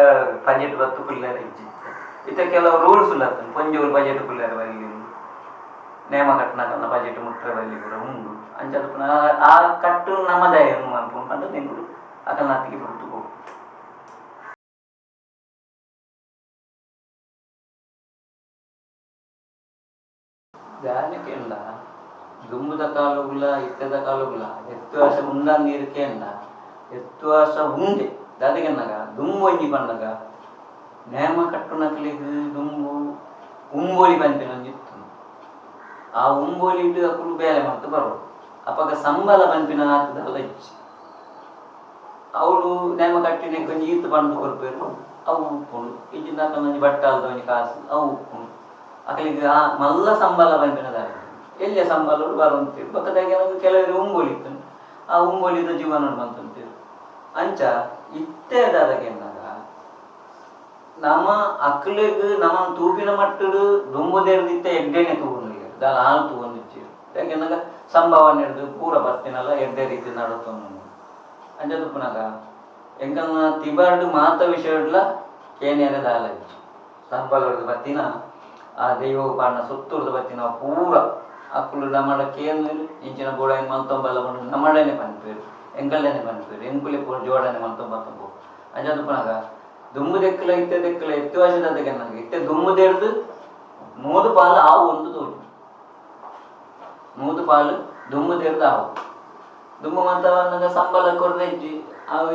ಬಜೆಟ್ ಬತ್ತು ಕುಳ್ಳೇರ ಇಜ್ಜಿ ಇತ್ತ ಕೆಲವು ರೂಲ್ಸ್ ಇಲ್ಲ ಪಂಜೂರು ಬಜೆಟ್ ಕುಳ್ಳೇರ ಬರಲಿ ನೇಮ ಕಟ್ಟನಕನ್ನ ಬಜೆಟ್ ಮುಟ್ರೆ ಬರಲಿ ಕೂಡ ಉಂಡು ಅಂಚದ ಪುನಃ ಆ ಕಟ್ಟು ನಮ್ಮದೇ ಅನ್ಕೊಂಡು ನಿಂಗಳು ಅಕಲ್ನ ಹತ್ತಿಗೆ ಬಿಟ್ಟು ಹೋಗು ದಾನಕ್ಕೆ ಇಲ್ಲ ದುಂಬುದ ಕಾಲುಗಳ ಇತ್ತದ ಕಾಲುಗಳ ಎತ್ತುವಾಸ ಉಂಡ ನೀರಕ್ಕೆ ಇಲ್ಲ ಎತ್ತುವಾಸ ಉಂಡೆ ದಾದಗೆನ್ನಾಗ ದುಂಬು ಒಂಜಿ ಬಂದಾಗ ನೇಮ ಕಟ್ಟುನಕ್ಲಿಗೆ ದುಂಬು ಉಂಬೋಲಿ ಬಂಪಿನೊಂದಿತ್ತು ಆ ಉಂಬೋಲಿ ಇಟ್ಟು ಅಕ್ಕಳು ಬೇಲೆ ಮಾಡ್ತು ಬರೋದು ಅಪ್ಪಾಗ ಸಂಬಳ ಬಂಪಿನ ಹಾಕಿದಲ್ಲ ಇಚ್ಚಿ ಅವಳು ನೇಮ ಕಟ್ಟಿನ ಕೊಂಚ ಈತು ಬಂದು ಕೊಡ್ಬೇಕು ಅವು ಉಪ್ಪುಂಡು ಈಜಿನ ಹಾಕೊಂಡ್ ಬಟ್ಟೆ ಅಲ್ದವನಿ ಕಾಸು ಅವು ಉಪ್ಪುಂಡು ಅಕ್ಕಲಿಗೆ ಆ ಮಲ್ಲ ಸಂಬಳ ಬಂಪಿನದಾಗಿ ಎಲ್ಲಿಯ ಸಂಬಳಗಳು ಬರುವಂತೀವಿ ಪಕ್ಕದಾಗಿ ಕೆಲವರಿಗೆ ಉಂಬೋಲಿ ಇತ್ತು ಆ ಉಂಬೋಲಿದ ಜೀವನ ಬಂತಂತೀವಿ ಅಂಚ ಇತ್ತೇದಾದಾಗ ಎನ್ನಾಗ ನಮ್ಮ ಅಕ್ಕಲಿಗೆ ನಮ್ಮ ತೂಪಿನ ಮಟ್ಟಡು ದುಂಬುದೇರ್ದಿತ್ತ ಎಡ್ಡೆನೆ ತಗೊಂಡಿಲ್ಲ ದಾಲ ಹಾಲು ತಗೊಂಡಿಚ್ಚಿ ಯಾಕೆಂದಾಗ ಸಂಭಾವನೆ ಹಿಡಿದು ಪೂರ ಬರ್ತೀನಲ್ಲ ಎಡ್ಡೆ ರೀತಿ ನಡುತ್ತೊಂದು ಅಂಜದು ಪುನಃ ಎಂಕಲ್ನ ತಿಬಾರ್ಡು ಮಾತ ವಿಷಯಡ್ಲ ಕೇನ್ಯಾರೆ ದಾಲ ಇಚ್ಚಿ ಸಂಬಳ ಹಿಡಿದು ಬರ್ತೀನ ಆ ದೈವ ಪಾಣ ಸುತ್ತುರ್ದು ಬರ್ತೀನ ಪೂರ ಅಕ್ಕಳು ನಮ್ಮಡ ಕೇನು ಇಂಚಿನ ಗೋಡ ಮಂತೊಂಬಲ್ಲ ಬಂದು ನಮ್ಮಡನೆ ಪನ್ಪೇರು ಎಂಕಲ್ಲೇನೆ ಪನ್ಪೇರು ಎಂಕುಲೆ ಪೂರ ಜೋಡನೆ ಮಂತೊಂಬತ್ತೊಂಬು ಅಂಜದು ಪುನಃ ದುಮ್ಮು ದೆಕ್ಕಲ ಎತ್ತು ವರ್ಷದಕ್ಕೆ ನನಗೆ ಇತ್ತೆ ದುಮ್ಮು ದೇಡ್ದು ಮೂದು ಪಾಲು ಆವು ಒಂದು ತೋಟು ಮೂದು ಪಾಲು ದುಮ್ಮು ದೇಡ್ದು ಆವು ದುಮ್ಮು ಮಂತವನ್ನಾಗ ಸಂಬಳ ಕೊರದೆ ಇಜ್ಜಿ ಅವು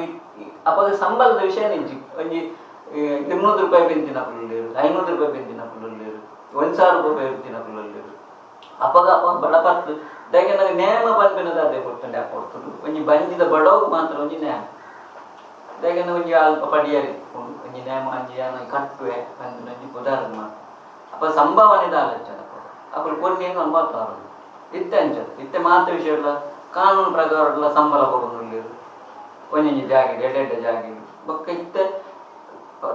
ಅಪ್ಪಾಗ ಸಂಬಳದ ವಿಷಯ ಇಜ್ಜಿ ಒಂಜಿ 200 ರೂಪಾಯಿ ಬೆಂತಿನ ಪುಲ್ಲೇರು 500 ರೂಪಾಯಿ ಬೆಂತಿನ ಪುಲ್ಲೇರು 1000 ರೂಪಾಯಿ ಬೆಂತಿನ ಪುಲ್ಲೇರು ಅಪ್ಪಾಗ ಅಪ್ಪ ಬಡಪತ್ತು ದಾಗೆ ನನಗೆ ನೇಮ ಬಂದ್ಬಿನದ ಅದೇ ಕೊಟ್ಟಂಡೆ ಆ ಕೊಡ್ತರು ಒಂಜಿ ಬಂದಿದ ಬಡವ್ಗೆ ಮಾತ್ರ ಒಂಜಿ ನೇಮ ದಾಗೆ ಒಂಜಿ ಅಲ್ಪ ಪಡಿಯಾರಿ ಒಂಜಿ ನೇಮ ಅಂಜಿ ಕಟ್ಟುವೆ ಬಂದು ಒಂಜಿ ಉದಾಹರಣೆ ಮಾತ್ರ ಅಪ್ಪ ಸಂಭಾವನೆ ಆಲೋಚನೆ ಅಪ್ಪಳು ಕೊಡ್ನಿ ನಂಬತ್ತಾರು ಇತ್ತೆ ಅಂಚದು ಇತ್ತೆ ಮಾತ್ರ ವಿಷಯ ಕಾನೂನು ಪ್ರಕಾರ ಸಂಬಳ ಕೊಡೋದು ಒಂಜೊಂಜಿ ಜಾಗ ಎಡ್ಡೆ ಜಾಗ ಬೊಕ್ಕ ಇತ್ತೆ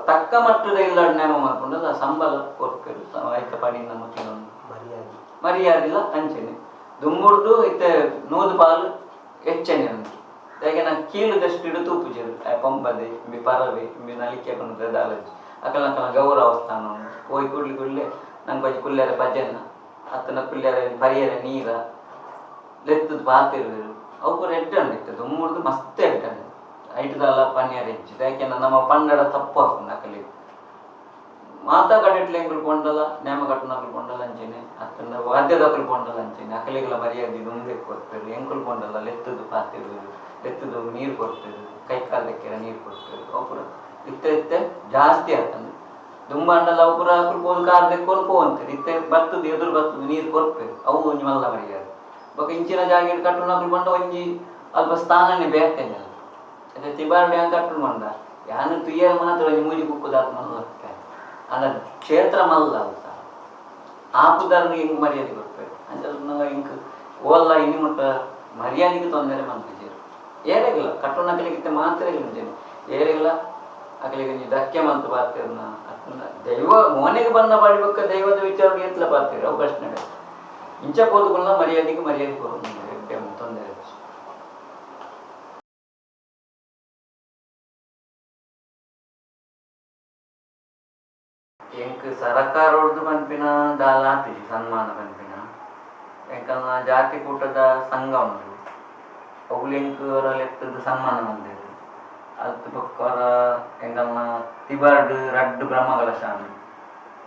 ತಕ್ಕ ಮಟ್ಟದ ಇಲ್ಲ ನೇಮ ಮಾಡ್ಕೊಂಡು ಸಂಬಳ ಕೊಡ್ಬೇಕು ಐಕ ಪಡಿ ನಮ್ಮ ಕೆಲವೊಂದು ಮರ್ಯಾದೆ ಮರ್ಯಾದಿಲ್ಲ ಅಂಚನೆ ದುಮ್ಮುಡ್ದು ಇತ್ತೆ ನೂದು ಪಾಲು ಹೆಚ್ಚನೆ ಉಂಟು ಯಾಕೆ ನಾ ಕೀಳುದಷ್ಟು ಇಡು ತೂಪುಜರು ಪಂಪದೆ ಇಂಬಿ ಪರವೆ ಇಂಬಿ ನಲಿಕೆ ಬಂದ್ರೆ ದಾಲಜಿ ಅಕಲ ಗೌರವ ಸ್ಥಾನ ಉಂಟು ಹೋಯ್ ಕೂಡ್ಲಿ ನಂಗೆ ಕೊಂಚ ಕುಲ್ಲೆರ ಭಜನ ಅತ್ತನ ಕುಲ್ಲೆರ ಪರಿಯರ ನೀರ ಲೆತ್ತದ ಪಾತಿರುವರು ಅವು ಕೂಡ ಎಡ್ಡಂಡು ಇತ್ತು ದುಮ್ಮುಡ್ದು ಮಸ್ತ್ ಎಡ್ಡಂಡು ಐಟದಲ್ಲ ಪನ್ಯಾರ ಹೆಚ್ಚಿದೆ ಯಾಕೆಂದ್ರೆ ನಮ್ಮ ಪಂಗಡ ತಪ್ಪು ಹಾಕೊಂಡು ಅಕಲಿ ಮಾತಾ ಕಡೆಟ್ಲೆ ಎಂಕುಲು ಕೊಂಡಲ್ಲ ನೇಮ ಕಟ್ಟನಕಲು ಕೊಂಡಲ್ಲ ಅಂಚೇನೆ ಅತ್ತನ ವಾದ್ಯದಕಲು ಕೊಂಡಲ್ಲ ಅಂಚೇನೆ ಅಕಲಿಗಳ ಮರ್ಯಾದೆ ಮುಂದೆ ಕೊಡ್ತಾರೆ ಎಂಕುಲು ಕೊಂಡಲ್ಲ ಲೆತ್ತದು ಪಾತಿರುವರು ಲೆತ್ತದು ನೀರು ಕೊಡ್ತಾರೆ ಕೈ ಕಾಲಕ್ಕೆಲ್ಲ ನೀರು ಕೊಡ್ತಾರೆ ಅವು ಕೂಡ ಇತ್ತೆ ಜಾಸ್ತಿ ಆಗ್ತದೆ ದುಂಬಂಡಲ್ಲ ಅವು ಕೂಡ ಹಾಕಲ್ಬೋದು ಕಾರ್ದಕ್ಕೆ ಕೊಲ್ಪೋವಂತಾರೆ ಇತ್ತೆ ಬರ್ತದೆ ಎದುರು ಬರ್ತದೆ ನೀರು ಕೊಡ್ಬೇಕು ಅವು ಒಂಜಿ ಮಲ್ಲ ಮರ್ಯಾದೆ ಬೊಕ್ಕ ಇಂಚಿನ ಜಾಗ ಕಟ್ಟುನಕಲು ಕೊಂಡ ಒಂಜಿ ಅಲ್ಪ ಸ್ಥಾನನೇ ಬೇಕೇನೆ ಅದೇ ತಿಬಾರ್ಡೆ ಹಂಗೆ ಕಟ್ಟು ಮಂಡ ಯಾನು ತುಯ್ಯರ ಮಾತ್ರ ಒಂಜಿ ಮೂಜಿ ಕುಕ್ಕುದಾತ ಮಲ್ಲ ಅಲ್ಲ ಕ್ಷೇತ್ರ ಮಲ್ಲ ಅಂತ ಆಪುದಾರನಿಗೆ ಹಿಂಗೆ ಮರ್ಯಾದೆ ಕೊಡ್ಬೇಕು ಅಂತ ಹಿಂಗೆ ಓಲ್ಲ ಇನ್ನು ಮುಟ್ಟ ಮರ್ಯಾದೆಗೆ ತೊಂದರೆ ಮಾಡ್ತಿದ್ದೀರು ಏರೆಗಿಲ್ಲ ಕಟ್ಟುನಕಲಿಗಿತ್ತೆ ಮಾತ್ರ ಮುಂಜಾನೆ ಏರೆಗಿಲ್ಲ ಅಕಲಿಗೆ ನೀವು ಧಕ್ಕೆ ಮಂತು ಬಾರ್ತೀರನ್ನ ಅದನ್ನ ದೈವ ಮೋನೆಗೆ ಬಣ್ಣ ಬಾಡ್ಬೇಕ ದೈವದ ವಿಚಾರಕ್ಕೆ ಎತ್ತಲ ಬಾರ್ತೀರಿ ಅವು ಪ್ರಶ್ನೆಗಳು ಇಂಚ ಹೋದುಗಳನ್ನ ಮರ್ಯಾದೆಗೆ ಮರ್ಯಾದೆ ಕೊಡೋದು ತೊಂದರೆ ಎಂಕ್ ಸರಕಾರ ಹೊಡೆದು ಪಂಪಿನ ದಾಲ ಆತಿಜಿ ಸನ್ಮಾನ ಪಂಪಿನ ಎಂಕಲ್ನ ಜಾತಿ ಕೂಟದ ಸಂಘ ಉಂಟು ಅವುಲು ಎಂಕ್ ಲೆಕ್ಕದ ಸನ್ಮಾನ ಬಂದಿರು ಅದು ಪಕ್ಕವರ ಎಂಕಲ್ನ ತಿಬಾರ್ಡ್ ರಡ್ಡು ಬ್ರಹ್ಮಕಲಶ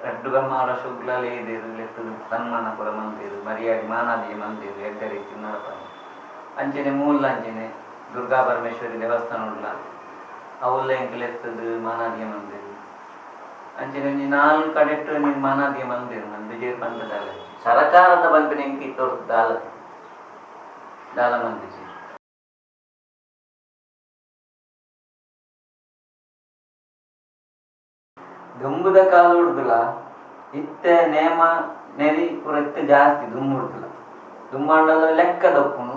ರಡ್ಡು ಬ್ರಹ್ಮಕಲಶ ಉಗ್ಲಲ್ಲಿ ಇದಿರು ಲೆಕ್ಕದ ಸನ್ಮಾನ ಕೂಡ ಮಂದಿರು ಮರ್ಯಾದೆ ಮಾನಾದಿಗೆ ಮಂದಿರು ಎಡ್ಡ ರೀತಿ ನಡಪ ಅಂಚನೆ ಮೂಲ ಅಂಚನೆ ದುರ್ಗಾ ಪರಮೇಶ್ವರಿ ದೇವಸ್ಥಾನ ಉಳ್ಳ ಅವುಲ್ಲ ಎಂಕ್ ಲೆಕ್ಕದ ಮಾನಾದಿಗೆ ಮಂದಿರು ಅಂಚನೆ ನೀ ನಾಲ್ಕು ಕಡೆಟ್ಟು ನೀನು ಮಾನಾದಿಗೆ ಮಂದಿರು ನನ್ನ ಬಿಜೆಪಿ ಪಂಚದಾಲ ಸರಕಾರದ ಬಂಪಿನ ಎಂಕಿ ತೋರ್ತು ದಾಲ ಮಂದಿಸಿ ದುಂಬುದ ಕಾಲು ಹುಡ್ದುಲ ಇತ್ತೆ ನೇಮ ನೆರಿ ಪೂರ ಇತ್ತೆ ಜಾಸ್ತಿ ದುಂಬು ಹುಡ್ದುಲ ದುಂಬಾಂಡಲ ಲೆಕ್ಕ ದಪ್ಪುನು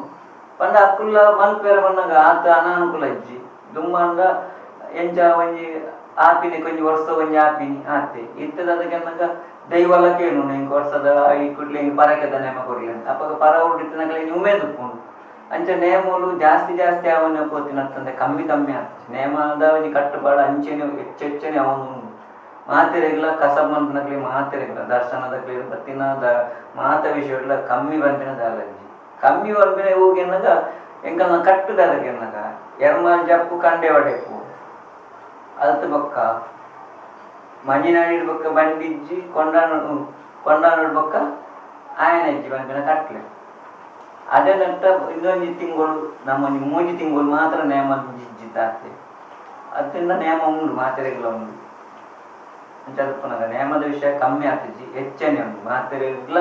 ಪಂಡ ಅಕ್ಕುಲ್ಲ ಮಲ್ಪೇರ ಬಣ್ಣಗ ಆತ ಅನಾನುಕೂಲ ಇಜ್ಜಿ ದುಂಬಾಂಡ ಎಂಚ ಒಂಜಿ ಆಪಿನಿ ಕೊಂಚ ವರ್ಷ ಒಂಜಿ ಆಪಿನಿ ಆತೆ ಇತ್ತದ ಅದಕ್ಕೆನ್ನಗ ದೈವಲ್ಲ ಕೇಳು ಹಿಂಗೆ ವರ್ಷದ ಈ ಕುಡ್ಲಿ ಹಿಂಗೆ ಪರಕೆದ ನೇಮ ಕೊಡ್ಲಿ ಅಂತ ಅಪ್ಪಾಗ ಪರ ಹುಟ್ಟಿನಕಲೆ ಉಮೇದು ಉಪ್ಪುಂಡು ಅಂಚ ನೇಮಲು ಜಾಸ್ತಿ ಅವನ ಪೋತಿನಂತಂದೆ ಕಮ್ಮಿ ಆಗ್ತದೆ ನೇಮದ ಒಂಜಿ ಕಟ್ಟುಪಾಡು ಅಂಚೆನೆ ಹೆಚ್ಚೆಚ್ಚನೆ ಅವನು ಮಾತೆರೆಗ್ಲ ಕಸಬಂತನಕ್ಲಿ ಮಾತೆರೆಗ್ಲ ದರ್ಶನದಕ್ಲಿ ಬತ್ತಿನದ ಮಾತ ವಿಷಯಗಳ ಕಮ್ಮಿ ಬಂತಿನ ದಾಲಜ್ಜಿ ಕಮ್ಮಿ ಬಂಪಿನ ಹೋಗಿನಾಗ ಎಂಕಲ್ನ ಕಟ್ಟುದಾರಗೆನ್ನಾಗ ಎರ್ಮ ಜಪ್ಪು ಕಂಡೆ ಹೊಡೆಪು ಅದಕ್ಕೆ ಬೊಕ್ಕ ಮಂಜಿನಾಡಿ ಬೊಕ್ಕ ಬಂಡಿಜ್ಜಿ ಕೊಂಡಾನೋಡ್ ಬೊಕ್ಕ ಆಯನ ಇಜ್ಜಿ ಬಂಪಿನ ಕಟ್ಲೆ ಅದೇ ನಂತ ಇನ್ನೊಂದು ತಿಂಗಳು ನಮ್ಮೊಂದು ಮೂಜಿ ತಿಂಗಳು ಮಾತ್ರ ನೇಮ ಜಿಜ್ಜಿದ್ದಾಗ್ತದೆ ಅದರಿಂದ ನೇಮ ಉಂಡು ಮಾತೆರೆಗ್ಲ ಉಂಡು ಅಂಚದಪ್ಪನಾಗ ನೇಮದ ವಿಷಯ ಕಮ್ಮಿ ಆಗ್ತಿದ್ದಿ ಹೆಚ್ಚನೆ ಉಂಟು ಮಾತೆರೆಗ್ಲ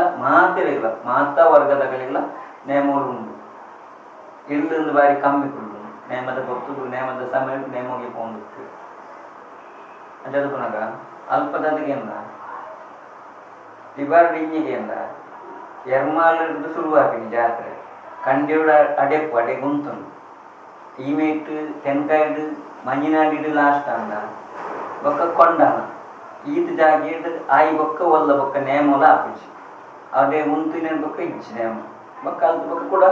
ಮಾತಾ ವರ್ಗದಗಳಿಲ್ಲ ನೇಮಗಳು ಉಂಡು ಇಲ್ಲೊಂದು ಬಾರಿ ಕಮ್ಮಿ ಕೊಡು ನೇಮದ ಗೊತ್ತು ನೇಮದ ಸಮಯ ನೇಮಗೆ ಪೋಂಡುತ್ತೆ ಅಂಚದಪ್ಪನಾಗ ಅಲ್ಪದಗೆಂದ ತಿಬಾರ್ಡ್ ಇಂಜಿಗೆಂದ ಎರ್ಮಾಲಿಡ್ದು ಶುರುವಾಪಿನಿ ಜಾತ್ರೆ ಕಂಡಿಯೋಡ ಅಡೆಪ್ಪು ಅಡೆ ಗುಂತುಂಡು ಈಮೇಟ್ ತೆನ್ಕಾಯ್ಡು ಮಂಜಿನಾಡಿಡು ಲಾಸ್ಟ್ ಅಂದ ಬೊಕ್ಕ ಕೊಂಡನ ಈತ ಜಾಗಿಡ್ ಆಯಿ ಬೊಕ್ಕ ಒಲ್ಲ ಬೊಕ್ಕ ನೇಮಲ ಆಪಿಜಿ ಅದೇ ಮುಂತಿನ ಬೊಕ್ಕ ಇಜ್ಜಿ ನೇಮ ಬೊಕ್ಕ ಅಲ್ದ ಬೊಕ್ಕ ಕೂಡ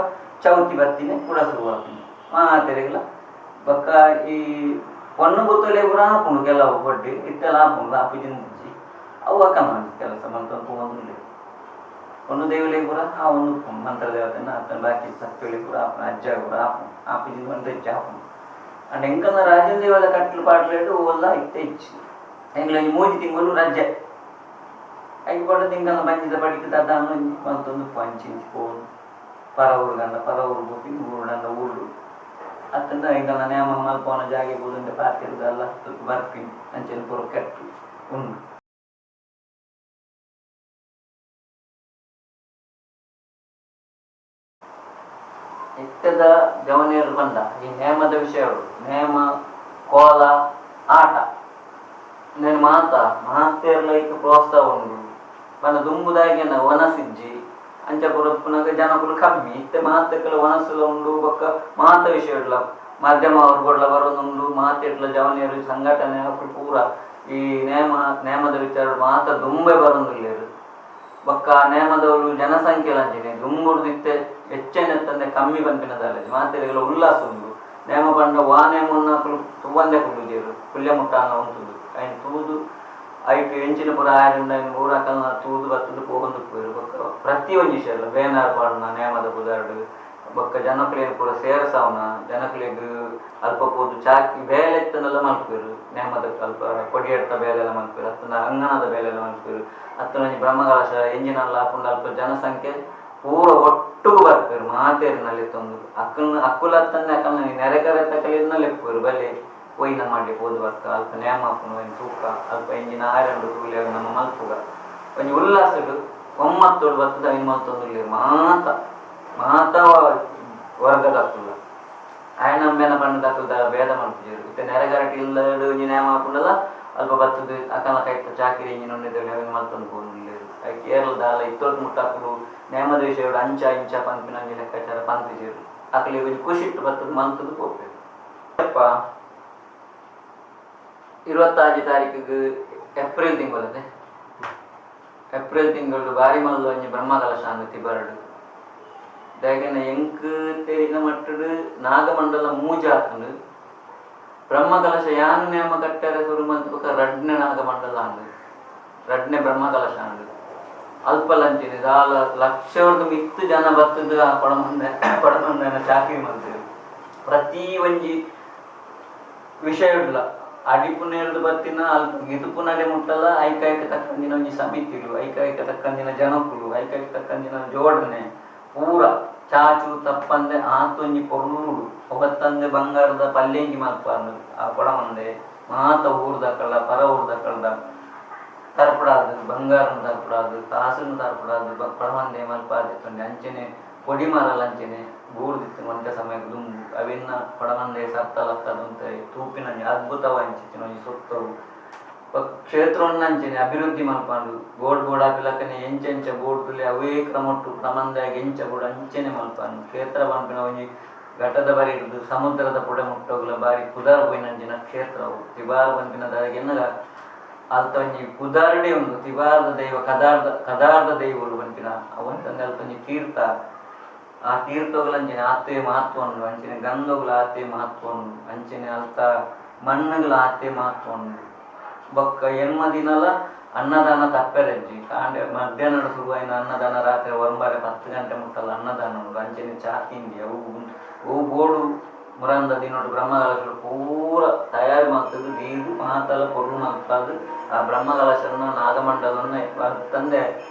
ಚೌತಿ ಬತ್ತಿನ ಕೂಡ ಶುರುವಾಪಿನಿ ಮಾತೆರೆಗ್ಲ ಬೊಕ್ಕ ಈ ಪೊಣ್ಣು ಗೊತ್ತಲೆ ಕೂಡ ಹಾಪುಂಡು ಕೆಲವು ಬಡ್ಡಿ ಇತ್ತೆಲ್ಲ ಹಾಪುಂಡು ಆಪಿಜಿನ ಇಜ್ಜಿ ಅವು ಅಕ್ಕನ ಕೆಲಸ ಮಂತ ಒಂದು ಒಂದು ದೇವಲೆ ಕೂಡ ಆ ಒಂದು ಮಂತ್ರ ದೇವತೆನ ಆತನ ಬಾಕಿ ಸತ್ಯಲೆ ಕೂಡ ಆಪನ ಅಜ್ಜ ಕೂಡ ಆಪಿಜಿನ ಒಂದು ಅಜ್ಜ ಹಾಪುಂಡು ಅಂಡ್ ಎಂಕಲ್ನ ರಾಜನ ದೇವದ ಕಟ್ಲು ಪಾಟ್ಲೇಡು ಒಲ್ಲ ಇತ್ತೆ ಇಚ್ಚಿ ಎಂಗ್ಲ ಮೂಜಿ ತಿಂಗಳು ರಜೆ ಐದು ಪಡ ತಿಂಗಳ ಬಂಜಿದ ಬಡಿಕದ ಅದನ್ನು ಮತ್ತೊಂದು ಪಂಚಿಂಚಿ ಪೋನು ಪರ ಊರುಗಂಡ ಪರ ಊರು ಹೋಗಿ ಊರುಗಂಡ ಊರು ಅತ್ತಂದ ಎಂಗಲ ನೇಮ ಮಲ್ಪೋನ ಜಾಗೆ ಬೋದಂಡ ಪಾತಿರದಲ್ಲ ಸ್ವಲ್ಪ ಬರ್ಪಿನಿ ಅಂಚೆನ ಪೂರ ಕಟ್ಟು ಉಂಡು ಇತ್ತದ ಜವನಿಯರು ಬಂದ ಈ ನೇಮದ ವಿಷಯಗಳು ನೇಮ ಕೋಲ ಆಟ నేను ಮಾತೆರ್ಲೈಕ್ ಪ್ರೋತ್ಸಾಹ ಉಂಡು మన ದುಂಬುದಾಗಿನ ವನಸಿಜ್ಜಿ ಅಂಚ ಪುರಪ್ಪನಾಗ ಜನಕುಲು ಕಮ್ಮಿ ಇತ್ತೆ ಮಾತಕ್ಕೆಲ್ಲ ವನಸ್ಸುಲ ಉಂಡು ಬೊಕ್ಕ ಮಾತ ವಿಷಯಡ್ಲ ಮಾಧ್ಯಮ ವರ್ಗಡ್ಲ ಬರೋದುಂಡು ಮಾತೆಟ್ಲ ಜವನಿಯರು ಸಂಘಟನೆ ಹಾಕಿ ಪೂರ ಈ ನೇಮದ ವಿಚಾರ ಮಾತ ದುಂಬೆ ಬರೋದಿಲ್ಲೇರು ಬೊಕ್ಕ ನೇಮದವರು ಜನಸಂಖ್ಯೆಲಂಚಿನಿ ದುಂಬುಡ್ದಿತ್ತೆ ಹೆಚ್ಚೆನೆ ತಂದೆ ಕಮ್ಮಿ ಪನ್ಪಿನದಾಲಜಿ ಮಾತೆರೆಗಳ ಉಲ್ಲಾಸ ಉಂಡು ನೇಮ ಪಂಡ ನೇಮ ಉನ್ನಕುಲು ತುವಂದೆ ಕುಂಡುಜೇರು ಕುಲ್ಯ ಮುಟ್ಟಾನ ಉಂಟುದು ಐನ್ ತೂದು ಐಟು ಎಂಚಿನ ಪುರ ಆಯರಿಂದ ಊರಕಲ್ನ ತೂದು ಬತ್ತದು ಪೋಗೊಂದು ಪೋಯಿರು ಬೊಕ್ಕ ಪ್ರತಿ ಒಂಜಿ ವಿಷಯ ಬೇನಾರ್ ಪಾಡ್ನ ನೇಮದ ಪುದಾರ್ಡು ಬೊಕ್ಕ ಜನಕ್ಲೇನು ಪೂರ ಸೇರಸವನ ಜನಕ್ಲೆಗ್ ಅಲ್ಪ ಪೋದು ಚಾಕಿ ಬೇಲೆ ಎತ್ತನೆಲ್ಲ ಮಲ್ಪೇರು ನೇಮದ ಅಲ್ಪ ಕೊಡಿಯಡ್ತ ಬೇಲೆಲ್ಲ ಮಲ್ಪೇರು ಅತ್ತನ ಅಂಗನದ ಬೇಲೆಲ್ಲ ಮಲ್ಪೇರು ಅತ್ತನ ಬ್ರಹ್ಮಕಲಶ ಎಂಜಿನಲ್ಲ ಹಾಕೊಂಡು ಅಲ್ಪ ಜನಸಂಖ್ಯೆ ಪೂರ ಒಟ್ಟಿಗೂ ಬರ್ಪೇರು ಮಾತೇರಿನಲ್ಲಿ ತಂದು ಅಕ್ಕುಲತ್ತಂದೆ ಅಕ್ಕನ ನೆರೆಕರೆ ತಕಲಿಂದ ಲೆಪ್ಪೇರು ಬಲೆ ಒಯ್ನ ಮಾಡಿ ಹೋದ್ ಬರ್ಕ ಅಲ್ಪ ನೇಮ ಹಾಕೊಂಡು ಒಂದು ತೂಕ ಅಲ್ಪ ಎಂಜಿನ ಆರೆಂಡು ತೂಲಿಯಾಗ ನಮ್ಮ ಮಲ್ಪುಗ ಒಂದು ಉಲ್ಲಾಸಡು ಒಮ್ಮತ್ತೋಡು ಬರ್ತದ ಐದು ಮಲ್ತೊಂದು ಮಾತ ವರ್ಗದಾಕುಲ್ಲ ಆಯ್ನ ಬೇನ ಪಂಡದಾಕುದ ಭೇದ ಮಲ್ಪಿಜರು ಇತ್ತೆ ನೆರೆಗರಟಿ ಇಲ್ಲಡು ನೇಮ ಹಾಕೊಂಡಲ್ಲ ಅಲ್ಪ ಬತ್ತದು ಅಕ್ಕನ ಕೈತ ಚಾಕಿರಿ ಇಂಜಿನ ಉಂಡಿದ್ದೇವೆ ಅವಿನ ಮಲ್ತೊಂದು ಹೋಗಿಲ್ಲೇರು ಐ ಕೇರಳದ ಅಲ್ಲ ಇತ್ತೋಟ್ ಮುಟ್ಟಾಕಲು ನೇಮದ ವಿಷಯಗಳು ಅಂಚ ಇಂಚ ಪಂಪಿನಂಜಿ ಲೆಕ್ಕಾಚಾರ ಪಂಪಿಜರು ಅಕ್ಕಲಿ ಒಂದು ಖುಷಿ ಇಟ್ಟು ಬತ್ತದು ಮಲ್ತದು ಹೋಗ್ಬೇಕು ಅಪ್ಪ 26 ತಾರೀಕಿಗೆ ಏಪ್ರಿಲ್ ತಿಂಗಳದೆ ಏಪ್ರಿಲ್ ತಿಂಗಳು ಬಾರಿ ಮಲ್ಲು ಒಂಜಿ ಬ್ರಹ್ಮಕಲಶ ಅಂಗತಿ ಬರಡು ದಾಗಿನ ಎಂಕ್ ತೆರಿನ ಮಟ್ಟಡು ನಾಗಮಂಡಲ ಮೂಜ ಹಾಕೊಂಡು ಬ್ರಹ್ಮಕಲಶ ಯಾನು ನೇಮ ಕಟ್ಟಾರೆ ಶುರು ಮಂತ್ಬಕ ರಡ್ನೆ ನಾಗಮಂಡಲ ಅಂದು ರಡ್ನೆ ಬ್ರಹ್ಮಕಲಶ ಅಂದು ಅಲ್ಪ ಲಂಚಿನ ದಾಲ ಲಕ್ಷವರ್ದು ಮಿತ್ತು ಜನ ಬತ್ತದು ಆ ಕೊಡಮಂದನ ಚಾಕರಿ ಮಂತ್ರಿ ಪ್ರತಿ ಒಂಜಿ ವಿಷಯ ಇಲ್ಲ ಅಡಿಪು ನೇರ್ದು ಬತ್ತಿನ ಅಲ್ಪ ಗಿದುಪು ನಡೆ ಮುಟ್ಟಲ್ಲ ಐಕಾಯ್ಕ ತಕ್ಕಂದಿನ ಒಂಜಿ ಸಮಿತಿಗಳು ಐಕಾಯ್ಕ ತಕ್ಕಂದಿನ ಜನಕುಲು ಐಕಾಯ್ಕ ತಕ್ಕಂದಿನ ಜೋಡಣೆ ಪೂರ ಚಾಚು ತಪ್ಪಂದೆ ಆತೊಂಜಿ ಪೊರ್ಲುಡು ಒಗತ್ತಂದೆ ಬಂಗಾರದ ಪಲ್ಲೆಂಗಿ ಮಲ್ಪಾರ್ದು ಆ ಕೊಡಮಂದೆ ಮಾತ ಊರ್ದಕ್ಕಲ್ಲ ಪರ ಊರ್ದಕ್ಕಳ್ದ ತರ್ಪಡಾದು ಬಂಗಾರನ ತರ್ಪಡಾದು ಕಾಸನ್ನು ತರ್ಪಡಾದು ಕೊಡಮಂದೆ ಮಲ್ಪಾರ್ದಿತ್ತಂಡೆ ಅಂಚೆನೆ ಕೊಡಿ ಮರಲ್ಲ ಅಂಚೆನೆ ಬೂರ್ದಿತ್ತು ಮಂಟ ಸಮಯಕ್ಕೆ ದುಂಬು ಅವಿನ್ನ ಕೊಡಮಂದೆ ಸತ್ತಲತ್ತದಂತ ತೂಪಿನ ಅದ್ಭುತವಾಂಚಿನ ಒಂಜಿ ಸೊತ್ತವು ಕ್ಷೇತ್ರವನ್ನಂಚೆನೆ ಅಭಿವೃದ್ಧಿ ಮಲ್ಪಾಂಡು ಬೋರ್ಡ್ ಹಾಪಿಲಕ್ಕನೆ ಎಂಚೆಂಚ ಬೋರ್ಡ್ ತುಲಿ ಅವೇ ಕ್ರಮಟ್ಟು ಕ್ರಮಂದಾಗ ಎಂಚ ಬೋರ್ಡ್ ಅಂಚೆನೆ ಮಲ್ಪಾಂಡು ಕ್ಷೇತ್ರ ಪಂಪಿನ ಒಂಜಿ ಘಟದ ಬರಿ ಹಿಡಿದು ಸಮುದ್ರದ ಪುಡೆ ಮುಟ್ಟೋಗ್ಲ ಬಾರಿ ಕುದಾರ ಪೋಯಿನಂಚಿನ ಕ್ಷೇತ್ರವು ತಿಬಾರ ಪಂಪಿನದಾಗ ಎನ್ನಗ ಅಲ್ತ ಒಂಜಿ ಕುದಾರಡೆ ಉಂಡು ತಿಬಾರದ ದೈವ ಕದಾರ್ದ ದೈವಗಳು ಪಂಪಿನ ಅವಂತಂದೆ ಅಲ್ಪೊಂಜಿ ತೀರ್ಥ ಆ ತೀರ್ಥಗಳಂಚೆನೆ ಆತೆ ಮಹತ್ವ ಉಂಡು ಅಂಚೆನೆ ಗಂಧಗಳ ಆತೆ ಮಹತ್ವ ಉಂಡು ಅಂಚೆನೆ ಅಲ್ತ ಮಣ್ಣುಗಳ ಆತೆ ಮಹತ್ವ ಉಂಡು ಬೊಕ್ಕ ಎನ್ಮ ದಿನಲ ಅನ್ನದಾನ ತಪ್ಪೆರಜ್ಜಿ ಕಾಂಡೆ ಮಧ್ಯಾಹ್ನ ಶುರುವಾಯಿನ ಅನ್ನದಾನ ರಾತ್ರಿ 9:10 ಗಂಟೆ ಮುಟ್ಟಲ್ಲ ಅನ್ನದಾನ ಉಂಡು ಅಂಚೆನೆ ಚಾಕಿಂಡಿ ಅವು ಬೋಡು ಮುರಂದ ದಿನೋಡು ಬ್ರಹ್ಮಕಲಶ ಪೂರ ತಯಾರು ಮಾಡ್ತದ್ದು ದೀದು ಮಹಾತಲ ಪೊರ್ಲು ಮಲ್ಪಾದು ಆ ಬ್ರಹ್ಮಕಲಶನ ನಾಗಮಂಡಲನ್ನ ತಂದೆ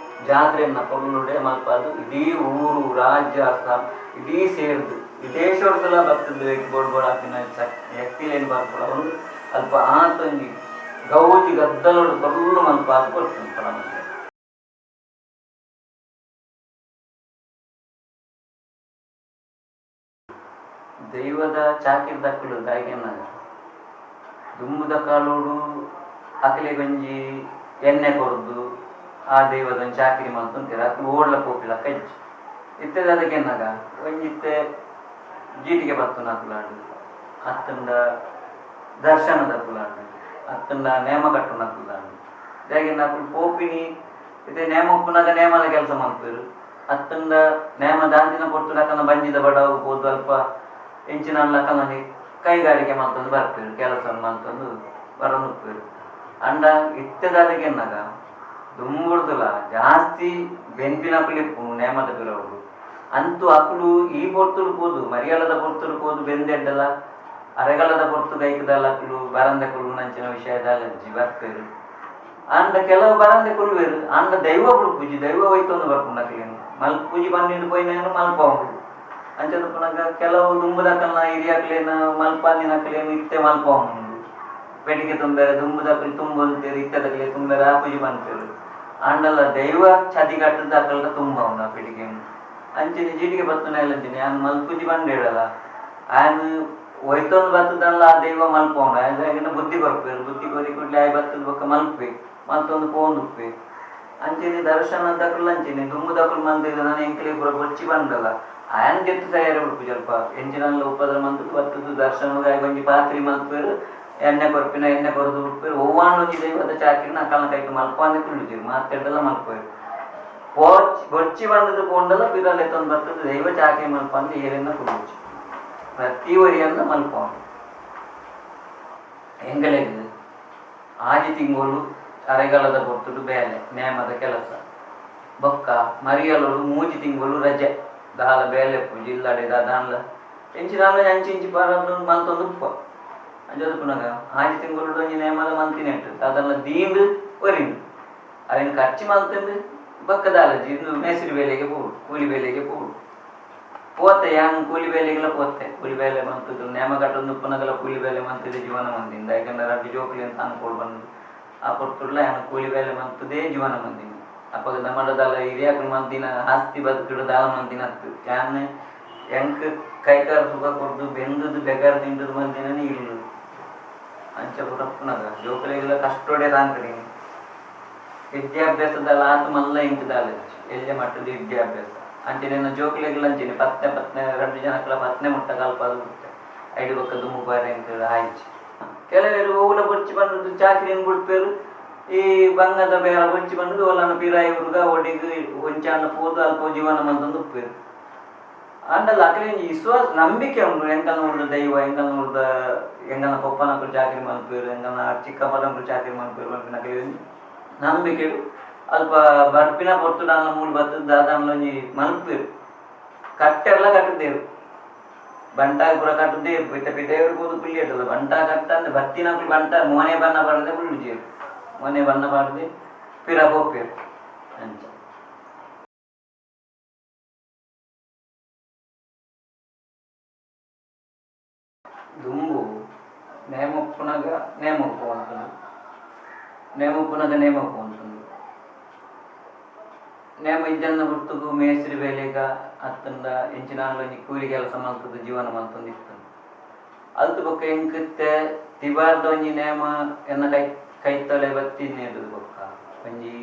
ಜಾತ್ರೆಯನ್ನ ಪೊರ್ಲುಡೆ ಮಲ್ಪಾದು ಇಡೀ ಊರು ರಾಜ್ಯ ಇಡೀ ಸೇರ್ದು ವಿದೇಶವರ್ಗೆಲ್ಲ ಬರ್ತದೆ ಬೋರ್ಡ್ ಹಾಕಿನ ಎಕ್ತಿಲೇನು ಬರ್ಕೊಳ ಒಂದು ಅಲ್ಪ ಆತೊಂಜಿ ಗೌಜಿ ಗದ್ದಲೋಡು ಪೊರ್ಲು ಮಲ್ಪಾದು ಕೊಡ್ತೀನಿ ಕೊಡಮಂದೆ ದೈವದ ಚಾಕಿರ್ ದಕ್ಕಲು ದಾಯ್ಗೆನ್ನಾಗ ದುಂಬುದ ಕಾಲೋಡು ಅಕಲೆ ಗಂಜಿ ಎಣ್ಣೆ ಕೊರದು ಆ ದೈವದ ಚಾಕಿರಿ ಮಲ್ತಂತೀರ ಅಕ್ಕಲು ಓಡ್ಲ ಪೋಪಿಲ್ಲ ಕಜ್ಜಿ ಇತ್ತದ ಅದಕ್ಕೆನ್ನಾಗ ಒಂಜಿತ್ತೆ ಜೀಟಿಗೆ ಬತ್ತು ನಕುಲಾಡು ಅತ್ತಂಡ ದರ್ಶನದ ಕುಲಾಡು ಅತ್ತಂಡ ನೇಮ ಕಟ್ಟು ನಕುಲಾಡು ಹಾಗೆ ನಕಲು ಪೋಪಿನಿ ಇತ್ತೆ ನೇಮ ಉಪ್ಪುನಾಗ ನೇಮದ ಕೆಲಸ ಮಾಡ್ತೀರು ಅತ್ತಂಡ ನೇಮ ದಾಂತಿನ ಕೊಟ್ಟು ನಕನ ಬಂಜಿದ ಬಡ ಹೋಗ್ಬೋದು ಅಲ್ಪ ಎಂಚಿನ ಲಕ್ಕನಲ್ಲಿ ಕೈಗಾರಿಕೆ ಮಲ್ತಂದು ಬರ್ತೀರು ಕೆಲಸ ಮಲ್ತಂದು ಬರೋನುಪ್ಪೇರು ಅಂಡ ಇತ್ತದಾದಕ್ಕೆ ಎನ್ನಾಗ ದುಂಬುಡ್ದುಲ ಜಾಸ್ತಿ ಬೆನ್ಪಿನ ಅಕಲಿಪ್ಪು ನೇಮದ ಬಿರವರು ಅಂತೂ ಅಕಲು ಈ ಪೊರ್ತುಡು ಪೋದು ಮರಿಯಲದ ಪೊರ್ತುಡು ಪೋದು ಬೆಂದೆಡ್ಡಲ ಅರೆಗಲದ ಪೊರ್ತು ಗೈಕದಲ್ಲ ಅಕಲು ಬರಂದೆ ಕೊಲು ನಂಚಿನ ವಿಷಯದಲ್ಲಜ್ಜಿ ಬರ್ಪೇರು ಅಂಡ ಕೆಲವು ಬರಂದೆ ಕೊಲ್ವೇರು ಅಂಡ ದೈವ ಪೂಜಿ ದೈವ ಹೋಯ್ತೊಂದು ಬರ್ಕೊಂಡು ಅಕಲೇನು ಪೂಜಿ ಬಂದಿದ್ದು ಪೋಯ್ನೇನು ಮಲ್ಪ ಉಂಡು ಅಂಚದ ಪುನಗ ಕೆಲವು ದುಂಬುದಕ್ಕಲ್ನ ಹಿರಿಯಕ್ಲೇನು ಮಲ್ಪಾದಿನಕ್ಲೇನು ಇತ್ತೆ ಮಲ್ಪ ಉಂಡು ಪೆಟ್ಟಿಗೆ ತುಂಬೆರೆ ದುಂಬುದಕ್ಕಲು ತುಂಬಂತೇರು ಇತ್ತದಕ್ಲೆ ತುಂಬೆರೆ ಆ ಪೂಜಿ ಬಂತೇರು ಅಂಡಲ್ಲ ದೈವ ಛತಿ ಕಟ್ಟದ ಅಕಲ್ನ ತುಂಬ ಉಂಡು ಆ ಪೆಟ್ಟಿಗೆ ಅಂಚಿನ ಜೀಟಿಗೆ ಬತ್ತನ ಎಲ್ಲಂಚಿನಿ ಆನ್ ಮಲ್ಪೂಜಿ ಬಂದು ಹೇಳಲ್ಲ ಆಯ್ನು ಹೋಯ್ತೊಂದು ಬರ್ತದಲ್ಲ ಆ ದೈವ ಮಲ್ಪ ಉಂಡು ಆಯ್ನ ಬುದ್ಧಿ ಬರ್ಪೇರು ಬುದ್ಧಿ ಕೊರಿ ಕೊಡ್ಲಿ ಆಯ್ ಬರ್ತದ ಬೊಕ್ಕ ಮಲ್ಪೆ ಮಲ್ತೊಂದು ಪೋಂದುಪ್ಪೆ ಅಂಚಿನಿ ದರ್ಶನ ದಕ್ಕಲು ಅಂಚಿನಿ ದುಂಬುದಕ್ಕಲು ಮಂದಿರ ನಾನು ಎಂಕಲಿ ಪುರ ಬೊಚ್ಚಿ ಬಂದಲ್ಲ ಆಯನ್ ಗೆತ್ತು ತಯಾರಿ ಬಿಡ್ಪು ಸ್ವಲ್ಪ ಎಂಚಿನಲ್ಲ ಉಪದ್ರ ಮಂತದ್ದು ಬರ್ತದ್ದು ದರ್ಶನದ ಒಂಜಿ ಪಾತ್ರಿ ಮಲ್ಪೇರು ಎಣ್ಣೆ ಕೊರ್ಪಿನ ಎಣ್ಣೆ ಕೊರದು ಬಿಡ್ಪೇರು ಒವ್ವಾಂಡ್ ಒಂಜಿ ದೈವದ ಚಾಕಿರಿನ ಅಕಲ್ನ ಕೈಗೆ ಮಲ್ಪಾನೆ ತುಳಿದಿರು ಮಾತೆಡ್ಡೆಲ್ಲ ಮಲ್ಪೇರು ಬೊಚ್ಚಿ ಬಂದದ್ದು ಪೋಂಡಲ ಪಿರಲೆ ತಂದು ಬರ್ತದೆ ದೈವ ಚಾಕೆ ಮಲ್ಪಂದು ಏರನ್ನ ಕುಡಿಚು ಪ್ರತಿ ವರಿಯನ್ನ ಮಲ್ಪೋಂಡು ಹೆಂಗಲೆದು ಆಜಿ ತಿಂಗಳು ಅರೆಗಾಲದ ಕೊಟ್ಟುದು ಬೇಲೆ ನೇಮದ ಕೆಲಸ ಬೊಕ್ಕ ಮರಿಯಲೋಡು ಮೂಜಿ ತಿಂಗಳು ರಜೆ ದಾಲ ಬೇಲೆ ಜಿಲ್ಲಾಡೆ ದಾದಾನ್ಲ ಎಂಚಿನಾಲ ಎಂಚಿ ಇಂಚಿ ಬರೋದು ಮಂತೊಂದು ಉಪ್ಪ ಅಂಜದು ಪುನಗ ಆಜಿ ತಿಂಗಳು ಒಂಜಿ ನೇಮದ ಮಂತಿನೆಟ್ಟು ಅದನ್ನ ದೀಂಡು ಒರಿಂಡು ಅವಿನ ಖರ್ಚು ಮಲ್ತಂದು ಬಕ್ಕದಾಲ ಜಿಂದು ಮೇಸ್ತ್ರಿ ಬೇಲೆಗೆ ಪೋಡು ಕೂಲಿ ಬೇಲೆಗೆ ಪೋಡು ಪೋತೆ ಯಾನು ಕೂಲಿ ಬೇಲೆಗೆಲ್ಲ ಪೋತೆ ಕೂಲಿ ಬೇಲೆ ಮಂತದ್ದು ನೇಮ ಕಟ್ಟೊಂದು ಪುನಗಲ ಕೂಲಿ ಬೇಲೆ ಮಂತಿದೆ ಜೀವನ ಮಂದಿಂದ ಯಾಕಂದ್ರೆ ರಡ್ಡು ಜೋಕುಲಿ ಅಂತ ಅನ್ಕೊಳ್ ಬಂದು ಆ ಕೊಟ್ಟುಲ್ಲ ಯಾನು ಕೂಲಿ ಬೇಲೆ ಮಂತದೇ ಜೀವನ ಮಂದಿನ ಅಪ್ಪ ನಮ್ಮದಲ್ಲ ಹಿರಿಯಾಕಳು ಮಂದಿನ ಆಸ್ತಿ ಬದುಕಿಡು ದಾಲ ಮಂದಿನ ಹತ್ತು ಯಾನ್ ಎಂಕ್ ಕೈಕಾರ ಸುಖ ಕೊಡ್ದು ಬೆಂದದು ಬೆಗಾರ ತಿಂದದು ಮಂದಿನೇ ಇಲ್ಲ ಅಂಚ ಪುನಗ ಜೋಕುಲಿಗೆಲ್ಲ ಕಷ್ಟೋಡೆ ತಾಂಕಡಿ ವಿದ್ಯಾಭ್ಯಾಸದಲ್ಲಿ ಆತು ಮಲ್ಲ ಇಂಕದಾಲ ಎಲ್ಲೆ ಮಟ್ಟದ ವಿದ್ಯಾಭ್ಯಾಸ ಅಂಚೆನ ಜೋಕ್ಲೆಗೆಲ್ಲ ಅಂಚೆನೆ ಪತ್ನೆ ಎರಡು ಜನಕ್ಕೆಲ್ಲ ಪತ್ನೆ ಮುಟ್ಟ ಕಲ್ಪದು ಬಿಡುತ್ತೆ ಐದು ಬಕ್ಕದ್ದು ಮುಬಾರಿ ಅಂತ ಆಯ್ತು ಕೆಲವರು ಓಲ ಬೊಚ್ಚಿ ಬಂದದ್ದು ಚಾಕ್ರಿಯನ್ನು ಬಿಡ್ಪೇರು ಈ ಬಂಗದ ಬೇರ ಬೊಚ್ಚಿ ಬಂದದ್ದು ಓಲನ ಪಿರಾಯಿ ಹುಡುಗ ಒಡಿಗೆ ಒಂಚಾನ ಪೋದು ಅಲ್ಪ ಜೀವನ ಮಂತಂದು ಉಪ್ಪೇರು ಅಂಡಲ್ಲ ಅಕಲಿ ವಿಶ್ವಾಸ ನಂಬಿಕೆ ಉಂಟು ಎಂಕಲ್ ನೋಡಿದ ದೈವ ಎಂಕಲ್ ನೋಡಿದ ಎಂಗನ ಪಪ್ಪನಕ್ಕೂ ಚಾಕರಿ ಮಲ್ಪೇರು ಎಂಗನ ಚಿಕ್ಕ ಮಗನಕ್ಕೂ ಚಾಕರಿ ಮಲ್ಪೇರು ಅಂಕನಕ್ಕೆ ನಂಬಿಕೆ ಅಲ್ಪ ಬರ್ಪಿನ ಪೊರ್ತು ದಾನ ಮೂರು ಬರ್ತದ ದಾದಾನ್ಲೊಂಜಿ ಮಲ್ಪೇರು ಕಟ್ಟೆಲ್ಲ ಕಟ್ಟದೇರು ಬಂಟ ಪುರ ಕಟ್ಟದೇ ಪಿಟ್ಟ ಪಿಟ್ಟೆಯವರು ಕೂದು ಪುಳ್ಳಿ ಇಟ್ಟಲ್ಲ ಬಂಟ ಕಟ್ಟ ಅಂದ್ರೆ ಬತ್ತಿನಕ್ಕೂ ಬಂಟ ಮೊನೆ ಬಣ್ಣ ಬಾಡದೆ ಉಳ್ಳು ಜೇರು ಮೊನೆ ಬಣ್ಣ ಬಾಡದೆ ಪಿರ ಹೋಗ್ಪೇರು ಅಂಚ ದುಂಬು ನೇಮಪ್ಪುನಗ ನೇಮಪ್ಪು ಅಂತಂದು ನೇಮಪ್ಪುನಗ ನೇಮಪ್ಪು ಅಂತಂದು ನೇಮ ಇದ್ದನ್ನ ಬಿಟ್ಟು ಮೇಸ್ತ್ರಿ ಬೇಲೆಗ ಅತ್ತಂದ ಎಂಚಿನಾಂಗ್ಲೊಂಜಿ ಕೂಲಿ ಕೆಲಸ ಮಲ್ತದ ಜೀವನ ಮಲ್ತಂದಿತ್ತು ಅಲ್ತು ಬೊಕ್ಕ ಎಂಕತ್ತೆ ತಿಬಾರ್ದ ಒಂಜಿ ನೇಮ ಎನ್ನ ಕೈತೊಲೆ ಬತ್ತಿನೇದು ಬೊಕ್ಕ ಒಂಜಿ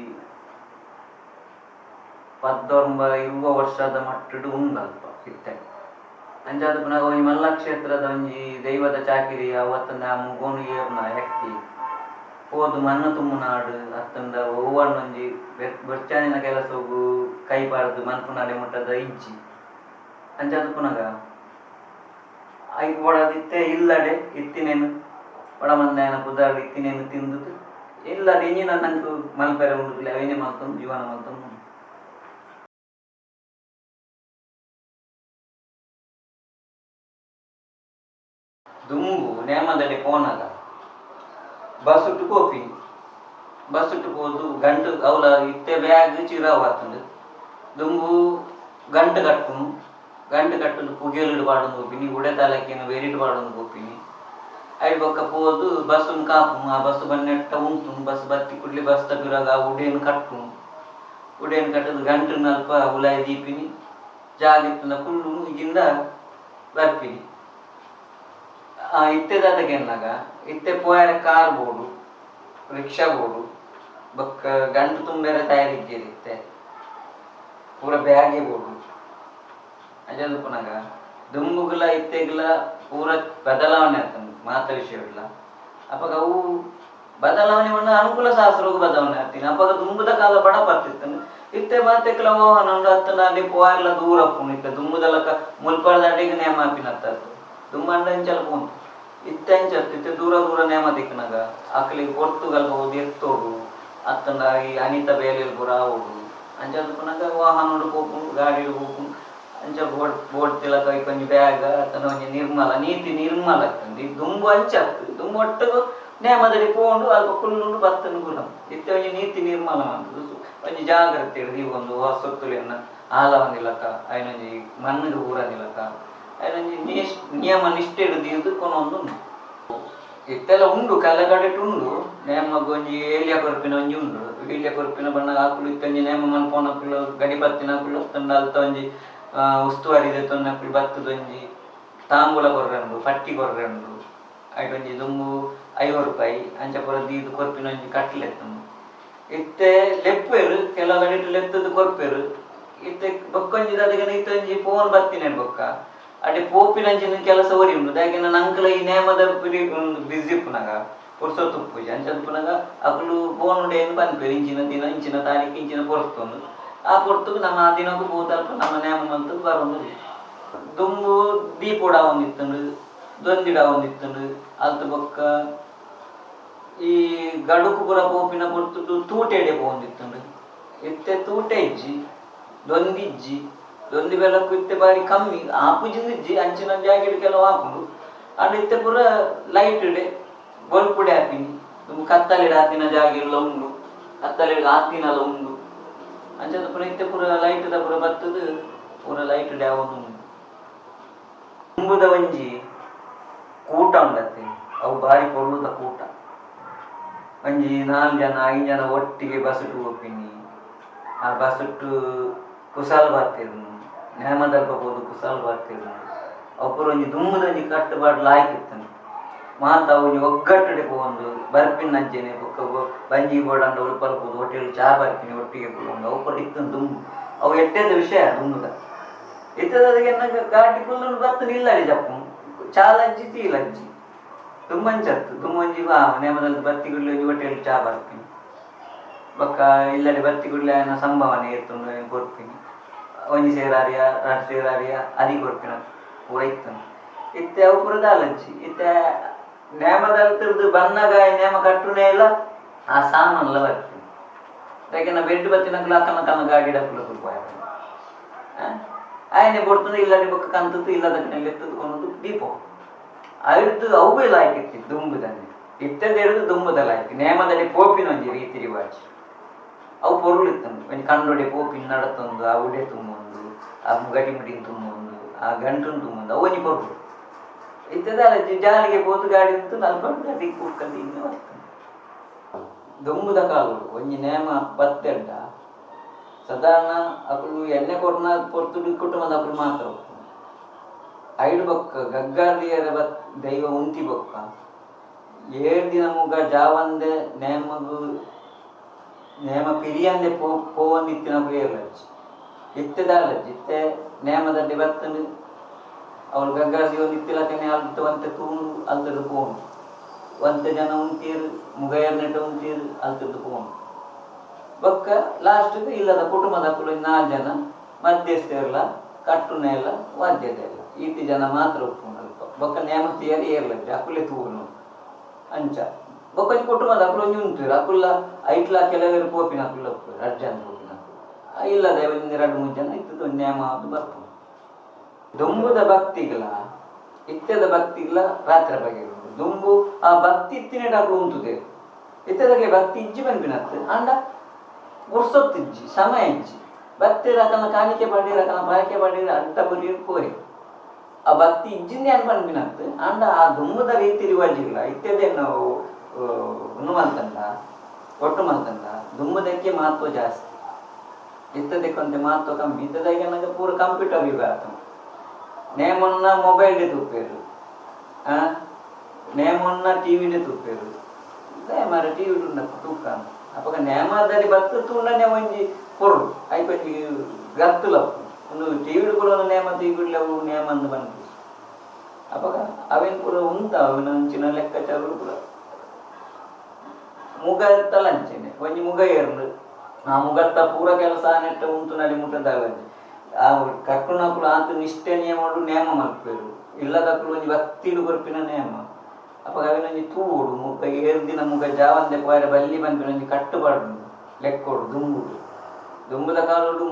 19-20 ವರ್ಷದ ಮಟ್ಟಡು ಉಂಡಲ್ಪ ಇತ್ತೆ ಅಂಚಾದ ಪುನಃ ಒಂಜಿ ಮಲ್ಲ ಕ್ಷೇತ್ರದ ಒಂಜಿ ದೈವದ ಚಾಕಿರಿ ಅವತ್ತಂದ ಮುಗೋನು ಏರ್ನ ಹೆಕ್ತಿ ಹೋದು ಮಣ್ಣು ತುಂಬುನಾಡು ಅತ್ತಂದ ಹೂವಣ್ಣೊಂಜಿ ಬೆಚ್ಚಾನಿನ ಕೆಲಸ ಹೋಗು ಕೈ ಪಾಡ್ದು ಮನ್ಪುನಾಡೆ ಮುಟ್ಟದ ಇಜ್ಜಿ ಅಂಚಾದ ಪುನಗ ಐ ಒಡದಿತ್ತೆ ಇಲ್ಲಡೆ ಇತ್ತಿನೇನು ಒಡಮಂದಾಯನ ಪುದಾರ್ಡು ಇತ್ತಿನೇನು ತಿಂದುದು ಇಲ್ಲಡೆ ಇಂಜಿನ ನಂಗೆ ಮಲ್ಪೆರೆ ಉಂಡುದಿಲ್ಲ ಅವೇನೆ ಮಲ್ತೊಂದು ಜೀವನ ಮಲ್ತೊಂದು ದುಂಬು ನೇಮದಡೆ ಪೋನಾಗ ಬಸ್ ಉಟ್ಟು ಪೋಪಿ ಬಸ್ ಉಟ್ಟು ಪೋದು ಗಂಟು ಅವಲ ಇತ್ತೆ ಬ್ಯಾಗ್ ಚಿರಾವ್ ಹಾತಂಡು ದುಂಬು ಗಂಟು ಕಟ್ಟುದು ಪುಗೇಲಿಡು ಪಾಡೊಂದು ಹೋಪಿನಿ ಉಡೆ ತಲಕ್ಕೇನು ವೆರಿಡು ಪಾಡೊಂದು ಹೋಪಿನಿ ಐದು ಬೊಕ್ಕ ಪೋದು ಬಸ್ಸನ್ನು ಕಾಪು ಆ ಬಸ್ ಬನ್ನೆಟ್ಟ ಉಂಟು ಬಸ್ ಬತ್ತಿ ಕುಡ್ಲಿ ಬಸ್ ತಪ್ಪಿರಾಗ ಉಡೇನು ಕಟ್ಟದು ಗಂಟು ಅಲ್ಪ ಉಲಾಯಿ ದೀಪಿನಿ ಜಾಗಿತ್ತನ ಕುಳ್ಳು ಈಗಿಂದ ಬರ್ಪಿನಿ ಇತ್ತೆ ದಾದಗೆನ್ನಾಗ ಇತ್ತೆ ಪೋಯಾರ ಕಾರ್ ಬೋಡು ರಿಕ್ಷಾ ಬೋಡು ಬೊಕ್ಕ ಗಂಟು ತುಂಬೆರೆ ತಯಾರಿದ್ದೇರಿತ್ತೆ ಪೂರ ಬ್ಯಾಗೆ ಬೋಡು ಅಂಜದು ಪುನಗ ದುಂಬುಗುಲ ಇತ್ತೆಗುಲ ಪೂರ ಬದಲಾವಣೆ ಆಗ್ತದೆ ಮಾತ ವಿಷಯವಿಲ್ಲ ಅಪ್ಪಾಗ ಅವು ಬದಲಾವಣೆ ಮಾಡ ಅನುಕೂಲ ಶಾಸ್ತ್ರಗೂ ಬದಲಾವಣೆ ಆಗ್ತೀನಿ ಅಪ್ಪಾಗ ದುಂಬುದ ಕಾಲ ಬಡ ಬರ್ತಿತ್ತಾನೆ ಇತ್ತೆ ಮಾತೆಕ್ಲ ಮೋಹನ ಹತ್ತನ ಅಲ್ಲಿ ಪೋಯಾರ್ಲ ದೂರ ಪುಣ ಇತ್ತೆ ದುಂಬುದಲಕ ಮುಲ್ಪದ ಅಡಿಗೆ ನೇಮ ಹಾಪಿನತ್ತದು ದುಮ್ಮಂಡ ಇಂಚಲ ಪೋಂತು ಇತ್ತೆ ದೂರ ನೇಮ ದಿಕ್ಕನಾಗ ಅಕ್ಲಿಗೆ ಪೋರ್ತುಗಲ್ ಹೋದು ಎತ್ತೋಡು ಅತ್ತಂದ ಈ ಅನಿತ ಬೇಲೆಯಲ್ಲಿ ಪುರ ಆವೋಡು ಅಂಚದು ಪುನಗ ವಾಹನ ಹೋಗ್ಕೊಂಡು ಗಾಡಿ ಹೋಗ್ಕೊಂಡು ಅಂಚ ಬೋಟ್ ತಿಲಕ ಕೊಂಚ ಬ್ಯಾಗ್ ಅತ್ತನ ಒಂಜಿ ನೀತಿ ನಿರ್ಮಲ ಆಗ್ತದೆ ದುಂಬು ಅಂಚಾಗ್ತದೆ ದುಂಬು ಒಟ್ಟಿಗೂ ನೇಮದಡಿ ಪೋಂಡು ಅಲ್ಪ ಕುಲ್ಲುಂಡು ಬತ್ತನು ಗುಣ ಇತ್ತೆ ಒಂಜಿ ನೀತಿ ನಿರ್ಮಲ ಅಂತದ್ದು ಒಂಜಿ ಜಾಗ್ರತೆ ಹಿಡಿದು ಈ ಒಂದು ಹೊಸತ್ತುಲಿಯನ್ನ ಆಲವನಿಲಕ ಐನೊಂಜಿ ಮಣ್ಣಿಗೆ ಊರನಿಲಕ ಐನೊಂಜಿ ನಿಯಮ ನಿಷ್ಠೆ ಹಿಡಿದು ಕೊನೊಂದು ಇತ್ತೆಲ್ಲ ಉಂಡು ಕಲ್ಲಗಡೆಟ್ಟು ಉಂಡು ನೇಮಗ್ ಒಂಜಿ ಏಲಿಯ ಕೊರಪಿನ ಒಂಜಿ ಉಂಡು ಏಲಿಯ ಕೊರಪಿನ ಬಣ್ಣ ಹಾಕುಲು ಇತ್ತೊಂಜಿ ನೇಮ ಮನ್ಪೋನಕ್ಕುಲು ಗಡಿ ಬತ್ತಿನ ಹಾಕುಲು ತಂಡ ಅಲ್ತ ಒಂಜಿ ಉಸ್ತುವಾರಿ ತೊನ್ನಕ್ಕುಲು ಬತ್ತದೊಂಜಿ ತಾಂಬೂಲ ಕೊರ್ರೆಂಡು ಪಟ್ಟಿ ಕೊರ್ರೆಂಡು ಐಟೊಂಜಿ ದುಂಬು 5 ರೂಪಾಯಿ ಅಂಚ ಪುರ ದೀದು ಕೊರ್ಪಿನ ಒಂಜಿ ಕಟ್ಲೆತ್ತನು ಇತ್ತೆ ಲೆಪ್ಪೆರು ಕೆಲವು ಗಡಿಟ್ಟು ಲೆತ್ತದು ಕೊರ್ಪೆರು ಇತ್ತೆ ಬೊಕ್ಕೊಂಜಿ ಅದಕ್ಕೆ ಇತ್ತೊಂಜಿ ಫೋನ್ ಬತ್ತಿನ ಬೊಕ್ಕ ಅಡೆ ಪೋಪಿನಂಚಿನ ಕೆಲಸ ಒರಿ ಉಂಟು ಯಾಕೆಂದ್ರೆ ನಂಕಲ ಈ ನೇಮದ ಬಿಸಿ ಪುನಗ ಪುರ್ಸೊತ್ತು ಪೂಜೆ ಅಂಚದ ಪುನಗ ಅಕಲು ಫೋನ್ ಏನು ಬಂದ್ಪೇರು ಇಂಚಿನ ದಿನ ಇಂಚಿನ ತಾರೀಕು ಇಂಚಿನ ಪೊರ್ತೊಂದು ಆ ಪೊರ್ತುಗು ನಮ್ಮ ದಿನಕ್ಕೂ ಬೋತಲ್ಪ ನಮ್ಮ ನೇಮ ಮಂತದ್ದು ಬರೋದು ದುಂಬು ದೀಪೋಡ ಒಂದಿತ್ತಂಡು ದೊಂದಿಡ ಒಂದಿತ್ತಂಡು ಅಲ್ತ ಬೊಕ್ಕ ಈ ಗಡುಕು ಪುರ ಪೋಪಿನ ಪೊರ್ತುಡು ತೂಟೆಡೆ ಪೋಂದಿತ್ತಂಡು ಇತ್ತೆ ತೂಟೆ ಇಜ್ಜಿ ದೊಂದಿಜ್ಜಿ ದೊಂದಿ ಬೆಳಕು ಇತ್ತೆ ಬಾರಿ ಕಮ್ಮಿ ಆಪುಜಿಂದಿಜ್ಜಿ ಅಂಚಿನ ಜಾಗೆಡ್ ಕೆಲವು ಆಪುಂಡು ಅಂಡ್ ಇತ್ತೆ ಪುರ ಲೈಟ್ ಡೆ ಬಲ್ಪುಡೆ ಹಾಪಿನಿ ಕತ್ತಲೆಡ್ ಹಾತಿನ ಜಾಗೆಲ್ಲ ಉಂಡು ಕತ್ತಲೆಡ್ ಹಾತಿನಲ್ಲ ಉಂಡು ಅಂಚದ ಪುರ ಇತ್ತೆ ಪುರ ಲೈಟ್ ದ ಪುರ ಬತ್ತದು ಪೂರ ಲೈಟ್ ಡೆ ಅವನು ತುಂಬುದ ಒಂಜಿ ಕೂಟ ಉಂಡತ್ತೆ ಅವು ಬಾರಿ ಕೊಲ್ಲುದ ಕೂಟ ಒಂಜಿ 4 ಜನ 5 ಜನ ಒಟ್ಟಿಗೆ ಬಸ್ಸುಟ್ಟು ಹೋಗ್ತೀನಿ ಆ ಬಸ್ಸುಟ್ಟು ಕುಸಾಲ್ ಬರ್ತಿರು ನೇಮದಲ್ಪ ಹೋದು ಕುಸಾಲ್ ಬರ್ತಿರು ಅಪುರ ಒಂಜಿ ದುಮ್ಮುದೊಂಜಿ ಕಟ್ಟುಬಾಡು ಲಾಯ್ಕಿತ್ತನು ಮಾತ ಒಂಜಿ ಒಗ್ಗಟ್ಟಡೆ ಪೋಂದು ಬರ್ಪಿನ ಅಂಚೆನೆ ಬೊಕ್ಕ ಬಂಜಿ ಬೋಡಂಡ ಉಳ್ಪಲ್ಪೋದು ಹೋಟೆಲ್ ಚಾ ಬರ್ಪಿನಿ ಒಟ್ಟಿಗೆ ಪೋಂಡು ಅವು ಪುರ ಇತ್ತನು ದುಮ್ಮು ಅವು ಎಟ್ಟೆದ ವಿಷಯ ದುಮ್ಮುದ ಇತ್ತದಕ್ಕೆ ಗಾಡಿ ಕುಲ್ಲು ಬರ್ತದೆ ಇಲ್ಲಡಿ ಜಪ್ಪು ಚಾಲಜ್ಜಿ ತೀಲಜ್ಜಿ ತುಂಬಂಚತ್ತು ತುಂಬಂಜಿ ಬಾ ನೇಮದಲ್ಲಿ ಬತ್ತಿಗುಳ್ಳಿ ಒಂಜಿ ಹೋಟೆಲ್ ಚಾ ಬರ್ತೀನಿ ಬೊಕ್ಕ ಇಲ್ಲಡೆ ಬತ್ತಿಗುಳ್ಳಿ ಆಯನ ಸಂಭಾವನೆ ಎತ್ತುಂಡು ಕೊಡ್ತೀನಿ ಒಂಜಿ ಸೇರಾರಿಯ 2 ಸೇರಾರಿಯ ಅದಿ ಕೊಡ್ತೀನಿ ಪೂರ ಇತ್ತನು ಇತ್ತೆ ಅವು ಪುರ ದಾಲಜ್ಜಿ ಇತ್ತೆ ನೇಮದಲ್ಲಿ ತಿರ್ದು ಬನ್ನಗಾಯ ನೇಮ ಕಟ್ಟುನೇ ಇಲ್ಲ ಆ ಸಾಮಾನೆಲ್ಲ ಬರ್ತೀನಿ ಯಾಕೆ ನಾ ಬೆಡ್ ಬತ್ತಿನಕ್ಲ ಅಕ್ಕನ ಕನ್ನ ಗಾಡಿ ಡಕ್ಕಲ ಕುಲ್ಪಾಯ ಆಯನೆ ಕೊಡ್ತದೆ ಇಲ್ಲಡಿ ಬೊಕ್ಕ ಕಂತದ್ದು ಇಲ್ಲದಕ್ಕೆ ಎತ್ತದ್ಕೊಂಡು ದೀಪ ಅವಿದ್ದು ಅವು ಎಲ್ಲ ಹಾಕಿತ್ತು ದುಂಬುದನ್ನೇ ಇತ್ತದೆರದು ದುಂಬುದ ಲಾಯ್ಕೆ ನೇಮದಲ್ಲಿ ಪೋಪಿನ ಒಂಜಿ ರೀತಿ ರಿವಾಜ್ ಅವು ಪೊರುಳಿತ್ತಂದು ಒಂಜಿ ಕಂಡೊಡೆ ಪೋಪಿನ ನಡತೊಂದು ಆ ಉಡೆ ತುಂಬೊಂದು ಆ ಮುಗಟಿ ಮುಡಿನ ತುಂಬೊಂದು ಆ ಗಂಟನ್ನು ತುಂಬೊಂದು ಅವು ಒಂಜಿ ಪೊರುಳು ಇತ್ತದಲ್ಲ ಜಾಲಿಗೆ ಪೋತು ಗಾಡಿ ಉಂಟು ನಲ್ಕೊಂಡು ಗಾಡಿ ಕೂಡ್ಕೊಂಡು ಇನ್ನೂ ಬರ್ತದೆ ದುಂಬುದ ಕಾಲು ಒಂಜಿ ನೇಮ ಬತ್ತೆಡ್ಡ ಸಾಧಾರಣ ಅಕ್ಕಳು ಎಣ್ಣೆ ಕೊರ್ನ ಪೊರ್ತುಡು ಕುಟುಂಬದ ಅಕ್ಕಳು ಮಾತ್ರ ಐಡು ಬೊಕ್ಕ ಗಗ್ಗಾರ್ದಿಯರ ದೈವ ಉಂತಿ ಬೊಕ್ಕ 7 ದಿನ ಮುಗ ಜಾವಂದೆ ನೇಮಗು ನೇಮ ಪಿರಿಯಂದೆ ಪೋವೊಂದಿತ್ತಿನ ಏರ್ಲಜ್ಜಿ ಇತ್ತೆದಾಲಜ್ಜಿ ಇತ್ತೆ ನೇಮದಲ್ಲಿ ಬತ್ತನು ಅವಳು ಗಗ್ಗಾರ್ದಿ ಒಂದು ಇತ್ತಿಲಕನೆ ಅಲ್ತು ಒಂತೆ ತೂಂಡು ಅಲ್ತದ್ದು ಪೋಂಡು ಒಂತೆ ಜನ ಉಂತೀರು ಮುಗ ಏರ್ನೆಟ ಉಂತೀರು ಅಲ್ತದ್ದು ಪೋಂಡು ಬೊಕ್ಕ ಲಾಸ್ಟ್ಗೆ ಇಲ್ಲದ ಕುಟುಂಬದ ಅಕ್ಕಳು 4 ಜನ ಮಧ್ಯಸ್ಥೆಲ್ಲ ಕಟ್ಟುನೆ ಎಲ್ಲ ವಾದ್ಯತೆ ಎಲ್ಲ ಈತಿ ಜನ ಮಾತ್ರ ಒಪ್ಕೊಂಡು ಬೊಕ್ಕ ನೇಮತಿಯರು ಏರ್ಲಜ್ಜಿ ಅಕ್ಕುಲೆ ತೂನು ಅಂಚ ಬೊಕ್ಕಿ ಕುಟುಂಬದ ಅಕ್ಕಳು ಒಂಜಿ ಉಂಟು ಅಕ್ಕುಲ್ಲ ಐಟ್ಲ ಕೆಲವರು ಪೋಪಿನ ಅಕ್ಕುಲ್ಲ ಒಪ್ಪು ಅರ್ಜನ್ ಪೋಪಿನ ಅಕ್ಕಳು ಇಲ್ಲದೆ ಒಂದು 2-3 ಜನ ಇತ್ತದ ಒಂದು ನೇಮ ಅದು ಬರ್ಪು ದುಂಬುದ ಭಕ್ತಿಗಳ ಇತ್ಯದ ಭಕ್ತಿಗಳ ರಾತ್ರಿ ಬಗೆ ದುಂಬು ಆ ಭಕ್ತಿ ಇತ್ತಿನ ಅಕ್ಕಳು ಉಂಟುದೆ ಇತ್ತದಾಗಲಿ ಭಕ್ತಿ ಇಜ್ಜಿ ಬಂದ್ಬಿನತ್ತು ಅಂಡ ಉರ್ಸೊತ್ತಿಜ್ಜಿ ಸಮಯ ಇಜ್ಜಿ ಭಕ್ತಿ ರಕನ ಕಾಣಿಕೆ ಪಡಿ ರಕನ ಪಾಯಕೆ ಪಡಿ ಅಡ್ಡ ಬರೀ ಪೋಯ್ ಆ ಭಕ್ತಿ ಇಜ್ಜಿಂದೇ ಅನ್ಪನ್ಬಿನತ್ತು ಅಂಡ ಆ ದುಂಬುದ ರೀತಿ ರಿವಾಜಿಲ್ಲ ಇತ್ಯದೇ ನಾವು ಉಣ್ಣುಮಲ್ತಂಡ ಒಟ್ಟು ಮಲ್ತಂಡ ದುಂಬುದಕ್ಕೆ ಮಹತ್ವ ಜಾಸ್ತಿ ಇತ್ತದಕ್ಕೊಂತೆ ಮಹತ್ವ ಕಮ್ಮಿ ಇತ್ತದಾಗೆ ನನಗೆ ಪೂರ ಕಂಪ್ಯೂಟರ್ ಯುಗ ಆತ ನೇಮನ್ನ ಮೊಬೈಲ್ಗೆ ತುಪ್ಪೇರು ನೇಮನ್ನ ಟಿವಿಡೆ ತುಪ್ಪೇರು ಮರ ಟಿವಿ ತೂಕ ಅಪ್ಪ ನೇಮದಲ್ಲಿ ಬತ್ತು ತುಂಡನೆ ಒಂಜಿ ಕೊರಡು ಐಪಂಜಿ ಗತ್ತುಲಪ್ಪು ಒಂದು ಟಿವಿಡು ಕೂಡ ನೇಮ ತೀಬಿಡ್ಲವು ನೇಮ ಅಂದು ಬಂದು ಅಪ್ಪ ಅವೇನು ಕೂಡ ಉಂಟ ಅವನ ಅಂಚಿನ ಲೆಕ್ಕಾಚಾರಗಳು ಕೂಡ ಮುಗ ತಲಂಚೆನೆ ಒಂಜಿ ಮುಗ ಏರ್ಲು ಆ ಮುಗತ್ತ ಪೂರ ಕೆಲಸ ನೆಟ್ಟ ಉಂಟು ನಡಿ ಮುಟ್ಟದಾಗಂಜಿ ಆ ಕಟ್ಟುನಕ್ಕಳು ಆತು ನಿಷ್ಠೆ ನೇಮಡು ನೇಮ ಮಲ್ಪೇರು ಇಲ್ಲದಕ್ಕಳು ಒಂಜಿ ಭಕ್ತಿಡು ಕೊರ್ಪಿನ ನೇಮ ಅಪ್ಪ ಅವಿನೊಂಜಿ ತೂಡು ಮುಗ ಏರ್ದಿನ ಮುಗ ಜಾವಂದೆ ಪೋಯರೆ ಬಲ್ಲಿ ಬಂದ್ಬಿನೊಂಜಿ ಕಟ್ಟುಬಾರ್ದು ಲೆಕ್ಕೋಡು ದುಂಬುಡು ದುಂಬುದ ಕಾಲುಡು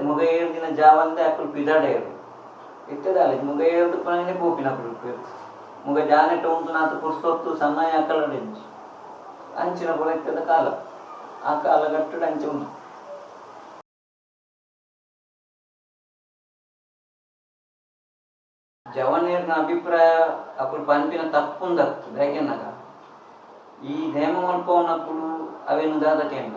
ಮುಗ ಏರ್ದಿನ ಜಾವಂದೆ ಅಕ್ಕಳು ಪಿದಾಡೇರು ಇತ್ತದಲ್ಲ ಮುಗ ಏರ್ದು ಪಣನೆ ಪೋಪಿನ ಅಕ್ಕಳು ಮುಗ ಜಾನೆಟ್ಟ ಉಂಟು ನಾತು ಪುರ್ಸೊತ್ತು ಸಮಯ ಅಕ್ಕಳಡೆಂಜಿ ಅಂಚಿನ ಪುರ ಇತ್ತದ ಕಾಲ ಆ ಕಾಲ ಗಟ್ಟುಡು ಅಂಚೆ ಉಂಟು ಜವನೇರ್ನ ಅಭಿಪ್ರಾಯ ಅಕ್ಕಳು ಪಂಪಿನ ತಪ್ಪುಂದತ್ತು ಬೇಕೆನ್ನಾಗ ಈ ನೇಮ ಮಲ್ಪವನಕ್ಕಳು ಅವೇನು ದಾದಕೆಂಡ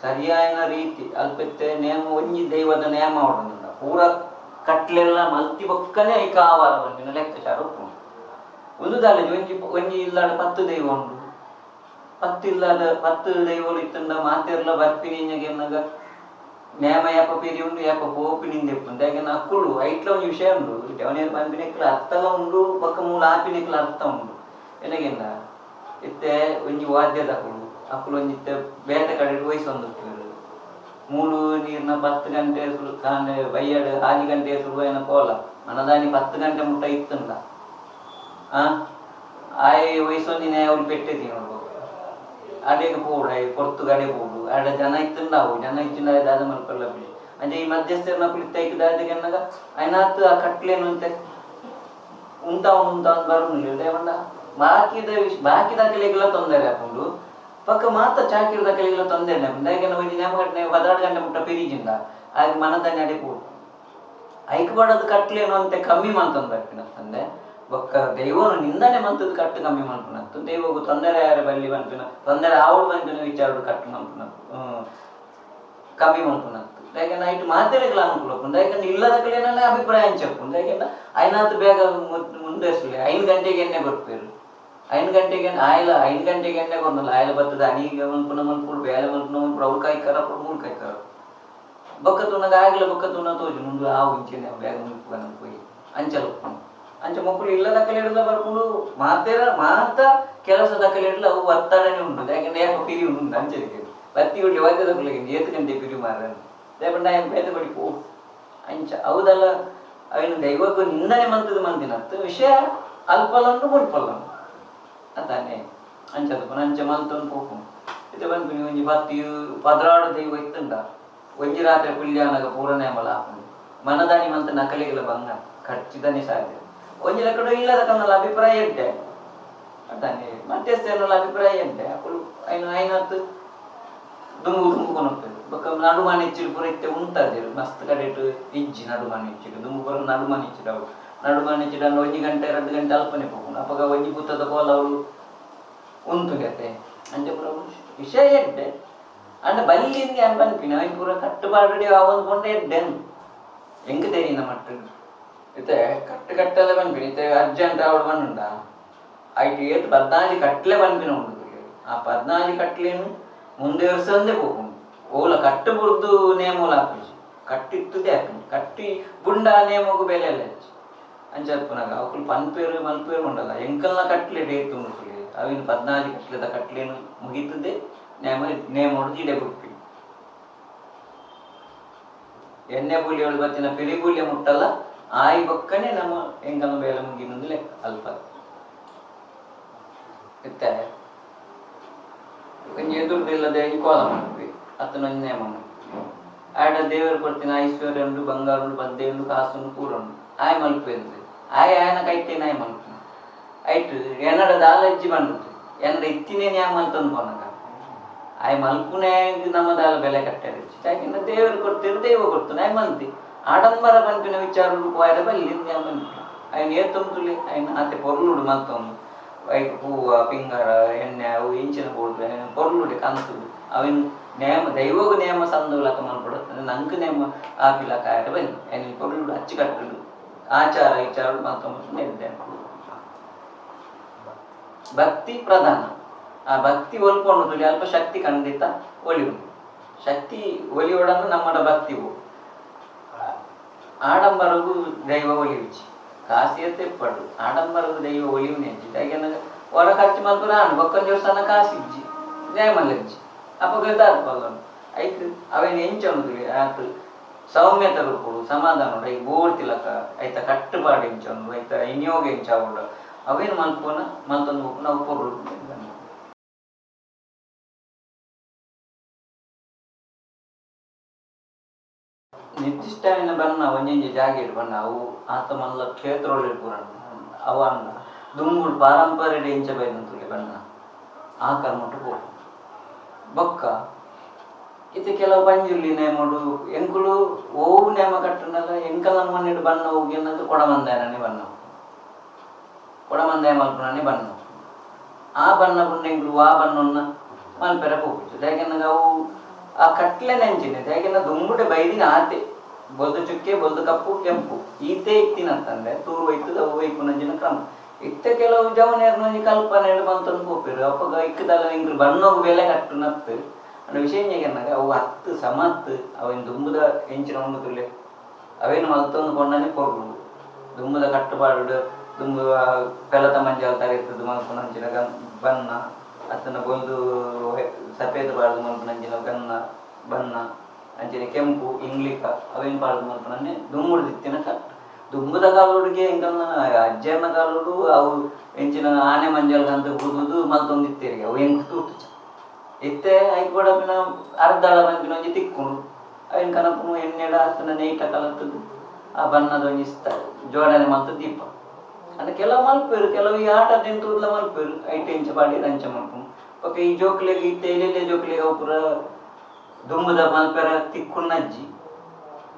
ಸರಿಯಾಯಿನ ರೀತಿ ಅಲ್ಪತ್ತೆ ನೇಮ ಒಂಜಿ ದೈವದ ನೇಮ ಹೊಡೆದ ಪೂರ ಕಟ್ಲೆಲ್ಲ ಮಲ್ತಿ ಬೊಕ್ಕನೆ ಐಕ ಆವಾರ ಬಂದಿನ ಲೆಕ್ಕಾಚಾರ ಉಂಟು ಒಂದು ದಾಲಜಿ ಒಂಜಿ ಇಲ್ಲಾಡ 10 ದೈವ ಉಂಟು 10 ಇಲ್ಲದ 10 ದೈವಗಳು ಇತ್ತಂಡ ಮಾತೆರ್ಲ ಬರ್ಪಿನಿಂಜಗೆ ಎನ್ನಾಗ ನೇಮ ಯಾಪ ಪೀರಿ ಉಂಡು ಯಾಪ ಪೋಪಿನಿಂದ ಎಪ್ಪುಂಡು ಯಾಕೆ ಅಕ್ಕಳು ಐಟ್ಲ ಒಂದು ವಿಷಯ ಉಂಡು ಜವನೇರು ಪಂಪಿನೆಕ್ಲ ಅರ್ಥಲ ಉಂಡು ಪಕ್ಕ ಮೂಲ ಆಪಿನೆಕ್ಲ ಅರ್ಥ ಉಂಡು ಎನಗೆಂದ ಇತ್ತೆ ಒಂಜಿ ವಾದ್ಯದ ಅಕ್ಕಳು ಒಂಜಿತ್ತೆ ಬೇತೆ ಕಡೆ ವಯಸ್ಸೊಂದು ಮೂಲು ನೀರಿನ 10 ಗಂಟೆ ಕಾಂಡೆ ಬೈಯಡು 6 ಗಂಟೆ ಶುರುವೈನ ಕೋಲ మనదాని 10 ಗಂಟೆ ಮುಟ್ಟ ಇತ್ತಂದ ಆಯ್ ವಯಸ್ಸೊಂದಿನ ಅವ್ರು ಪೆಟ್ಟೆ ತಿನ್ನೋದು ಅಡೆಗೆ ಪೋಡು ಆಯ್ ಕೊರ್ತು ಗಡೆ ಪೋಡು ಆಡ ಜನ ಇತ್ತಂದಾವು ಜನ ಇಚ್ಚಿಂದ ದಾದ ಮಲ್ಕೊಳ್ಳ ಬಿಡಿ ಅಂದ್ರೆ ಈ ಮಧ್ಯಸ್ಥರನ್ನ ಕುಳಿತೈಕ ದಾದಿಗೆನ್ನಾಗ అయినాತ್ ಆ ಕಟ್ಲೇನು ಅಂತೆ ಉಂಟಾ ಬರೋನಿಲ್ಲ ದೇವಂಡ ಬಾಕಿ ದಾಖಲೆಗೆಲ್ಲ ತೊಂದರೆ ಹಾಕೊಂಡು ಪಕ್ಕ ಮಾತ ಚಾಕಿರ ದಾಖಲೆಗೆಲ್ಲ ತೊಂದರೆ ಹಾಕೊಂಡು ಒಂದು ನೇಮಘಟನೆ 16 ಗಂಟೆ ಮುಟ್ಟ ಪಿರಿಜಿಂದ ಆಗ ಮನದಾನೆ ಅಡೆ ಪೋಡು ಐಕ್ ಬಡದು ಕಟ್ಲೇನು ಅಂತೆ ಕಮ್ಮಿ ಮಂತಂದ್ರೆ ಬೊಕ್ಕ ದೈವನು ನಿಂದನೆ ಮಂತದ್ದು ಕಟ್ಟು ಕಮ್ಮಿ ಮನ್ಪುನತ್ತು ದೈವಗೂ ತೊಂದರೆ ಯಾರ ಬಲ್ಲಿ ಮನ್ಪಿನ ತೊಂದರೆ ಆವಡು ಬಂಪಿನ ವಿಚಾರಡು ಕಟ್ಟು ಮನ್ಪುನತ್ತು ಕಮ್ಮಿ ಮನ್ಪುನತ್ತು ಯಾಕೆ ನೈಟ್ ಮಾತೆರೆಗಳ ಅನುಕೂಲ ಯಾಕಂದ್ರೆ ಇಲ್ಲದ ಕಡೆಯಲ್ಲ ಅಭಿಪ್ರಾಯ ಹಂಚಪ್ಪುಂಡು ಯಾಕೆಂದ್ರೆ ಐನಾತ್ತು ಬೇಗ ಮುಂದರ್ಸಲಿ 5 ಗಂಟೆಗೆ ಎಣ್ಣೆ ಕೊಡ್ಪೇರು 5 ಗಂಟೆಗೆ ಆಯ್ಲ 5 ಗಂಟೆಗೆ ಎಣ್ಣೆ ಕೊಡಲ್ಲ ಆಯ್ಲ ಬರ್ತದೆ ಅನಿಗೆ ಮನ್ಪುನ ಮನ್ಪುಡು ಬೇಲೆ ಮನ್ಪುನ ಮನ್ಪುಡು ಅವ್ರು ಕಾಯ್ಕರ ಮೂರು ಕಾಯ್ಕರ ಬೊಕ್ಕತುನಗ ಆಗ್ಲ ಬೊಕ್ಕತುನ ತೋಜು ಮುಂದೆ ಆ ಉಂಚಿನ ಬೇಗ ಮುನ್ಪು ಹೋಗಿ ಅಂಚಲ್ ಅಂಚ ಮಕ್ಕಳು ಇಲ್ಲದ ಕಲೆಯೆಲ್ಲ ಬರ್ಕೊಂಡು ಮಾತ ಕೆಲಸದ ಕಲೆಯೆಲ್ಲ ಅವು ಒತ್ತಡನೆ ಉಂಟು ಯಾಕಂದ್ರೆ ಯಾಕೆ ಪಿರಿ ಉಂಟು ಅಂಚಲಿಗೆ ಬತ್ತಿ ಉಳ್ಳಿ ವಾದ್ಯದ ಕುಳಿಗೆ 7 ಗಂಟೆ ಪಿರಿ ಮಾರ ದೇಪಂಡ ಬೇದ ಬಡಿ ಪೋ ಅಂಚ ಹೌದಲ್ಲ ಅವನು ದೈವಕ್ಕೂ ನಿಂದನೆ ಮಂತದ ಮಂದಿನತ್ತು ವಿಷಯ ಅಲ್ಪಲ್ಲಂದು ಮುಲ್ಪಲ್ಲಂದು ಅತಾನೆ ಅಂಚದ ಅಂಚ ಮಂತನ್ನು ಪೋಕು ಇದು ಬಂದು ಒಂಜಿ ಬತ್ತಿ 16 ದೈವ ಇತ್ತಂಡ ಒಂಜಿ ರಾತ್ರಿ ಪುಲ್ಯಾನಗ ಪೂರನೇ ಮಲ ಹಾಕೊಂಡು ಮನದಾನಿ ಮಂತ ನಕಲಿಗಳ ಬಂಗ ಖರ್ಚಿದನೆ ಸಾಧ್ಯ ಒಂಜಿ ಲಕ್ಕಡ ಇಲ್ಲದ ಕನ್ನಲ್ಲ ಅಭಿಪ್ರಾಯ ಇಟ್ಟೆ ಅತಾನೆ ಮಧ್ಯಸ್ಥೆಲ್ಲ ಅಭಿಪ್ರಾಯ ಇಟ್ಟೆ ಅಪ್ಪಳು ಐನತ್ತು ದುಂಬು ಹೋಗ್ತದೆ ಬೊಕ್ಕ ನಡುಮಾನ ಹೆಚ್ಚಿಡು ಪೂರ ಇತ್ತೆ ಉಂಟದೆ ಮಸ್ತ್ ಕಡೆಟು ಇಜ್ಜಿ ನಡುಮಾನ ಹೆಚ್ಚಿಡು ದುಂಬು ಬರೋ ನಡುಮಾನ ಹೆಚ್ಚಿಡು ಅವಳು ನಡುಮಾನ ಹೆಚ್ಚಿಡು ಅಂದ್ರೆ 1 ಗಂಟೆ 2 ಗಂಟೆ ಅಲ್ಪನೆ ಹೋಗೋಣ ಅಪ್ಪಗ ಒಂಜಿ ಬುತ್ತದ ಕೋಲ ಅವಳು ಉಂಟು ಗತೆ ಅಂಚೆ ಪೂರ ವಿಷಯ ಇಡ್ಡೆ ಅಂದ್ರೆ ಬಲ್ಲಿಂದ ಏನ್ ಬನ್ಪಿನ ಅವನ್ ಪೂರ ಕಟ್ಟುಪಾಡಿ ಅವನ್ ಕೊಂಡೆ ಇಡ್ಡೆ ಹೆಂಗ್ ತೆರೀನ ಮಟ್ಟು ಇತ್ತೆ ಕಟ್ಟೆಲ್ಲ ಬನ್ಪಿನ ಇತ್ತೆ ಅರ್ಜೆಂಟ್ ಅವಳು ಬಂದುಂಡ ಆಯ್ತು ಏತ್ 14 ಕಟ್ಲೆ ಬನ್ಪಿನ ಉಂಟು ಆ 14 ಕಟ್ಲೇನು ಮುಂದೆ ವರ್ಷಂದೇ ಹೋಗುಂಡು ಓಲ ಕಟ್ಟು ಬುಡ್ದು ನೇಮೂಲ ಹಾಕಿ ಕಟ್ಟಿತ್ತುದೇ ಹಾಕಿ ಕಟ್ಟಿ ಬುಂಡ ನೇಮಗು ಬೆಲೆ ಎಲ್ಲ ಹೆಚ್ಚು ಅಂಚಪ್ಪನಾಗ ಅವಕ್ಕಳು ಮಲ್ಪೇರು ಉಂಡಲ್ಲ ಎಂಕಲ್ನ ಕಟ್ಲೆ ಡೇಟ್ ಉಂಟು ಅವಿನ 14 ಕಟ್ಲೆದ ಕಟ್ಲೇನು ಮುಗೀತದೆ ನೇಮೋಡು ಜಿಡೆ ಬಿಟ್ಟಿ ಎಣ್ಣೆ ಬುಲಿಯೋಳು ಬತ್ತಿನ ಪಿರಿ ಬುಲಿಯ ಮುಟ್ಟಲ್ಲ ಆಯಿ ಬೊಕ್ಕನೆ ನಮ್ಮ ಎಂಕಲ್ನ ಬೇಲೆ ಮುಗಿನೊಂದು ಲೆಕ್ಕ ಅಲ್ಪ ಇತ್ತೆ ಒಂಜಿ ಎದುರುದಿಲ್ಲದೆ ಕೋಲ ಮಾಡ್ತೀವಿ ಅತ್ತನೊಂದು ನೇಮ ಆಡ ದೇವರು ಕೊಡ್ತೀನಿ ಐಶ್ವರ್ಯ ಉಂಟು ಬಂಗಾರ ಉಂಟು ಬದ್ದೆ ಉಂಟು ಕಾಸು ಉಂಟು ಪೂರ ಉಂಟು ಆಯ್ ಮಲ್ಪೇಂದು ಆಯನ ಕೈತೇನೆ ಆಯ್ ಮಲ್ಪು ಆಯ್ತು ಎನ್ನಡ ದಾಲ ಇಜ್ಜಿ ಬಂಡುತ್ತೆ ಎನ್ನಡ ಇತ್ತಿನೇ ನ್ಯಾ ಮಲ್ತಂದು ಪೋನಗ ಆಯ್ ಮಲ್ಪುನೇ ನಮ್ಮ ದಾಲ ಬೆಲೆ ಕಟ್ಟಾರೆ ಯಾಕೆಂದ್ರೆ ದೇವರು ಕೊಡ್ತಿರು ದೈವ ಕೊಡ್ತಾನೆ ಆಯ್ ಮಲ್ತಿ ಆಡಂಬರ ಬಂಪಿನ ವಿಚಾರ ರೂಪಾಯ ಬಲ್ಲಿ ಮಲ್ಪಿ ಆಯ್ನ ಏತೊಂದುಲಿ ಆಯ್ನ ಆತೆ ಪೊರ್ಲುಡು ಮಲ್ತೊಂದು ಐಕ್ ಹೂವ ಪಿಂಗಾರ ಎಣ್ಣೆ ಅವು ಇಂಚಿನ ಬೋಡ್ರೆ ಪೊರ್ಲುಡೆ ಕಂತುದು ಅವನ್ ನೇಮ ದೈವಗೂ ನೇಮ ಸಂದೋಲಕ ಮಲ್ಪಡುತ್ತೆ ನಂಗೆ ನೇಮ ಆಪಿಲಕ ಆಟ ಬನ್ನಿ ಏನ್ ಪೊರ್ಲುಡು ಹಚ್ಚಿ ಕಟ್ಟುಡು ಆಚಾರ ವಿಚಾರ ಮತ್ತೊಂದು ನೆಡ್ಡೆ ಭಕ್ತಿ ಪ್ರಧಾನ ಆ ಭಕ್ತಿ ಒಲ್ಕೊಂಡು ಅಲ್ಪ ಶಕ್ತಿ ಖಂಡಿತ ಒಲಿಯುಡು ಶಕ್ತಿ ಒಲಿಯೋಡನ್ನು ನಮ್ಮಡ ಭಕ್ತಿವು ಆಡಂಬರಗೂ ದೈವ ಒಲಿಯುಚಿ ಕಾಸಿಯತ್ತೆ ಪಡು ಆಡಂಬರಗೂ ದೈವ ಒಲಿಯು ನೆಜ್ಜಿ ಯಾಕೆಂದ್ರೆ ಹೊರ ಖರ್ಚು ಮಲ್ಪುರ ಆಣು ಬೊಕ್ಕನ ದೇವಸ್ಥಾನ ಕಾಸಿಜ್ಜಿ ನ್ಯಾಯಮಲ್ಲಜ್ಜಿ ಅಪಗತಾರ್ಪಲ್ಲ ಆಯ್ತು ಅವೇನು ಎಂಚೊಂದು ಆಯ್ತು ಸೌಮ್ಯತೆ ರೂಪಡು ಸಮಾಧಾನ ಐ ಬೋರ್ ತಿಲಕ ಆಯ್ತ ಕಟ್ಟುಪಾಡು ಎಂಚೊಂದು ಆಯ್ತ ವಿನಿಯೋಗ ಎಂಚಾವುಡು ಅವೇನು ಮಲ್ಪೋನ ಮಲ್ತೊಂದು ನಾವು ಪೊರ್ಲು ನಿರ್ದಿಷ್ಟವಿನ ಬಣ್ಣ ಒಂಜೊಂಜಿ ಜಾಗೆಡ್ ಬಣ್ಣ ಅವು ಆತ ಮಲ್ಲ ಕ್ಷೇತ್ರೊಳ್ಳಿ ಪೂರ ಅವ ಅನ್ನ ದುಂಬುಡು ಪಾರಂಪರ್ಯ ಎಂಚ ಬೈದಂತುಲಿ ಬಣ್ಣ ಆಕಾರ ಮುಟ್ಟು ಪೋ ಬೊಕ್ಕ ಇದು ಕೆಲವು ಪಂಜುರ್ಲಿ ನೇಮಡು ಎಂಕುಲು ಓವು ನೇಮ ಕಟ್ಟುನಲ್ಲ ಎಂಕಲ ಮಣ್ಣಿಡು ಬಣ್ಣ ಹೋಗಿ ಅನ್ನೋದು ಕೊಡಮಂದಾಯನೇ ಬಣ್ಣ ಕೊಡಮಂದಾಯ ಮಲ್ಪನೇ ಬಣ್ಣ ಆ ಬಣ್ಣ ಬುಂಡೆಂಗ್ಳು ಆ ಬಣ್ಣನ್ನ ಮಲ್ಪೆರ ಹೋಗ್ಬಿಟ್ಟು ಯಾಕೆಂದ್ರೆ ಅವು ಆ ಕಟ್ಲೆ ನೆಂಚಿನ ಯಾಕೆಂದ್ರೆ ದುಂಬುಡೆ ಬೈದಿನ ಆತೆ ಬೊಲ್ದು ಚುಕ್ಕೆ ಬೊಲ್ದು ಕಪ್ಪು ಕೆಂಪು ಈತೆ ಇತ್ತಿನಂತಂದ್ರೆ ತೂರು ಒಯ್ತದ ಅವು ವೈಪು ನಂಜಿನ ಕ್ರಮ ಇತ್ತ ಕೆಲವು ಜವನೇರ್ನೊಂಜಿ ಕಲ್ಪನೆ ಬಂತಂದು ಹೋಗ್ಬಿರು ಅಪ್ಪಗ ಇಕ್ಕದಲ್ಲ ನಿಂಗ್ರು ಬಣ್ಣೋಗು ಬೆಲೆ ಕಟ್ಟು ನತ್ತು ಅಂದ್ರೆ ವಿಷಯ ಅವು 10 ಸಮತ್ತು ಅವನ್ ದುಂಬುದ ಎಂಚಿನ ಉಂಡು ತುಲ್ಲೆ ಅವೇನು ಮಲ್ತೊಂದು ಕೊಂಡನೆ ಕೊರ್ಲು ದುಂಬುದ ಕಟ್ಟುಪಾಡು ದುಂಬು ಪೆಲತ ಮಂಜಾಲ ತರಿರ್ತದೆ ಮಲ್ಪು ನಂಚಿನ ಬಣ್ಣ ಅತ್ತನ ಬೊಲ್ದು ಸಫೇದ ಬಾರ್ದು ಮಲ್ಪು ನಂಜಿನ ಗನ್ನ ಬಣ್ಣ ಅಂಚನೆ ಕೆಂಪು ಇಂಗ್ಲಿಕ ಅವೇನು ಪಾಡ್ದು ಮಲ್ಪನೆ ದುಮ್ಮುಡು ದಿತ್ತಿನ ಕಟ್ಟು ದುಂಬದ ಕಾಲುಡಿಗೆ ಎಂಕಲ್ನ ಅಜ್ಜನ ಕಾಲುಡು ಅವು ಎಂಚಿನ ಆನೆ ಮಂಜಲ್ಗಂತ ಬುದುದು ಮಲ್ತೊಂದಿತ್ತೇರಿಗೆ ಅವು ಹೆಂಗ್ ತೂತು ಇತ್ತೆ ಐಕ್ ಬಡಪಿನ ಅರ್ಧಾಳ ಬಂಪಿನ ಒಂಜಿ ತಿಕ್ಕುಂಡು ಅವೇನು ಕನಪು ಎಣ್ಣೆಡ ಹತ್ತನ ನೈಟ ಕಲತ್ತದು ಆ ಬಣ್ಣದ ಒಂಜಿ ಜೋಡಣೆ ಮಲ್ತ ದೀಪ ಅಂದ್ರೆ ಕೆಲವು ಮಲ್ಪೇರು ಕೆಲವು ಈ ಆಟ ತಿಂತುಲ್ಲ ಮಲ್ಪೇರು ಐಟೆ ಇಂಚ ಬಾಡಿ ರಂಚ ಮಲ್ಪು ಓಕೆ ಈ ಜೋಕ್ಲೆಗೆ ಇತ್ತೆ ಎಲ್ಲೆಲ್ಲೆ ಜೋಕ್ಲೆಗೆ ಅವು ಪೂರ ದುಂಬದ ಮಲ್ಪೆರ ತಿಕ್ಕುನ್ನಜ್ಜಿ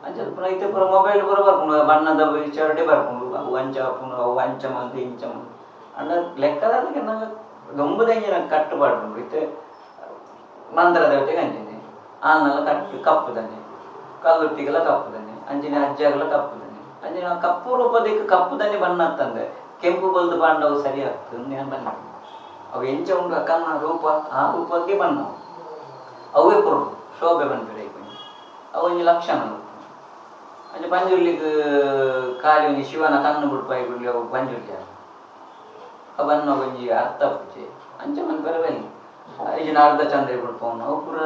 ಅಂಚದ ಪುನಃ ಇತ್ತೆ ಪೂರ ಮೊಬೈಲ್ ಪೂರ ಬರ್ಕೊಂಡು ಬಣ್ಣದ ಚರಡೆ ಬರ್ಕೊಂಡು ಅವು ಅಂಚ ಪುನಃ ಅವು ಅಂಚ ಮಂತು ಇಂಚ ಮಂತು ಅಂಡ ಲೆಕ್ಕದಾದಕ್ಕೆ ನಂಗೆ ದುಂಬದ ಇಂಜಿನ ಕಟ್ಟು ಪಾಡ್ಕೊಂಡು ಇತ್ತೆ ಮಂತ್ರ ದೇವತೆಗೆ ಅಂಚಿನಿ ಆನೆಲ್ಲ ಕಟ್ಟು ಕಪ್ಪು ದನ್ನೆ ಕಲ್ಲುಟ್ಟಿಗೆಲ್ಲ ಕಪ್ಪು ದನ್ನೆ ಅಂಚಿನ ಅಜ್ಜಾಗೆಲ್ಲ ಕಪ್ಪು ದನ್ನೆ ಅಂಚಿನ ಕಪ್ಪು ರೂಪದಕ್ಕೆ ಕಪ್ಪು ದನ್ನೆ ಬಣ್ಣ ಅಂತಂದ್ರೆ ಕೆಂಪು ಬಲ್ದು ಬಾಂಡವು ಸರಿ ಆಗ್ತದೆ ನಾನು ಬಣ್ಣ ಅವು ಎಂಚ ಉಂಟು ಕನ್ನ ರೂಪ ಆ ರೂಪಕ್ಕೆ ಬಣ್ಣ ಅವೇ ಪುರು ಶೋಭೆ ಬಂದ್ಬಿಡ ಅವು ಒಂಜಿ ಲಕ್ಷಣ ಅಂಚೆ ಪಂಜುರ್ಲಿಗೆ ಖಾಲಿ ಒಂಜಿ ಶಿವನ ಕಣ್ಣು ಬಿಡ್ಪಾಯಿ ಬಿಡ್ಲಿ ಅವು ಪಂಜುರ್ಲಿ ಅವು ಬಣ್ಣ ಒಂಜಿ ಅರ್ಥ ಪೂಜೆ ಅಂಚೆ ಮಂದಿ ಬರಬಲ್ಲಿ ಐಜಿನ ಅರ್ಧ ಚಂದ್ರ ಬಿಡ್ಪವನು ಅವು ಪೂರ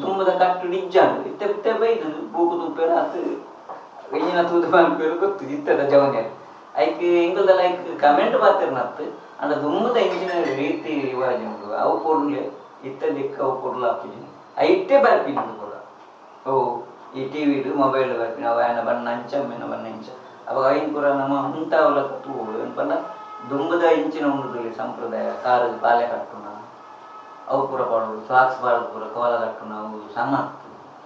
ದುಂಬದ ಕಟ್ಟು ಇಜ್ಜಾಂಡು ಇತ್ತೆ ಇತ್ತೆ ಬೈದು ಬೂಕು ತುಪ್ಪೇರ ಅದು ಎಂಜಿನ ತೂದು ಮಲ್ಪೇರು ಗೊತ್ತು ಇತ್ತದ ಜವನ್ಯಾರು ಐಕ್ ಎಂಗಲ್ದಲ್ಲ ಐಕ್ ಕಮೆಂಟ್ ಬರ್ತಿರ್ನತ್ತು ಅಂಡ ದುಂಬದ ಇಂಚಿನ ರೀತಿ ರಿವಾಜ್ ಉಂಟು ಅವು ಪೊರ್ಲೆ ಇತ್ತ ದಿಕ್ಕ ಅವು ಪೊರ್ಲು ಹಾಕಿದ್ದೀನಿ ಐಟೇ ಬರ್ಪಿನಿಂದು ಕೂಡ ಓ ಈ ಟಿವಿದು ಮೊಬೈಲ್ ಬರ್ಪಿನ ಅವ ಏನ ಬಣ್ಣ ಅಂಚ ಮೇನ ಬಣ್ಣ ಇಂಚ ಅವಾಗ ಐನ್ ಪೂರ ನಮ್ಮ ಹುಂಟಾವಲ ಕಟ್ಟುವುದು ಏನಪ್ಪಂಡ ದುಂಬದ ಇಂಚಿನ ಉಂಡುದಲ್ಲಿ ಸಂಪ್ರದಾಯ ಕಾರದ ಪಾಲೆ ಕಟ್ಟುನ ಅವು ಪೂರ ಪಡೋದು ಸಾಕ್ಸ್ ಬಾರದು ಪೂರ ಕೋಲ ಕಟ್ಟುನ ಅವು ಸಣ್ಣ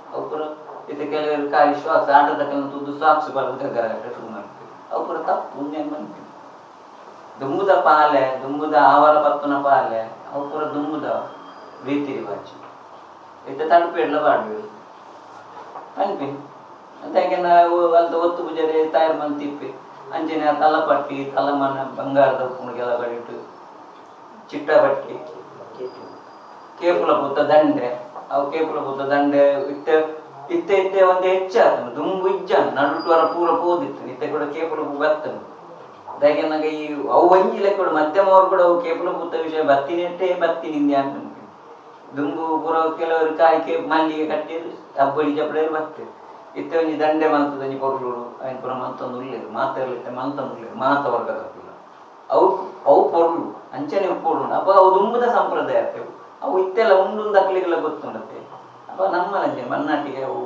ಅವು ಪೂರ ಇದು ಕೆಲವರು ಕಾಲಿ ಶ್ವಾಸ ಆಟದ ಕೆಲವು ತುದ್ದು ಸಾಕ್ಸ್ ಬಾರದು ಗಗ್ಗರ ಕಟ್ಟು ಮಾಡ್ತೀವಿ ಅವು ಪೂರ ತಪ್ಪು ಪುಣ್ಯನ್ ಮಾಡ್ತೀವಿ ದುಂಬುದ ಪಾಲೆ ದುಂಬುದ ಆವರ ಪತ್ತನ ಪಾಲೆ ಅವು ಪೂರ ದುಂಬುದ ರೀತಿ ರಿವಾಜ್ ಇತ್ತೆ ತಣುಪೇಡ್ಲ ಬಾಡ್ಬೇಕು ಅನ್ಪಿ ಅಂತಾಗೆ ನಾವು ಅಲ್ದ ಒತ್ತು ಪೂಜಾರಿ ತಯಾರು ಮಂದಿ ತಿಪ್ಪಿ ಅಂಜನೆ ತಲಪಟ್ಟಿ ತಲಮನ ಬಂಗಾರದ ಕುಣಿಗೆಲ್ಲ ಬಡಿಟ್ಟು ಚಿಟ್ಟ ಬಟ್ಟಿ ಕೇಪುಲ ಪೂತ ದಂಡೆ ಅವು ಕೇಪುಲ ಪೂತ ದಂಡೆ ಇತ್ತೆ ಇತ್ತೆ ಇತ್ತೆ ಒಂದು ಹೆಚ್ಚಾತನು ದುಂಬು ಇಜ್ಜ ನಡುಟುವರ ಪೂರ ಪೋದಿತ್ತು ಇತ್ತೆ ಕೂಡ ಕೇಪುಲ ಪೂ ಬತ್ತನು ಅದಾಗೆ ನನಗೆ ಈ ಅವು ಒಂಜಿ ಲೆಕ್ಕ ಮಧ್ಯಮವ್ರು ಕೂಡ ಅವು ಕೇಪುಲ ಪೂತ ವಿಷಯ ಬತ್ತಿನಿಟ್ಟೆ ಬತ್ತಿನಿಂದೆ ಅಂತ ದುಂಬು ಪೂರ ಕೆಲವರು ಕಾಯಿಕೆ ಮಲ್ಲಿಗೆ ಕಟ್ಟಿದ್ರು ಹಬ್ಬಳಿ ಜಪ್ಪಡೆ ಬರ್ತೇವೆ ಇತ್ತೆ ಒಂಜಿ ದಂಡೆ ಮಲ್ತದ ಒಂಜಿ ಪೊರ್ಲುಡು ಅಯ್ನ ಪುರ ಮಲ್ತೊಂದು ಉಳ್ಳೇರು ಮಾತಾಡ್ಲಿಕ್ಕೆ ಮಲ್ತೊಂದು ಉಳ್ಳೇರು ಮಾತ ವರ್ಗದ ಅವು ಅವು ಪೊರ್ಲು ಅಂಚನೆ ಉಪ್ಪೊಡು ಅಪ್ಪ ಅವು ದುಂಬದ ಸಂಪ್ರದಾಯ ಆಗ್ತೇವೆ ಅವು ಇತ್ತೆಲ್ಲ ಉಂಡು ಅಕ್ಲಿಗೆಲ್ಲ ಗೊತ್ತುಂಡತ್ತೆ ಅಪ್ಪ ನಮ್ಮ ಅಂಚೆ ಬನ್ನಾಟಿಗೆ ಅವು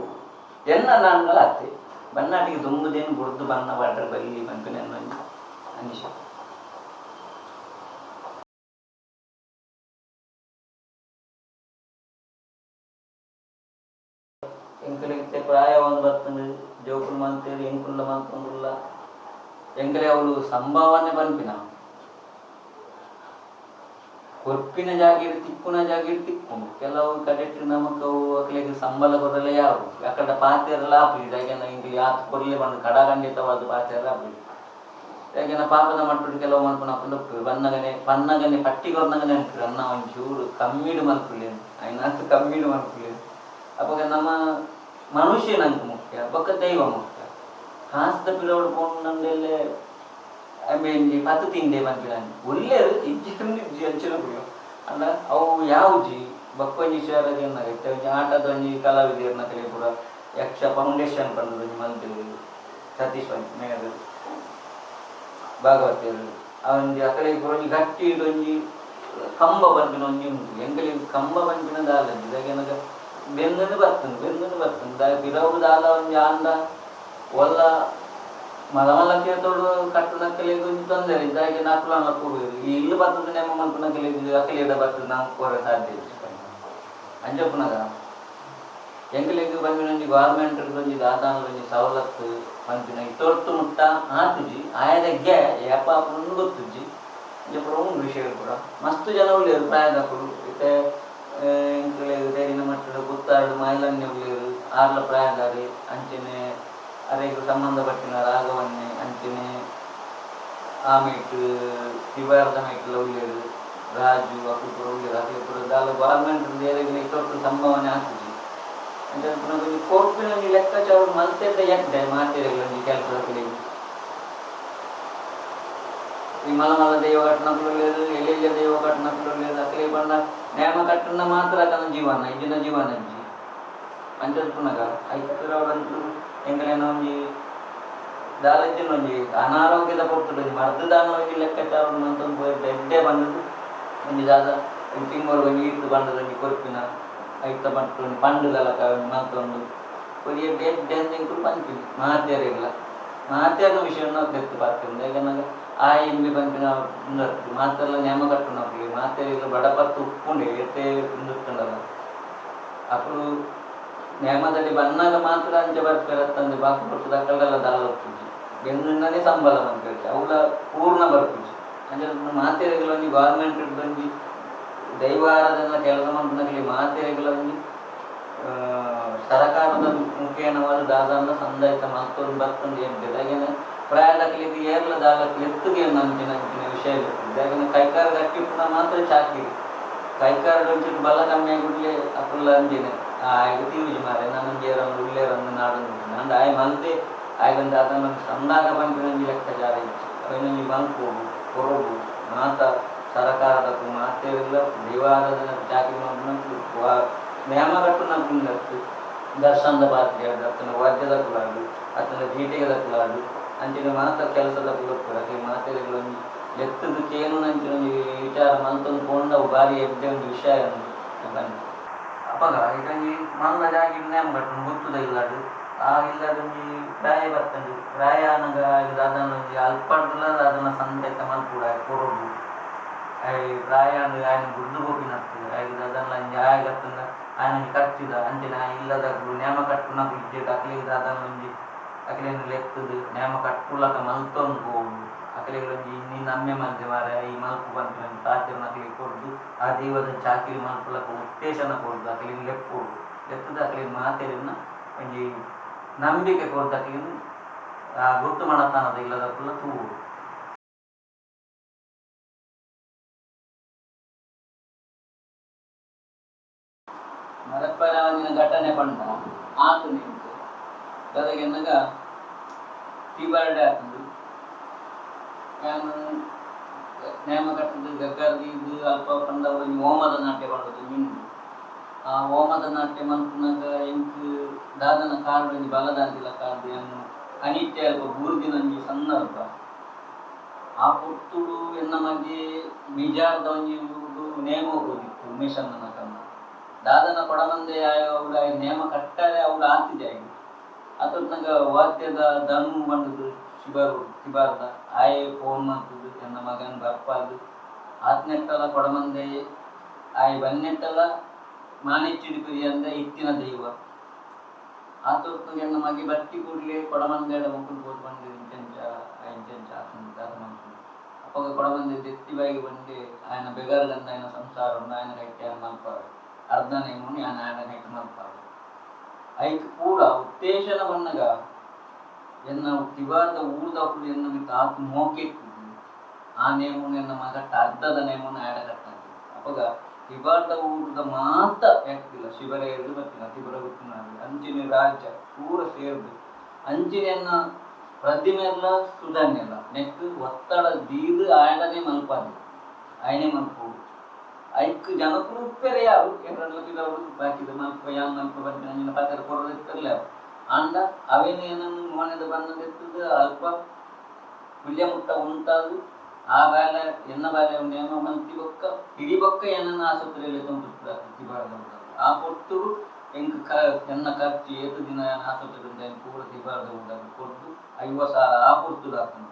ಎನ್ನ ನಾನ್ಗಳ ಆಗ್ತೇವೆ ಬನ್ನಾಟಿಗೆ ದುಂಬುದೇನು ಬುಡ್ದು ಬಣ್ಣ ಬಾಡ್ರೆ ಬಲ್ಲಿ ಬಂತು ನನ್ನ ಅನಿಶ ಎಂಕಲಿಗೆ ಪ್ರಾಯ ಒಂದು ಬರ್ತಂದು ಜೋಕುಲು ಮಂತೇಳಿ ಎಂಕುಲ್ಲ ಮಂತೊಂದುಲ್ಲ ಎಂಕಲೆ ಅವಳು ಸಂಭಾವನೆ ಬಂಪಿನ ಕೊರ್ಪಿನ ಜಾಗಿರು ತಿಕ್ಕುನ ಜಾಗಿರು ತಿಕ್ಕೊಂಡು ಕೆಲವು ಕಡೆಟ್ಟು ನಮಕವು ಅಕ್ಲಿಗೆ ಸಂಬಳ ಕೊಡಲೆ ಯಾರು ಅಕಡೆ ಪಾತೆರಲ್ಲ ಆಪಲಿ ಯಾಕೆಂದ್ರೆ ಹಿಂಗೆ ಯಾತು ಕೊಡಲಿ ಬಂದು ಕಡಖಂಡಿತವಾದ ಪಾತೆರ ಆಪಲಿ ಯಾಕೆಂದ್ರೆ ಪಾಪದ ಮಟ್ಟು ಕೆಲವು ಮಲ್ಪನ ಹಾಕೊಂಡು ಪನ್ನಗನೆ ಪಟ್ಟಿಗೊರ್ನಗನೆ ಅನ್ಕ್ರಿ ಅನ್ನ ಒಂಚೂರು ಕಮ್ಮಿಡು ಮಲ್ಪುಲಿ ಐನಾತು ಕಮ್ಮಿಡು ಮಲ್ಪುಲಿ ಅವಾಗ ನಮ್ಮ ಮನುಷ್ಯ ನಂಗೆ ಮುಖ್ಯ ಬೊಕ್ಕ ದೈವ ಮುಖ್ಯ ಕಾಸ್ದ ಪಿಲೋಡು ಪೋಂಡಲ್ಲೇ ಆಮೇಲೆ ಪತ್ತು ತಿಂಡೆ ಬಂದಿಲ್ಲ ಒಳ್ಳೆಯದು ಇಜ್ಜಿ ಅಂಚಿನ ಕುಡಿಯೋ ಅಲ್ಲ ಅವು ಯಾವ್ಜಿ ಬಕ್ಕೊಂಜಿ ಶಾರದೇನಾಗೈತೆ ಆಟದ ಒಂಜಿ ಕಲಾವಿದರ್ನ ಕಲೆ ಕೂಡ ಯಕ್ಷ ಫೌಂಡೇಶನ್ ಬಂದದ್ದು ಮಂತ್ರಿ ಸತೀಶ್ ಮೇಯರ್ ಭಾಗವತಿಯರು ಅವನಿಗೆ ಆ ಕಡೆ ಒಂಜಿ ಗಟ್ಟಿ ಒಂಜಿ ಕಂಬ ಬಂದಿನ ಒಂಜಿ ಉಂಟು ಎಂಕಲಿಗೆ ಕಂಬ ಬಂದಿನ ದಾಲಂಜಿ ಇದಾಗೇನಾಗ ಬೆಂದನ್ನು ಬರ್ತಂದು ದಾಯ ಪಿರವು ದಾಲ ಒಂಜಿ ಆಂಡ ಒಲ್ಲ ಮಲಮಲ್ಲ ಕೇತೋಡು ಕಟ್ಟು ನಕ್ಕಲಿಗೆ ಒಂದು ತೊಂದರೆ ಇದಾಗಿ ನಾಲ್ಕು ಕೂಡುವುದು ಈ ಇಲ್ಲು ಬರ್ತದೆ ನಮ್ಮ ಮಂತು ನಕ್ಕಲಿಗೆ ಅಕಲಿಯದ ಬರ್ತದೆ ನಾವು ಕೋರ ಸಾಧ್ಯ ಅಂಜಪ್ಪನಾಗ ಎಂಕಲಿಗೆ ಬಂದಿನೊಂದು ಗೌರ್ಮೆಂಟ್ ಒಂಜಿ ದಾದಾನದ ಒಂಜಿ ಸವಲತ್ತು ಬಂದಿನ ತೊಟ್ಟು ಮುಟ್ಟ ಆತುಜಿ ಆಯದಗ್ಗೆ ಯಾಪಾಪನ್ನು ಗೊತ್ತುಜ್ಜಿ ಅಂಜಪ್ಪರ ಒಂದು ವಿಷಯ ಕೂಡ ಮಸ್ತು ಜನ ಉಳ್ಳೇರು ಪ್ರಾಯದಕ್ಕಳು ಮತ್ತೆ ಎಂಕಲಿಗೆ ತೇರಿನ ಮಟ್ಟದ ಪುತ್ತಾಡು ಮೈಲನ್ಯ ಉಳ್ಳೇರು ಆರ್ಲ ಪ್ರಾಯದಾರಿ ಅಂಚನೆ ಅರೆಗೂ ಸಂಬಂಧಪಟ್ಟಿನ ರಾಗವನ್ನೇ ಅಂಚನೆ ಆಮೇಟ್ ದಿವಾರದ ಮೇಟ್ಲ ಉಳ್ಳೇರು ರಾಜು ಅಕುಪುರ ಉಳ್ಳೇರು ಅಕುಪುರ ದಾಲ ಗೌರ್ಮೆಂಟ್ ಬೇರೆ ತೊಟ್ಟು ಸಂಭಾವನೆ ಆಗ್ತದೆ ಅಂತ ಕೊಂಚ ಕೋರ್ಪಿನ ಒಂದು ಲೆಕ್ಕಾಚಾರ ಮಲ್ತೆದ್ದ ಎದ್ದೆ ಮಾತಿರಲ್ಲ ಒಂದು ಕೆಲಸದ ಕಡೆಗೆ ಈ ಮಲಮಲ ದೈವ ಕಟ್ಟನಕ್ಕುಳ್ಳೇದು ಎಲ್ಲೆಲ್ಲ ದೈವ ಕಟ್ಟನಕ್ಕುಳ್ಳೇದು ಅಕಲೆ ಬಂದ ನೇಮ ಕಟ್ಟನ ಮಾತ್ರ ಅದನ್ನ ಜೀವನ ಇದನ್ನ ಜೀವನ ಅಜ್ಜಿ ಅಂಚಲ್ಪುನಾಗ ಐತುರವರಂತೂ ಎಂಗಳೇನೋ ಒಂಜಿ ದಾಲಜ್ಜಿನ ಒಂಜಿ ಅನಾರೋಗ್ಯದ ಪೊರ್ತುಡು ಒಂಜಿ ಮರ್ದದಾನ ಒಂಜಿ ಲೆಕ್ಕಾಚಾರ ಅಂತಂದು ಪೋಯ್ ಎಡ್ಡೆ ಬಂದದ್ದು ಒಂಜಿ ದಾದ ತಿಂಗಳು ಒಂಜಿ ಈರ್ತು ಬಂದದ ಒಂಜಿ ಕೊರ್ಪಿನ ಐತ ಮಟ್ಟು ಒಂಜಿ ಪಂಡುಗಲಕ ಒಂಜಿ ಮಲ್ತೊಂದು ಕೊಡಿ ಎಡ್ಡೆ ಎಡ್ಡೆ ಅಂದಿಂಕುಲು ಪಂಪಿನಿ ಮಾತೆರೆಗ್ಲ ಮಾತೆರ್ನ ವಿಷಯ ತೆತ್ತು ಪಾತಿಂದ ಈಗ ನನಗೆ ಆ ಇಂಬಿ ಪಂಪಿನ ಉಂಡತ್ತು ಮಾತೆಲ್ಲ ನೇಮ ಕಟ್ಟು ನಮಗೆ ಮಾತೆರೆಗ್ಲ ಬಡಪತ್ತು ಉಪ್ಪುಂಡೆ ಎತ್ತೆ ಉಂಡುತ್ತಂಡಲ್ಲ ಅప్పుడు ನೇಮದಲ್ಲಿ ಬಂದಾಗ ಮಾತ್ರ ಅಂಚೆ ಬರ್ಪಿರತ್ತಂದು ಬಾಕಿ ಕೊಟ್ಟು ದಕ್ಕಲೆಲ್ಲ ದಾಲ ಹೋಗ್ತಿದ್ವಿ ಬೆಂದಿನೇ ಸಂಬಳ ಅಂತ ಅವಳ ಪೂರ್ಣ ಬರ್ಪಿಸಿ ಅಂದ್ರೆ ಮಾತೆರೆಗಳೊಂದು ಗೌರ್ಮೆಂಟ್ ಬಂದು ದೈವಾರಾಧನ ಕೆಲಸ ಮಾಡ್ಕೊಂಡಾಗಲಿ ಮಾತೆರೆಗಳೊಂದು ಸರಕಾರದ ಮುಖೇನವಾದ ದಾದಾನ ಸಂದಾಯಿತ ಮತ್ತೊಂದು ಬರ್ತಂದು ಹೇಳ್ತಿದೆ ಹಾಗೇನೆ ಪ್ರಾಯದಕ್ಲಿದ್ದು ಏರ್ಲ ದಾಲಕ್ಕೆ ಎತ್ತುಗೆ ನಂಚಿನ ವಿಷಯ ಇರ್ತದೆ ಹಾಗೆ ಕೈಕಾರ ಗಟ್ಟಿ ಪುನಃ ಮಾತ್ರ ಚಾಕಿರಿ ಕೈಕಾರ ಒಂಚೂರು ಬಲ ಕಮ್ಮಿ ಆಗಿಬಿಡ್ಲಿ ಅಪ್ಪಲ್ಲ ಅಂಜೇನೆ ಆಯ್ಗ ತೀರುಜಿ ಮಾರೆ ನಾನು ಜೇರನ್ನು ಉಳ್ಳೇರನ್ನು ನಾಡನ್ನು ನಂದು ಆಯ್ ಮಲ್ದೆ ಆಯ್ಗಂತ ಅದನ್ನು ಸಂದಾಗ ಬಂದು ಲೆಕ್ಕಾಚಾರ ಇತ್ತು ಅವನೊಂದು ಮಲ್ಕೋದು ಕೊರಗು ಮಾತ ಸರಕಾರದ ಮಾತೆಲ್ಲ ದೈವಾರಾಧನ ಚಾಕರಿ ಮಾಡಿಕೊಂಡು ನೇಮ ಕಟ್ಟು ನಮ್ಗೆ ದರ್ಶನದ ಪಾತ್ರೆ ಆತನ ವಾದ್ಯದ ಕುಲಾಡು ಆತನ ಜೀಟಿಗೆದ ಕುಲಾಡು ಅಂಚಿನ ಮಾತ ಕೆಲಸದ ಕುಲಕ್ಕೂಡ ಮಾತೆಗಳೊಂದು ಎತ್ತದಕ್ಕೇನು ನಂಚಿನ ವಿಚಾರ ಮಲ್ತೊಂದು ಕೊಂಡವು ಭಾರಿ ಎದ್ದೆ ಒಂದು ವಿಷಯ ಬಂದು ಅಪ್ಪಗ ಇದೊಂದು ಮಲ್ಲ ಜಾಗಿ ನೇಮ ಕಟ್ಟು ಗೊತ್ತದ ಇಲ್ಲಾಡು ಆ ಇಲ್ಲದೊಂದು ಪ್ರಾಯ ಬರ್ತಂದು ಪ್ರಾಯ ಅನ್ನಗ ಅದನ್ನೊಂದು ಅಲ್ಪಡ್ಲ ಅದನ್ನ ಸಂದೇಶ ಮಲ್ಪೂಡ ಕೊರೋದು ಪ್ರಾಯ ಅಂದ್ರೆ ఆయన ಗುಡ್ದು ಹೋಗಿನತ್ತು ಆಯ್ತು ಅದನ್ನ ಆಯ್ಗತ್ತಂದ ఆయన ಖರ್ಚಿದ ಅಂಚಿನ ಇಲ್ಲದ ನೇಮ ಕಟ್ಟು ನಾವು ಇದ್ದೇಟ್ ಅಕ್ಲಿಗೆ ಅದನ್ನೊಂದು ಅಕ್ಲೇನು ಲೆಕ್ಕದು ನೇಮ ಕಟ್ಟುಲಕ ಮಲ್ತೊಂದು ಹೋಗುದು ಅಕ್ಲಿಗೊಂದು ಇನ್ನಿನ್ನು ಅಮ್ಮೆ ಮಲ್ದೆ ಮಾರ ಈ ಮಲ್ಪು ಬಂತು ಪಾತ್ರನ ಅಕ್ಲಿಗೆ ಕೊಡ್ದು ಆ ದೈವದ ಚಾಕಿರಿ ಮಲ್ಪುಲಕ ಉತ್ತೇಶನ ಕೊಡ್ದು ಅಕ್ಲಿಗೆ ಲೆಪ್ಪುಡು ಲೆಕ್ಕದ ಅಕ್ಲಿಗೆ ಮಾತೆರಿನ ಒಂಜಿ ನಂಬಿಕೆ ಕೊಡ್ದು ಅಕ್ಲಿಗೆ ಆ ಗುರ್ತು ಮಾಡತಾನದ ಇಲ್ಲದ ಪುಲ್ಲ ತೂವುದು ಮರಪರಾಜಿನ ಘಟನೆ ಬಂದ ಆತು ನಿಂತು ಗದಗೆನ್ನಗ ಟಿಬರ್ಡೆ ಆತಂದು ನಾನು ನೇಮ ಕಟ್ಟದು ಗಗ್ಗರ್ದು ಇದು ಅಲ್ಪ ಪಂಡ ಒಂದು ಹೋಮದ ನಾಟ್ಯ ಮಾಡೋದು ನಿಂದು ಆ ಹೋಮದ ನಾಟ್ಯ ಮಲ್ಪುನಾಗ ಎಂಕ್ ದಾದನ ಕಾರ್ಡು ಒಂದು ಬಲದಾದಿಲ್ಲ ಕಾರ್ಡು ಏನು ಅನಿತ್ಯ ಅಲ್ಪ ಬೂರ್ದಿನಂಜಿ ಸಂದರ್ಭ ಆ ಪುತ್ತುಡು ಎನ್ನ ಮಧ್ಯೆ ಬಿಜಾರ್ದ ಒಂದು ನೇಮ ಹೋಗೋದಿತ್ತು ಮಿಷನ್ನ ಕಮ್ಮ ದಾದನ ಕೊಡಮಂದೆ ಅವಳ ನೇಮ ಕಟ್ಟರೆ ಅವಳು ಆತಿದೆ ಆಗಿ ಅದ್ರಂಗ ವಾದ್ಯದ ದನು ಬಂದದು ಶಿಬಾರ್ದ ಆಯೆ ಫೋನ್ ಮಾಡ್ತದ್ದು ಎನ್ನ ಮಗನ ಬರ್ಪಾದು ಆತ್ನೆಟ್ಟಲ್ಲ ಕೊಡಮಂದೆ ಆಯ್ ಬನ್ನೆಟ್ಟಲ್ಲ ಮಾಣಿಚಿಡಿಪುರಿ ಅಂದ ಇತ್ತಿನ ದೈವ ಆತೊತ್ತು ಎನ್ನ ಮಗೆ ಬಟ್ಟಿ ಕೂಡಲೇ ಕೊಡಮಂದೇಡ ಮುಕ್ಕಲು ಹೋದ್ ಬಂದು ಇಂಚೆಂಚ ಅಪ್ಪಾಗ ಕೊಡಮಂದೆ ಎತ್ತಿವಾಗಿ ಬಂದು ఆయన ಬೆಗರ್ಗಂದ ఆయన ಸಂಸಾರ ಉಂಡು ఆయన ಕಟ್ಟಿ ఆయన ಮಲ್ಪಾರು ಅರ್ಧನೇ ಮುನಿ ఆయన ಕಟ್ಟಿ ಮಲ್ಪಾರು ಐಕ್ ಕೂಡ ಉತ್ತೇಶನ ಬಣ್ಣಗ ಎನ್ನ ತಿವಾರ್ದ ಊರ್ದಪ್ಪಳು ಎನ್ನ ಮಿತ್ತ ಆತು ಮೋಕೆತ್ತಿದ್ದು ಆ ನೇಮುನ ಎನ್ನ ಮಗಟ್ಟ ಅರ್ಧದ ನೇಮುನ ಆಡ ಕಟ್ಟಾಗ ಅಪ್ಪಗ ತಿವಾರ್ದ ಊರ್ದ ಮಾತ ಯಾಕ್ತಿಲ್ಲ ಶಿಬರ ಎದ್ದು ಬರ್ತಿಲ್ಲ ತಿಬರ ಗೊತ್ತಿನ ಅಂಚಿನ ರಾಜ್ಯ ಪೂರ ಸೇರ್ದು ಅಂಚಿನ ಪ್ರತಿಮೆಲ್ಲ ಸುಧಾನ್ಯಲ್ಲ ನೆಕ್ ಒತ್ತಡ ದೀದು ಆಯಡನೆ ಮಲ್ಪಾದು ಆಯನೆ ಮಲ್ಪೋದು ಐಕ್ ಜನಕ್ಕೂ ಉಪ್ಪೆರೆ ಯಾರು ಎರಡಲ್ಲ ಕಿಲವರು ಬಾಕಿದ ಮಲ್ಪ ಯಾವ ಮಲ್ಪ ಬಂದ ನಂಜಿನ ಪಾತ್ರ ಕೊಡದಿರ್ತಿರ್ಲ ಅಂಡ ಅವೇನೇನನ್ನು ಮನೆದ ಬಂದದಿರ್ತದ ಅಲ್ಪ ಹುಲ್ಯ ಮುಟ್ಟ ಉಂಟಾದು ಆ ಬಾಲ ಎನ್ನ ಬಾಲ ನೇಮ ಮಲ್ತಿ ಬೊಕ್ಕ ಹಿಡಿ ಬೊಕ್ಕ ಏನನ್ನ ಆಸ್ಪತ್ರೆಯಲ್ಲಿ ತಂದು ಆ ಕೊಟ್ಟರು ಎಂಕ್ ಎನ್ನ ಖರ್ಚು ಏತು ದಿನ ಆಸ್ಪತ್ರೆ ಕೂಡ ತಿಬಾರ್ದ ಉಂಟಾಗ ಕೊಟ್ಟು 50,000 ಆ ಕೊಡ್ತುಡು ಆತನು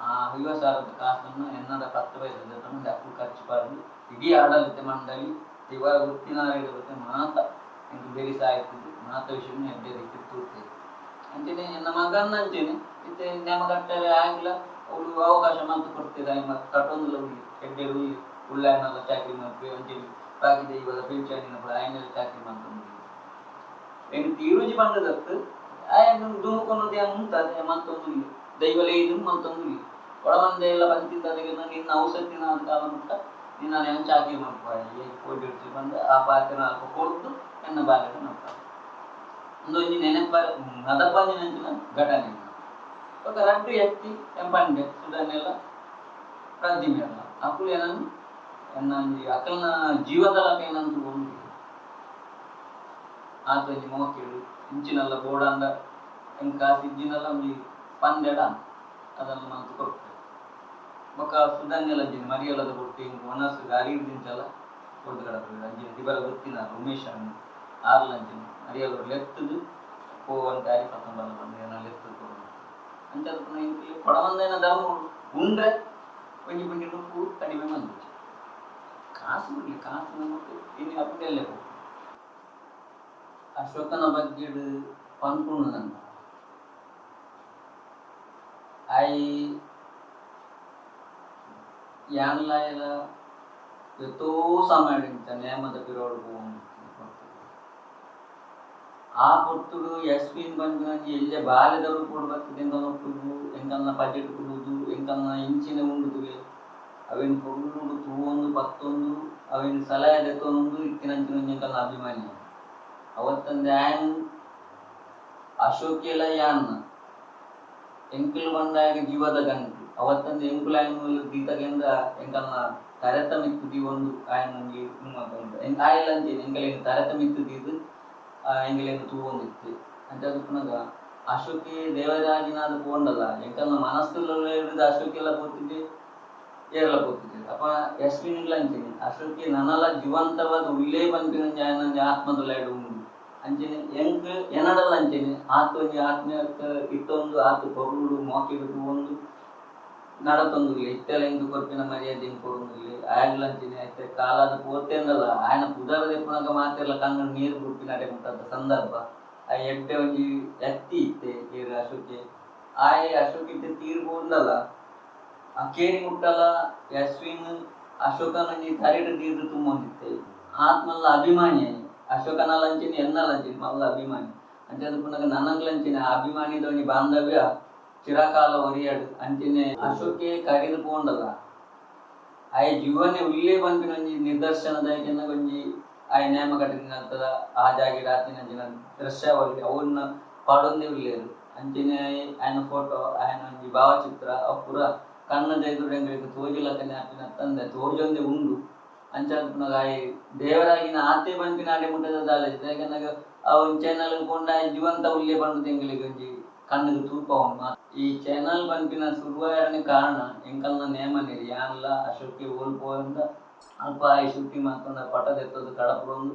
ಆ 50,000 ಕಾಸನ್ನು ಎನ್ನದ 10 ಪೈಸೆ ತಂದು ಅಪ್ಪು ಖರ್ಚು ಪಾರ್ದು ಇಡೀ ಆಡಳಿತ ಮಂಡಳಿ ತಿವಾರ ಗೊತ್ತಿನಾರೇಳು ಗೊತ್ತೆ ಮಾತ ಎಂಕ್ ಬೆರಿಸ ಆಯ್ತದೆ ಮಾತ ವಿಷಯ ಎಡ್ಡೆ ರೀತಿ ತೂರ್ತೇವೆ ಅಂಚನೆ ಎನ್ನ ಮಗನ್ನ ಅಂಚೆನೆ ಇತ್ತೆ ನೇಮ ಕಟ್ಟರೆ ಆಗಿಲ್ಲ ಅವಳು ಅವಕಾಶ ಮಾತು ಕೊಡ್ತಿದ್ದ ಕಟ್ಟೊಂದು ಉಳ್ಳಿ ಎಡ್ಡೆ ಉಳ್ಳಿ ಉಳ್ಳಾಯನೆಲ್ಲ ಚಾಕರಿ ಮಾಡ್ತೀವಿ ಅಂಚೆನೆ ಬಾಕಿದ ಇವಾಗ ಪಿಂಚಣಿನ ಆಯನೆಲ್ಲ ಚಾಕರಿ ಮಾಡ್ಕೊಂಡು ಎಂಕ್ ತೀರುಜಿ ಬಂದದತ್ತು ಆಯನ ದುಮುಕೊಂಡದ್ದು ಏನು ಉಂಟದೆ ಮತ್ತೊಂದು ಇಲ್ಲಿ ದೈವಲೇ ಇದು ಮತ್ತೊಂದು ಇಲ್ಲಿ ಒಳಮಂದೆ ಎಲ್ಲ ಬಂತಿದ್ದದಕ್ಕೆ ನಿನ್ನ ಔಷಧಿನ ಕಾಲ ಮುಟ್ಟ ನಿನ್ನ ನೆನ ಚಾಕರಿ ಮಾಡ್ಕೊಳ್ಳಿ ಕೊಟ್ಟಿರ್ತೀವಿ ಬಂದು ಆ ಪಾತ್ರೆ ಅಲ್ಪ ಕೊಡ್ದು ಎನ್ನ ಬಾಲ್ಯದ ಮಾಡ್ತಾರೆ ಒಂದೊಂದು ನೆನಪ ಅದಪ್ಪಂದು ನೆನಪಿನ ಘಟನೆ ఒక రడ్డు ఎత్తి ఎంపండి సుదాన్ನೆಲ್ಲ ಪ್ರತಿಮೆ ಅಲ್ಲ ಅಕ್ಕಳು ಏನಂದು ಎನ್ನ ಅಕ್ಕಳನ ಜೀವದಲಕ ಏನಂತ ಒಂದು ಆತೊಂಜಿ ಮೋಕೆಡು ಇಂಚಿನಲ್ಲ ಬೋಡಾಂಡ ಎಂಕ ಸಿಜ್ಜಿನಲ್ಲ ಒಂಜಿ ಪಂದೆಡ ಅದನ್ನು ಮಂತು ಕೊಡ್ತಾರೆ ಬೊಕ್ಕ ಸುಧಾನ್ಯಲಂಜಿನ ಮರಿಯಲದ ಕೊಟ್ಟು ಹಿಂಗೆ ಮನಸ್ಸು ಅರಿವಿದಿಂಚಲ್ಲ ಕೊಡ್ದು ಕಡಪಡು ಅಂಜಿನ ದಿಬರ ಗೊತ್ತಿನ ಉಮೇಶ್ ಅಣ್ಣ ಆರ್ಲಂಜಿನ ಮರಿಯಲ್ಲ ಲೆತ್ತದು ಪೋವಂತ ಅರಿ ಪತ್ತೊಂಬಲ್ಲ ಬಂದು ಏನೋ ಲೆತ್ತದು ಕೊಡೋದು ಅಂಚದ ಪುನಃ ಇಂಕಿ ಕೊಡವಂದೇನ ಧರ್ಮ ಉಂಡ್ರೆ ಒಂಜಿ ಪುಂಡಿ ನುಪ್ಪು ಕಡಿಮೆ ಮಂದು ಕಾಸು ಬಿಡ್ಲಿ ಕಾಸು ನಮಗೆ ಇನ್ನು ಅಪ್ಪದಲ್ಲೇ ಹೋಗು ಅಶೋಕನ ಬಗ್ಗೆ ಪನ್ಪುಣ್ಣು ನನ್ನ ಆಯಿ ಯಾನ್ಲಾಯಲ ಎಷ್ಟೋ ಸಮಯ ನೇಮದ ಪಿರೋಡು ಆ ಪೊತ್ತುಡು ಎಸ್ಪಿನ್ ಬಂದು ಎಲ್ಲೇ ಬಾಲ್ಯದವರು ಕೂಡ ಬರ್ತದೆ ಎಂಕಲ್ನ ಎಂಕಲ್ನ ಬಜೆಟ್ ಕೊಡುವುದು ಎಂಕಲ್ನ ಇಂಚಿನ ಉಂಡುದುವೆ ಅವೇನು ಕೊಡುವುದು ತೂವೊಂದು ಪತ್ತೊಂದು ಅವೇನು ಸಲಹೆ ಎತ್ತೊಂದು ಇತ್ತಿನಂಚಿನ ಎಂಕಲ್ನ ಅಭಿಮಾನಿ ಅವತ್ತಂದು ಆಯನ್ ಅಶೋಕೆಲ್ಲ ಯಾನ್ ಎಂಕಲ್ ಬಂದಾಗ ಜೀವದ ಗಂಟು ಅವತ್ತಂದು ಎಂಕುಲಾಯನ ದೀತಗೆಂದ ಎಂಕಲ್ನ ತರತಮಿತ್ತು ಒಂದು ಆಯನ ನಮಗೆ ಆಯಲ್ಲ ಅಂತೇನೆ ಎಂಕಲೇನು ತರತಮಿತ್ತು ದೀದು ಎಂಕಲೇನು ತೂವೊಂದಿತ್ತು ಅಂತ ಅದು ಪುನಗ ಅಶೋಕೆ ದೇವರಾಜಿನಾದ ಪೋಂಡಲ್ಲ ಎಂಕಲ್ನ ಮನಸ್ಸುలలో ಹಿಡಿದು ಅಶೋಕೆಲ್ಲ ಪೋತಿದ್ದೆ ಏರೆಲ್ಲ ಪೋತಿದ್ದೆ ಅಪ್ಪ ಎಸ್ಪಿನಿಲ್ಲ ಅಂಚೇನೆ ಅಶೋಕೆ ನನ್ನಲ್ಲ ಜೀವಂತವಾದ ಉಳ್ಳೇ ಬಂದಿನ ನಂಗೆ ಆತ್ಮದಲ್ಲ ಇಡು ಉಂಡು ಅಂಚೆನೆ ಎಂಕ್ ಎನಡಲ್ಲ ಅಂಚೆನೆ ಆತೊಂಜಿ ಆತ್ಮೀಯಕ್ಕೆ ಇತ್ತೊಂದು ಆತು ಕೊರುಡು ಮೋಕಿಡು ಒಂದು ನಡತೊಂದುಲ್ಲ ಇತ್ತೆಲ್ಲ ಹಿಂಗೆ ಕೊರ್ಪಿನ ಮರ್ಯಾದೆ ಹಿಂಗೆ ಕೊಡೊಂದಿಲ್ಲ ಆಗ್ಲಂಚಿನ ಆಯ್ತು ಕಾಲಾದ ಪೋತೇನಲ್ಲ ಆಯನ ಪುದರದ ಪುನಗ ಮಾತೆಲ್ಲ ಕಣ್ಣು ನೀರು ಗುರುಪಿನ ಅಡೆ ಮುಟ್ಟದ ಸಂದರ್ಭ ಆ ಎಡ್ಡೆ ಒಂಜಿ ಎತ್ತಿ ಇತ್ತೆ ಕೇರು ಅಶೋಕೆ ಆಯ್ ಅಶೋಕ ಇತ್ತೆ ತೀರ್ಬೋಂಡಲ್ಲ ಆ ಕೇರಿ ಮುಟ್ಟಲ್ಲ ಯಶ್ವಿನ್ ಅಶೋಕನಂಜಿ ತರಿಡು ತೀರ್ದು ತುಂಬೊಂದಿತ್ತೆ ಆತ್ಮಲ್ಲ ಅಭಿಮಾನಿ ಅಶೋಕನ ಲಂಚಿನ ಎನ್ನ ಲಂಚಿನ ಮಲ್ಲ ಅಭಿಮಾನಿ ಅಂಚದ ಪುನಗ ನನಗ್ಲಂಚಿನ ಅಭಿಮಾನಿದವನಿ ಬಾಂಧವ್ಯ ಚಿರಕಾಲ ಒರಿಯಾಡು ಅಂಚಿನ ಅಶೋಕೆ ಕಡಿದು ಪೋಂಡಲ್ಲ ಆಯ್ ಜೀವನೇ ಉಳ್ಳೇ ಬಂದಿನ ನಿದರ್ಶನದ ಒಂಜಿ ಆಯ್ ನೇಮ ಕಟ್ಟಿನ ಆ ಜಾಗಿ ರಾತಿನ ದೃಶ್ಯಾವಳಿ ಅವನ್ನ ಪಾಡೊಂದೇ ಉಳ್ಳೇರು ಅಂಚಿನ ಆಯನ ಫೋಟೋ ಆಯನ ಒಂಜಿ ಭಾವಚಿತ್ರ ಅವು ಪೂರ ಕಣ್ಣದ ಎದುರುಂಗಳಿಗೆ ತೋಜಿಲಕ್ಕನೆ ಹಾಪಿನ ತಂದೆ ತೋಜೊಂದೇ ಉಂಡು ಅಂಚಾದ ಪುನಗ ಆಯ್ ದೇವರಾಗಿನ ಆತೆ ಬಂಪಿನ ಆಡೆ ಮುಟ್ಟದ ದಾಳಿದೆ ಯಾಕಂದಾಗ ಅವನ್ ಚಾನಲ್ ಕೊಂಡ ಜೀವಂತ ಉಳ್ಳೇ ಬಂದು ತೆಂಗಳಿಗೆ ಒಂಜಿ ಕಣ್ಣಿಗೆ ತೂಪ ಉಂಟು ಈ ಚಾನಲ್ ಬಂಪಿನ ಶುರುವಾಯರನೇ ಕಾರಣ ಎಂಕಲ್ನ ನೇಮನೇರಿ ಯಾನಲ್ಲ ಅಶೋಕಿ ಓಲ್ಪೋಯಿಂದ ಅಲ್ಪ ಆಯ್ ಶುದ್ಧಿ ಮಾತೊಂದು ಪಟದ ಎತ್ತೋದು ಕಡಪಡೊಂದು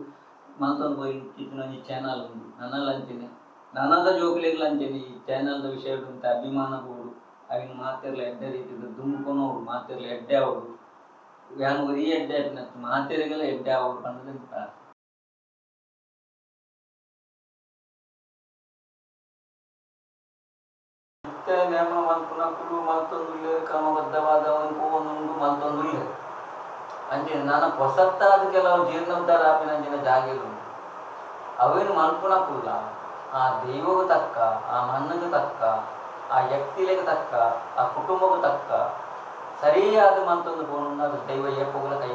ಮಾತೊಂದು ಹೋಗಿ ಇತ್ತಿನ ಈ ಚಾನಲ್ ಉಂಟು ನನ್ನಲ್ಲಿ ಅಂಚೇನೆ ನನ್ನದ ಜೋಕ್ಲಿಗಳು ಅಂಚೇನೆ ಈ ಚಾನಲ್ದ ವಿಷಯ ಅಂತ ಅಭಿಮಾನ ಬೋಡು ಅವಿನ ಮಾತಿರ್ಲ ಎಡ್ಡೆ ರೀತಿದ್ದು ದುಮ್ಕೊನೋರು ಮಾತಿರ್ಲ ಎಡ್ಡೆ ಅವರು ಯಾನ್ ಒರಿ ಎಡ್ಡೆ ಮಾತಿರಿಗೆಲ್ಲ ಎಡ್ಡೆ ಅವರು ಕಂಡು ನೇಮ ಮಲ್ಪುನ ಕುಲು ಮಲ್ತೊಂದು ಕ್ರಮಬದ್ಧವಾದ ಒಂದು ಮಲ್ತೊಂದು ಅಂಚೆ ನನ್ನ ಹೊಸತ್ತಾದ ಕೆಲವು ಜೀರ್ಣೋದ್ಧಾರ ಆಪಿನ ಅಂಚಿನ ಜಾಗೆಗಳು ಅವೇನು ಮಲ್ಪುನ ಕುಲ್ಲ ಆ ದೈವಗೂ ತಕ್ಕ ಆ ಮಣ್ಣಿಗೆ ತಕ್ಕ ಆ ವ್ಯಕ್ತಿಲೆಗೆ ತಕ್ಕ ಆ ಕುಟುಂಬಗೂ ತಕ್ಕ ಸರಿಯಾದ ಮಲ್ತೊಂದು ಪೋಣ ಅದು ದೈವ ಏಪಗಳ ಕೈ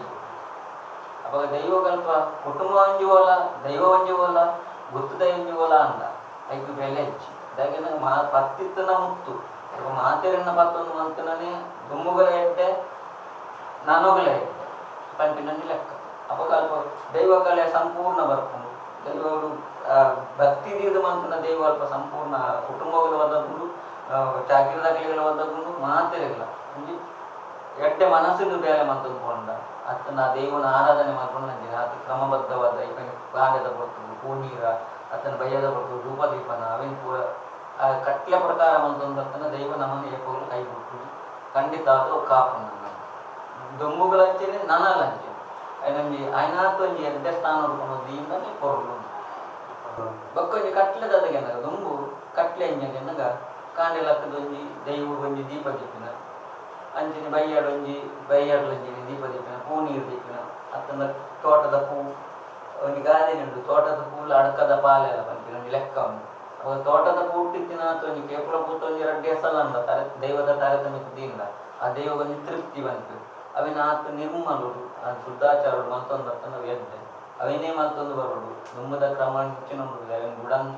ಅವಾಗ ದೈವಗಲ್ಪ ಕುಟುಂಬ ಒಂಜುವಲ್ಲ ದೈವ ಒಂಜುವಲ್ಲ ಗುತ್ತದ ಒಂಜುವಲ್ಲ ಅಂದ ಐದು ಬೆಲೆ ಹೆಚ್ಚು ಅದಾಗಿ ನಂಗೆ ಪತ್ತಿತ್ತನ ಮುತ್ತು ಮಾತೆರನ್ನ ಪತ್ತೊಂದು ಮಂತನೇ ದುಮ್ಮುಗಳ ಎಡ್ಡೆ ನಾನೋಗಲ ಎಡ್ಡೆ ಪಂಪಿನಲ್ಲಿ ಲೆಕ್ಕ ಅವಾಗ ಅಲ್ಪ ದೈವ ಕಲೆ ಸಂಪೂರ್ಣ ಬರ್ಕೊಂಡು ದೈವಗಳು ಭಕ್ತಿ ದೀರ್ಘ ಮಂತನ ದೈವ ಅಲ್ಪ ಸಂಪೂರ್ಣ ಕುಟುಂಬಗಳು ಒದಗುಂಡು ಚಾಕಿರದಾಗಲಿಗಳು ಒದಗುಂಡು ಮಾತೆರೆಗಳ ಎಡ್ಡೆ ಮನಸ್ಸಿನ ಬೇಲೆ ಮಂತಂದು ಕೊಂಡ ಅತ್ತನ ದೈವನ ಆರಾಧನೆ ಮಾಡ್ಕೊಂಡು ನಂಗೆ ಆತ ಕ್ರಮಬದ್ಧವಾದ ಈ ಕಾಂಡದ ಕೊಡ್ತದೆ ಪೂನೀರ ಅತನ ಭಯದ ಕೊಡ್ತದೆ ಧೂಪದೀಪನ ಅವೇನು ಪೂರ ಕಟ್ಲೆ ಪ್ರಕಾರ ಮಂತೊಂದು ಬರ್ತನ ದೈವ ನಮ್ಮನ್ನು ಎಪ್ಪಗಳು ಕೈ ಬಿಟ್ಟು ಖಂಡಿತ ಅದು ಕಾಪು ನನ್ನ ದೊಂಬುಗಳಂಚೇನೆ ನನಗಂಚೆ ನಮಗೆ ಐನಾತು ಒಂಜಿ ಎಡ್ಡೆ ಸ್ಥಾನ ನೋಡ್ಕೊಂಡು ಇಂದಲೇ ಕೊರಲು ಬಕ್ಕೊಂಜಿ ಕಟ್ಲೆದಗೆ ದೊಂಬು ಕಟ್ಲೆ ಎಂಜಾಗ ಕಾಂಡೆ ಲಕ್ಕದ ಒಂಜಿ ದೈವ ಒಂಜಿ ದೀಪ ದೀಪಿನ ಅಂಚಿನ ಬೈಯಾಡಲಂಜಿನ ದೀಪ ದೀಪಿನ ಪೂ ನೀರು ದೀಪಿನ ಅತ್ತನ ತೋಟದ ಪೂ ಒಂದು ಗಾದೆ ಉಂಟು ತೋಟದ ಪೂಲ ಅಡಕದ ಪಾಲೆಲ್ಲ ಬಂತು ನಮಗೆ ಲೆಕ್ಕ ಉಂಟು ಅವಾಗ ತೋಟದ ಪೂ ಇಟ್ಟಿನ ಒಂದು ಕೇಪುರ ಪೂತ ಒಂದು 2 ಹೆಸಲ ಅಂದ ದೈವದ ತಾರತಮ್ಯದಿಂದ ಆ ದೈವ ಒಂದು ತೃಪ್ತಿ ಬಂತು ಅವಿನ ಆತ ನಿರ್ಮಲುಡು ಆ ಶುದ್ಧಾಚಾರಡು ಮತ್ತೊಂದು ಬರ್ತನ ಎಡ್ಡೆ ಅವೇನೇ ಮತ್ತೊಂದು ಬರೋಡು ದುಮ್ಮದ ಕ್ರಮ ಹೆಚ್ಚಿನ ಅವಿನ ಗುಡನ್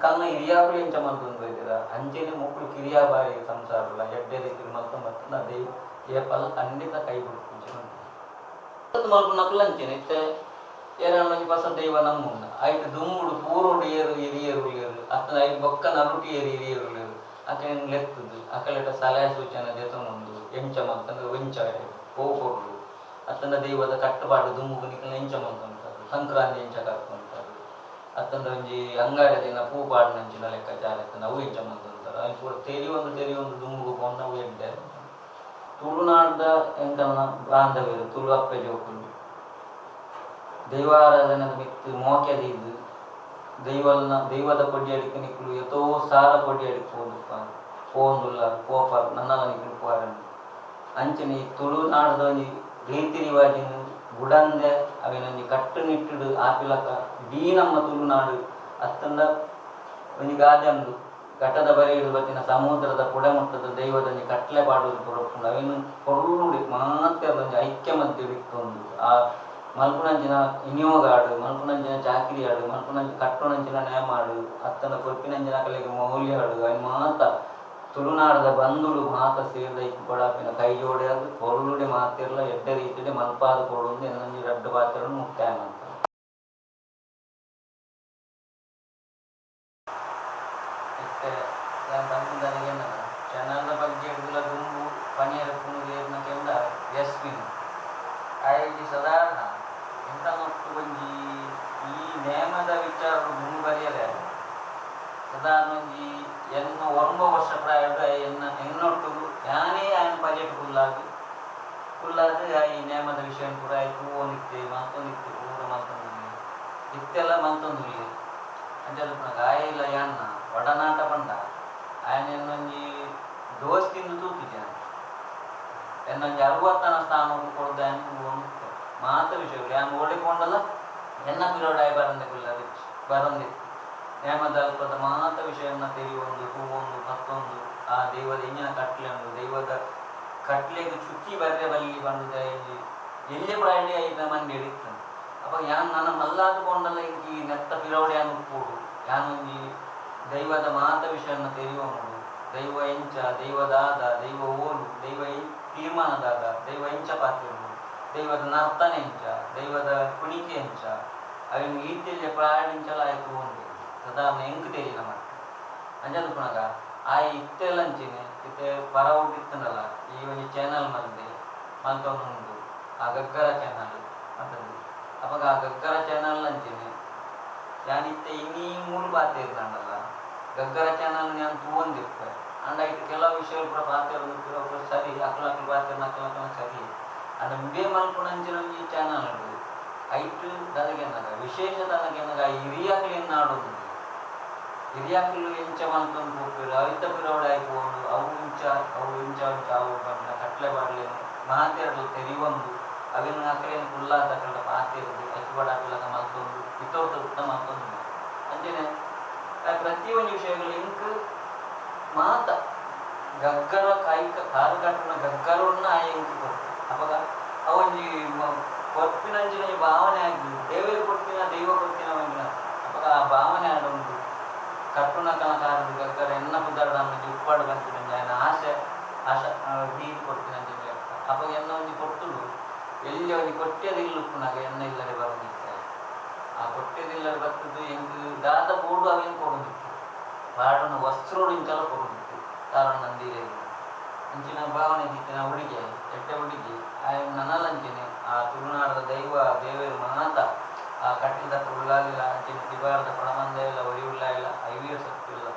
ಕಲ್ನ ಹಿರಿಯಾಬಳಿ ಎಂಚ ಮಲ್ತೊಂದು ಬೈದಿರ ಅಂಚೆನೆ ಮುಕ್ಕಳು ಕಿರಿಯಾ ಬಾರಿ ಸಂಸಾರಲ್ಲ ಎಡ್ಡೆ ರೀತಿ ಮತ್ತೊಂದು ಬರ್ತನ ದೈವ ಏಪಲ್ಲ ಖಂಡಿತ ಕೈ ಬಿಡ್ತು ಮಲ್ಪು ನಕಲು ಅಂಚೆನೆ ಇತ್ತೆ ಏರಣ್ಣೊಂಜಿ ಪಸ ದೈವ ನಮ್ಮುಂಡ ಐಟ್ ದುಮ್ಮುಡು ಪೂರೋಡು ಏರು ಹಿರಿಯರು ಉಳ್ಳೇರು ಅತ್ತ ಐಟ್ ಬೊಕ್ಕ ನರುಟಿ ಏರು ಹಿರಿಯರು ಉಳ್ಳೇರು ಅಕಲೇನು ಲೆತ್ತದು ಅಕಲೆಟ ಸಲಹೆ ಸೂಚನೆ ಜೊತೊಂದು ಎಂಚ ಮಂತಂದ್ರೆ ಒಂಚ ಹೋಗ್ಕೊಡ್ಲು ಅತ್ತಂದ ದೈವದ ಕಟ್ಟುಪಾಡು ದುಮ್ಮುಗು ನಿಕ್ಕಲು ಎಂಚ ಮಂತುಂಟಾರು ಸಂಕ್ರಾಂತಿ ಎಂಚ ಕರ್ಕೊಂತಾರೆ ಅತ್ತಂದ ಒಂಜಿ ಅಂಗಾರ ದಿನ ಪೂ ಪಾಡಿನಂಚಿನ ಲೆಕ್ಕಾಚಾರ ಇರ್ತದೆ ಅವು ಎಂಚ ಮಂತುಂಟಾರು ಅದು ಕೂಡ ತೆರಿಯೊಂದು ದುಮ್ಮುಗು ಕೊಂಡ ಅವು ಎಡ್ಡೆ ತುಳುನಾಡ್ದ ಎಂಕಲ್ನ ಬಾಂಧವ್ಯರು ತುಳು ಅಪ್ಪೆ ಜೋಕುಲು ದೈವಾರಾಧನೆ ಮಿತ್ತು ಮೋಕೆದಿದ್ದು ದೈವದ ಕೊಡ್ಡಿ ಅಡಿಕೆ ನಿಕ್ಕಲು ಎತ್ತೋ ಸಾರ ಕೊಡ್ಡಿ ಅಡಿಕೆ ಹೋದಪ್ಪ ಪೋಂದುಲ್ಲ ಕೋಪ ನನ್ನ ನಿಕ್ಕಲು ಪೋರಣ್ಣ ಅಂಚನೆ ಈ ತುಳುನಾಡ್ದ ಒಂಜಿ ರೀತಿ ರಿವಾಜಿನ ಗುಡಂದೆ ಅವೇನೊಂಜಿ ಕಟ್ಟುನಿಟ್ಟುಡು ಆಪಿಲಕ ಇಡೀ ನಮ್ಮ ತುಳುನಾಡು ಅತ್ತಂಡ ಒಂಜಿ ಗಾದೆ ಉಂಡು ಘಟ್ಟದ ಬರೆಯುಡು ಬತ್ತಿನ ಸಮುದ್ರದ ಪುಡಮುಟ್ಟದ ದೈವದೊಂಜಿ ಕಟ್ಲೆ ಪಾಡುವುದು ಕೊಡಪುಂಡು ಅವೇನು ಕೊರುಳುಡಿ ಮಾತ್ರ ಅದೊಂಜಿ ಐಕ್ಯ ಮಧ್ಯೆ ಬಿತ್ತೊಂದು ಆ ಮಲ್ಪುನಂಚಿನ ವಿನಿಯೋಗಾಡು ಮಲ್ಪುನಂಚಿನ ಚಾಕಿರಿ ಆಡು ಮಲ್ಪುನಂಚಿ ಕಟ್ಟುನಂಚಿನ ನೇಮಾಡು ಅತ್ತನ ಕೊಪ್ಪಿನಂಚಿನ ಕಲೆಗೆ ಮೌಲ್ಯ ಆಡು ಅವು ಮಾತ ತುಳುನಾಡದ ಬಂಧುಳು ಮಾತ ಸೇರಿದ ಇಕ್ಕು ಕೊಡಾಪಿನ ಕೈ ಜೋಡಿಯಾದು ಕೊರುಳುಡೆ ಮಾತಿರಲ್ಲ ಎಡ್ಡ ರೀತಿಯಲ್ಲಿ ಮಲ್ಪಾದ ಕೊಡುವುದು ಎನ್ನೊಂಜಿ ರಡ್ಡು ಪಾತ್ರವನ್ನು ಮುಕ್ತಾಯ ಮಾಡ್ತಾರೆ. ಚಾನಲ್ದ ಬಗ್ಗೆ ಹಿಡಿದುಲ ದುಂಬು ಪನಿಯರ ಪುಣುಗೇರ್ನ ಕೆಂಡ ಯಸ್ಮಿನ್ ಆಯ್ತು ಸಾಧಾರಣ ಎಂತ ನೋಟ್ಟು ಬಂಜಿ ಈ ನೇಮದ ವಿಚಾರ ದುಂಬು ಬರೆಯಲೇ ಸಾಧಾರಣ ಒಂಜಿ ಎನ್ನು 9 ವರ್ಷ ಪ್ರಾಯದ ಎನ್ನೊಟ್ಟು ಯಾನೇ ಆಯ್ನ ಬಜೆಟ್ ಫುಲ್ಲಾದ ಈ ನೇಮದ ವಿಷಯ ಕೂಡ ಆಯ್ತು ಓನಿತ್ತೆ ಮತ್ತೊಂದಿತ್ತು ಪೂರ ಮತ್ತೊಂದು ಇತ್ತೆಲ್ಲ ಮತ್ತೊಂದು ಅಂಚದು ಗಾಯಿಲ್ಲ ಯಾನ್ನ ಒಡನಾಟ ಬಂಡ ఆయన ఎన్నొంజಿ ದೋಸ್ತಿಂದು ತೂತಿದ್ದೆ ಎನ್ನೊಂಜಿ 60ನ ಸ್ಥಾನವನ್ನು ಕೊಡ್ದೆ ಅಂತ ಮಾತ ವಿಷಯಗಳು ಯಾನು ಓಡಿಕೊಂಡಲ್ಲ ಎನ್ನ ಪಿರೋಡಾಯಿ ಬರಂದಿತ್ತು ನೇಮದಲ್ಪದ ಮಾತ ವಿಷಯನ್ನ ತೆರೆಯುವೊಂದು ಹೂವೊಂದು ಮತ್ತೊಂದು ಆ ದೈವದ ಎಂಜಿನ ಕಟ್ಲೆ ಉಂಡು ದೈವದ ಕಟ್ಲೆಗೆ ಚುಕ್ಕಿ ಬರ್ರೆ ಬಲ್ಲಿ ಬಂದ ಎಲ್ಲಿ ಪ್ರಾಣಿ ಐದ ಮಂದಿ ಹಿಡಿತಾನೆ ಅಪ್ಪ ಯಾನ್ ನನ್ನ ಮಲ್ಲಾದುಕೊಂಡಲ್ಲ ಇಂಕಿ ನೆತ್ತ ಪಿರೋಡಿಯಾನು ಕೂಡು ಯಾನೊಂಜಿ ದೈವದ ಮಾತ ವಿಷಯನ್ನ ತೆರೆಯುವನು ದೈವ ಎಂಚ ದೈವದಾದ ದೈವ ಓಲು ದೈವ ತೀರ್ಮಾನದಾದ ದೈವ ಎಂಚ ಪಾತ್ರೆನು ದೈವದ ನರ್ತನೆ ಎಂಚ ದೈವದ ಕುಣಿಕೆ ಎಂಚ ಅವಿನ ಈತಿಯಲ್ಲಿ ಪ್ರಾಣಿಂಚಲ ಆಯ್ತು ಉಂಟು ಸಾಧಾರಣ ಎಂಕ್ ತೆರಿನ ಮತ್ತೆ ಅಂಜದು ಪುನಗ ಆ ಇತ್ತೆಲ್ಲಂಚಿನ ಇತ್ತೆ ಪರ ಹುಟ್ಟಿತ್ತನಲ್ಲ ಈ ಒಂದು ಚಾನಲ್ ಮಧ್ಯೆ ಮತ್ತೊಂದು ಆ ಗಗ್ಗರ ಚಾನಲ್ ಅಂತದ್ದು ಅವಾಗ ಆ ಗಗ್ಗರ ಚಾನಲ್ ಅಂಚಿನ ಯಾನಿತ್ತೆ ಇನ್ನೀ ಮೂರು ಬಾತೆ ಇರ್ತಾಂಡಲ್ಲ ಗಗ್ಗರ ಚಾನಲ್ ನಾನು ತೂಂದಿರ್ತಾರೆ ಅಂಡ ಇಟ್ಟು ಕೆಲವು ವಿಷಯಗಳು ಕೂಡ ಪಾತ್ರ ಸರಿ ಅಕ್ಕಲಕ್ಕಲು ಪಾತ್ರ ನಕ್ಕಲಕ್ಕಲ ಸರಿ ಅಂಡ ಮುಡಿಯ ಮಲ್ಪುಣಂಚಿನ ಈ ಚಾನಲ್ ಉಂಟು ಐಟು ದನಗೆನ್ನಗ ವಿಶೇಷ ದನಗೆನ್ನಗ ಹಿರಿಯಾಕ್ಲು ಎನ್ನಾಡುದು ಹಿರಿಯಾಕ್ಲು ಎಂಚ ಮಲ್ಕೊಂಡು ಹೋಗ್ತಾರೆ ಅವಿತ ಪಿರೋಡ ಆಯ್ಕೊಂಡು ಅವು ಇಂಚ ಅವು ಬಂದ ಕಟ್ಲೆ ಬಾಡ್ಲೇನು ಮಾತೇರಲು ತೆರಿವೊಂದು ಅವೇನು ಅಕ್ಕಲೇನು ಕುಲ್ಲಾದ ಕಲ್ಲ ಪಾತಿರದು ಐಕುಬಡ ಅಕ್ಕಲಕ ಮಲ್ತೊಂದು ಇತೋರ್ತ ಉತ್ತಮ ಮಲ್ತೊಂದು ಅಂಚನೆ ಪ್ರತಿಯೊಂದು ವಿಷಯಗಳು ಇಂಕ್ ಮಾತ ಗಗ್ಗರ ಕಾಯ್ಕ ಕಾರು ಕಟ್ಟುನ ಗಗ್ಗರನ್ನ ಆ ಇಂಕ್ ಕೊಡ್ತಾರೆ ಅವಾಗ ಅವೊಂಜಿ ಕೊಪ್ಪಿನಂಚಿನ ಭಾವನೆ ಆಗಿ ದೇವರು ಕೊಡ್ತೀನ ದೈವ ಕೊಡ್ತೀನ ಮಂಗಿನ ಅವಾಗ ಆ ಭಾವನೆ ಆಡೊಂದು ಕಟ್ಟುನ ಕಲಕಾರದು ಗಗ್ಗರ ಎನ್ನ ಪುದಾರ್ಡ ಅನ್ನೋದು ಉಪ್ಪಾಡು ಬಂತೀನಿ ఆయన ಆಶೆ ನೀರು ಕೊಡ್ತೀನಿ ಅಂತ ಅವಾಗ ಎನ್ನ ಒಂಜಿ ಕೊಟ್ಟುಡು ಎಲ್ಲಿ ಒಂಜಿ ಕೊಟ್ಟೆದಿಲ್ಲ ಉಪ್ಪುನಾಗ ಎನ್ನ ಇಲ್ಲದೆ ಬರೋದಿತ್ತು ಆ ಕೊಟ್ಟೆದಿಲ್ಲದೆ ಬರ್ತದ್ದು ಹೆಂಗ್ ದಾದ ಬೋಡು ಅವೇನು ಕೊಡೋದಿತ್ತು ಬಾಡನ ವಸ್ತ್ರೋಡು ಇಂಚಲ ಕೊಡೋದಿತ್ತು ಕಾರಣ ನಂದಿರೇ ಅಂಚಿನ ಭಾವನೆ ದಿತ್ತಿನ ಹುಡುಗಿ ಎಟ್ಟೆ ಹುಡುಗಿ ನನಲಂಚಿನ ಆ ತುಳುನಾಡದ ದೇವರು ಮಾತ ಆ ಕಟ್ಟಿದ ಉಳ್ಳಾಲಿಲ್ಲ ಅಂಚಿನ ತಿಬಾರದ ಪಣಮಂದ ಇಲ್ಲ ಒರಿಯುಳ್ಳ ಇಲ್ಲ ಐವೀರ ಸತ್ತಿಲ್ಲ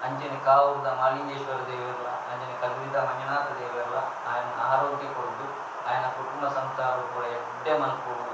ಅಂಚನೆ ಕಾವುದ ಮಾಲಿಂಗೇಶ್ವರ ದೇವರಲ್ಲ ಅಂಚನೆ ಕದ್ರಿದ ಮಂಜುನಾಥ ದೇವರಲ್ಲ ఆయన ಆರೋಗ್ಯ ಕೊಡ್ದು ఆయన ಕುಟುಂಬ ಸಂಸಾರ ಕೂಡ ಎಡ್ಡೆ ಮಲ್ಪೋಡು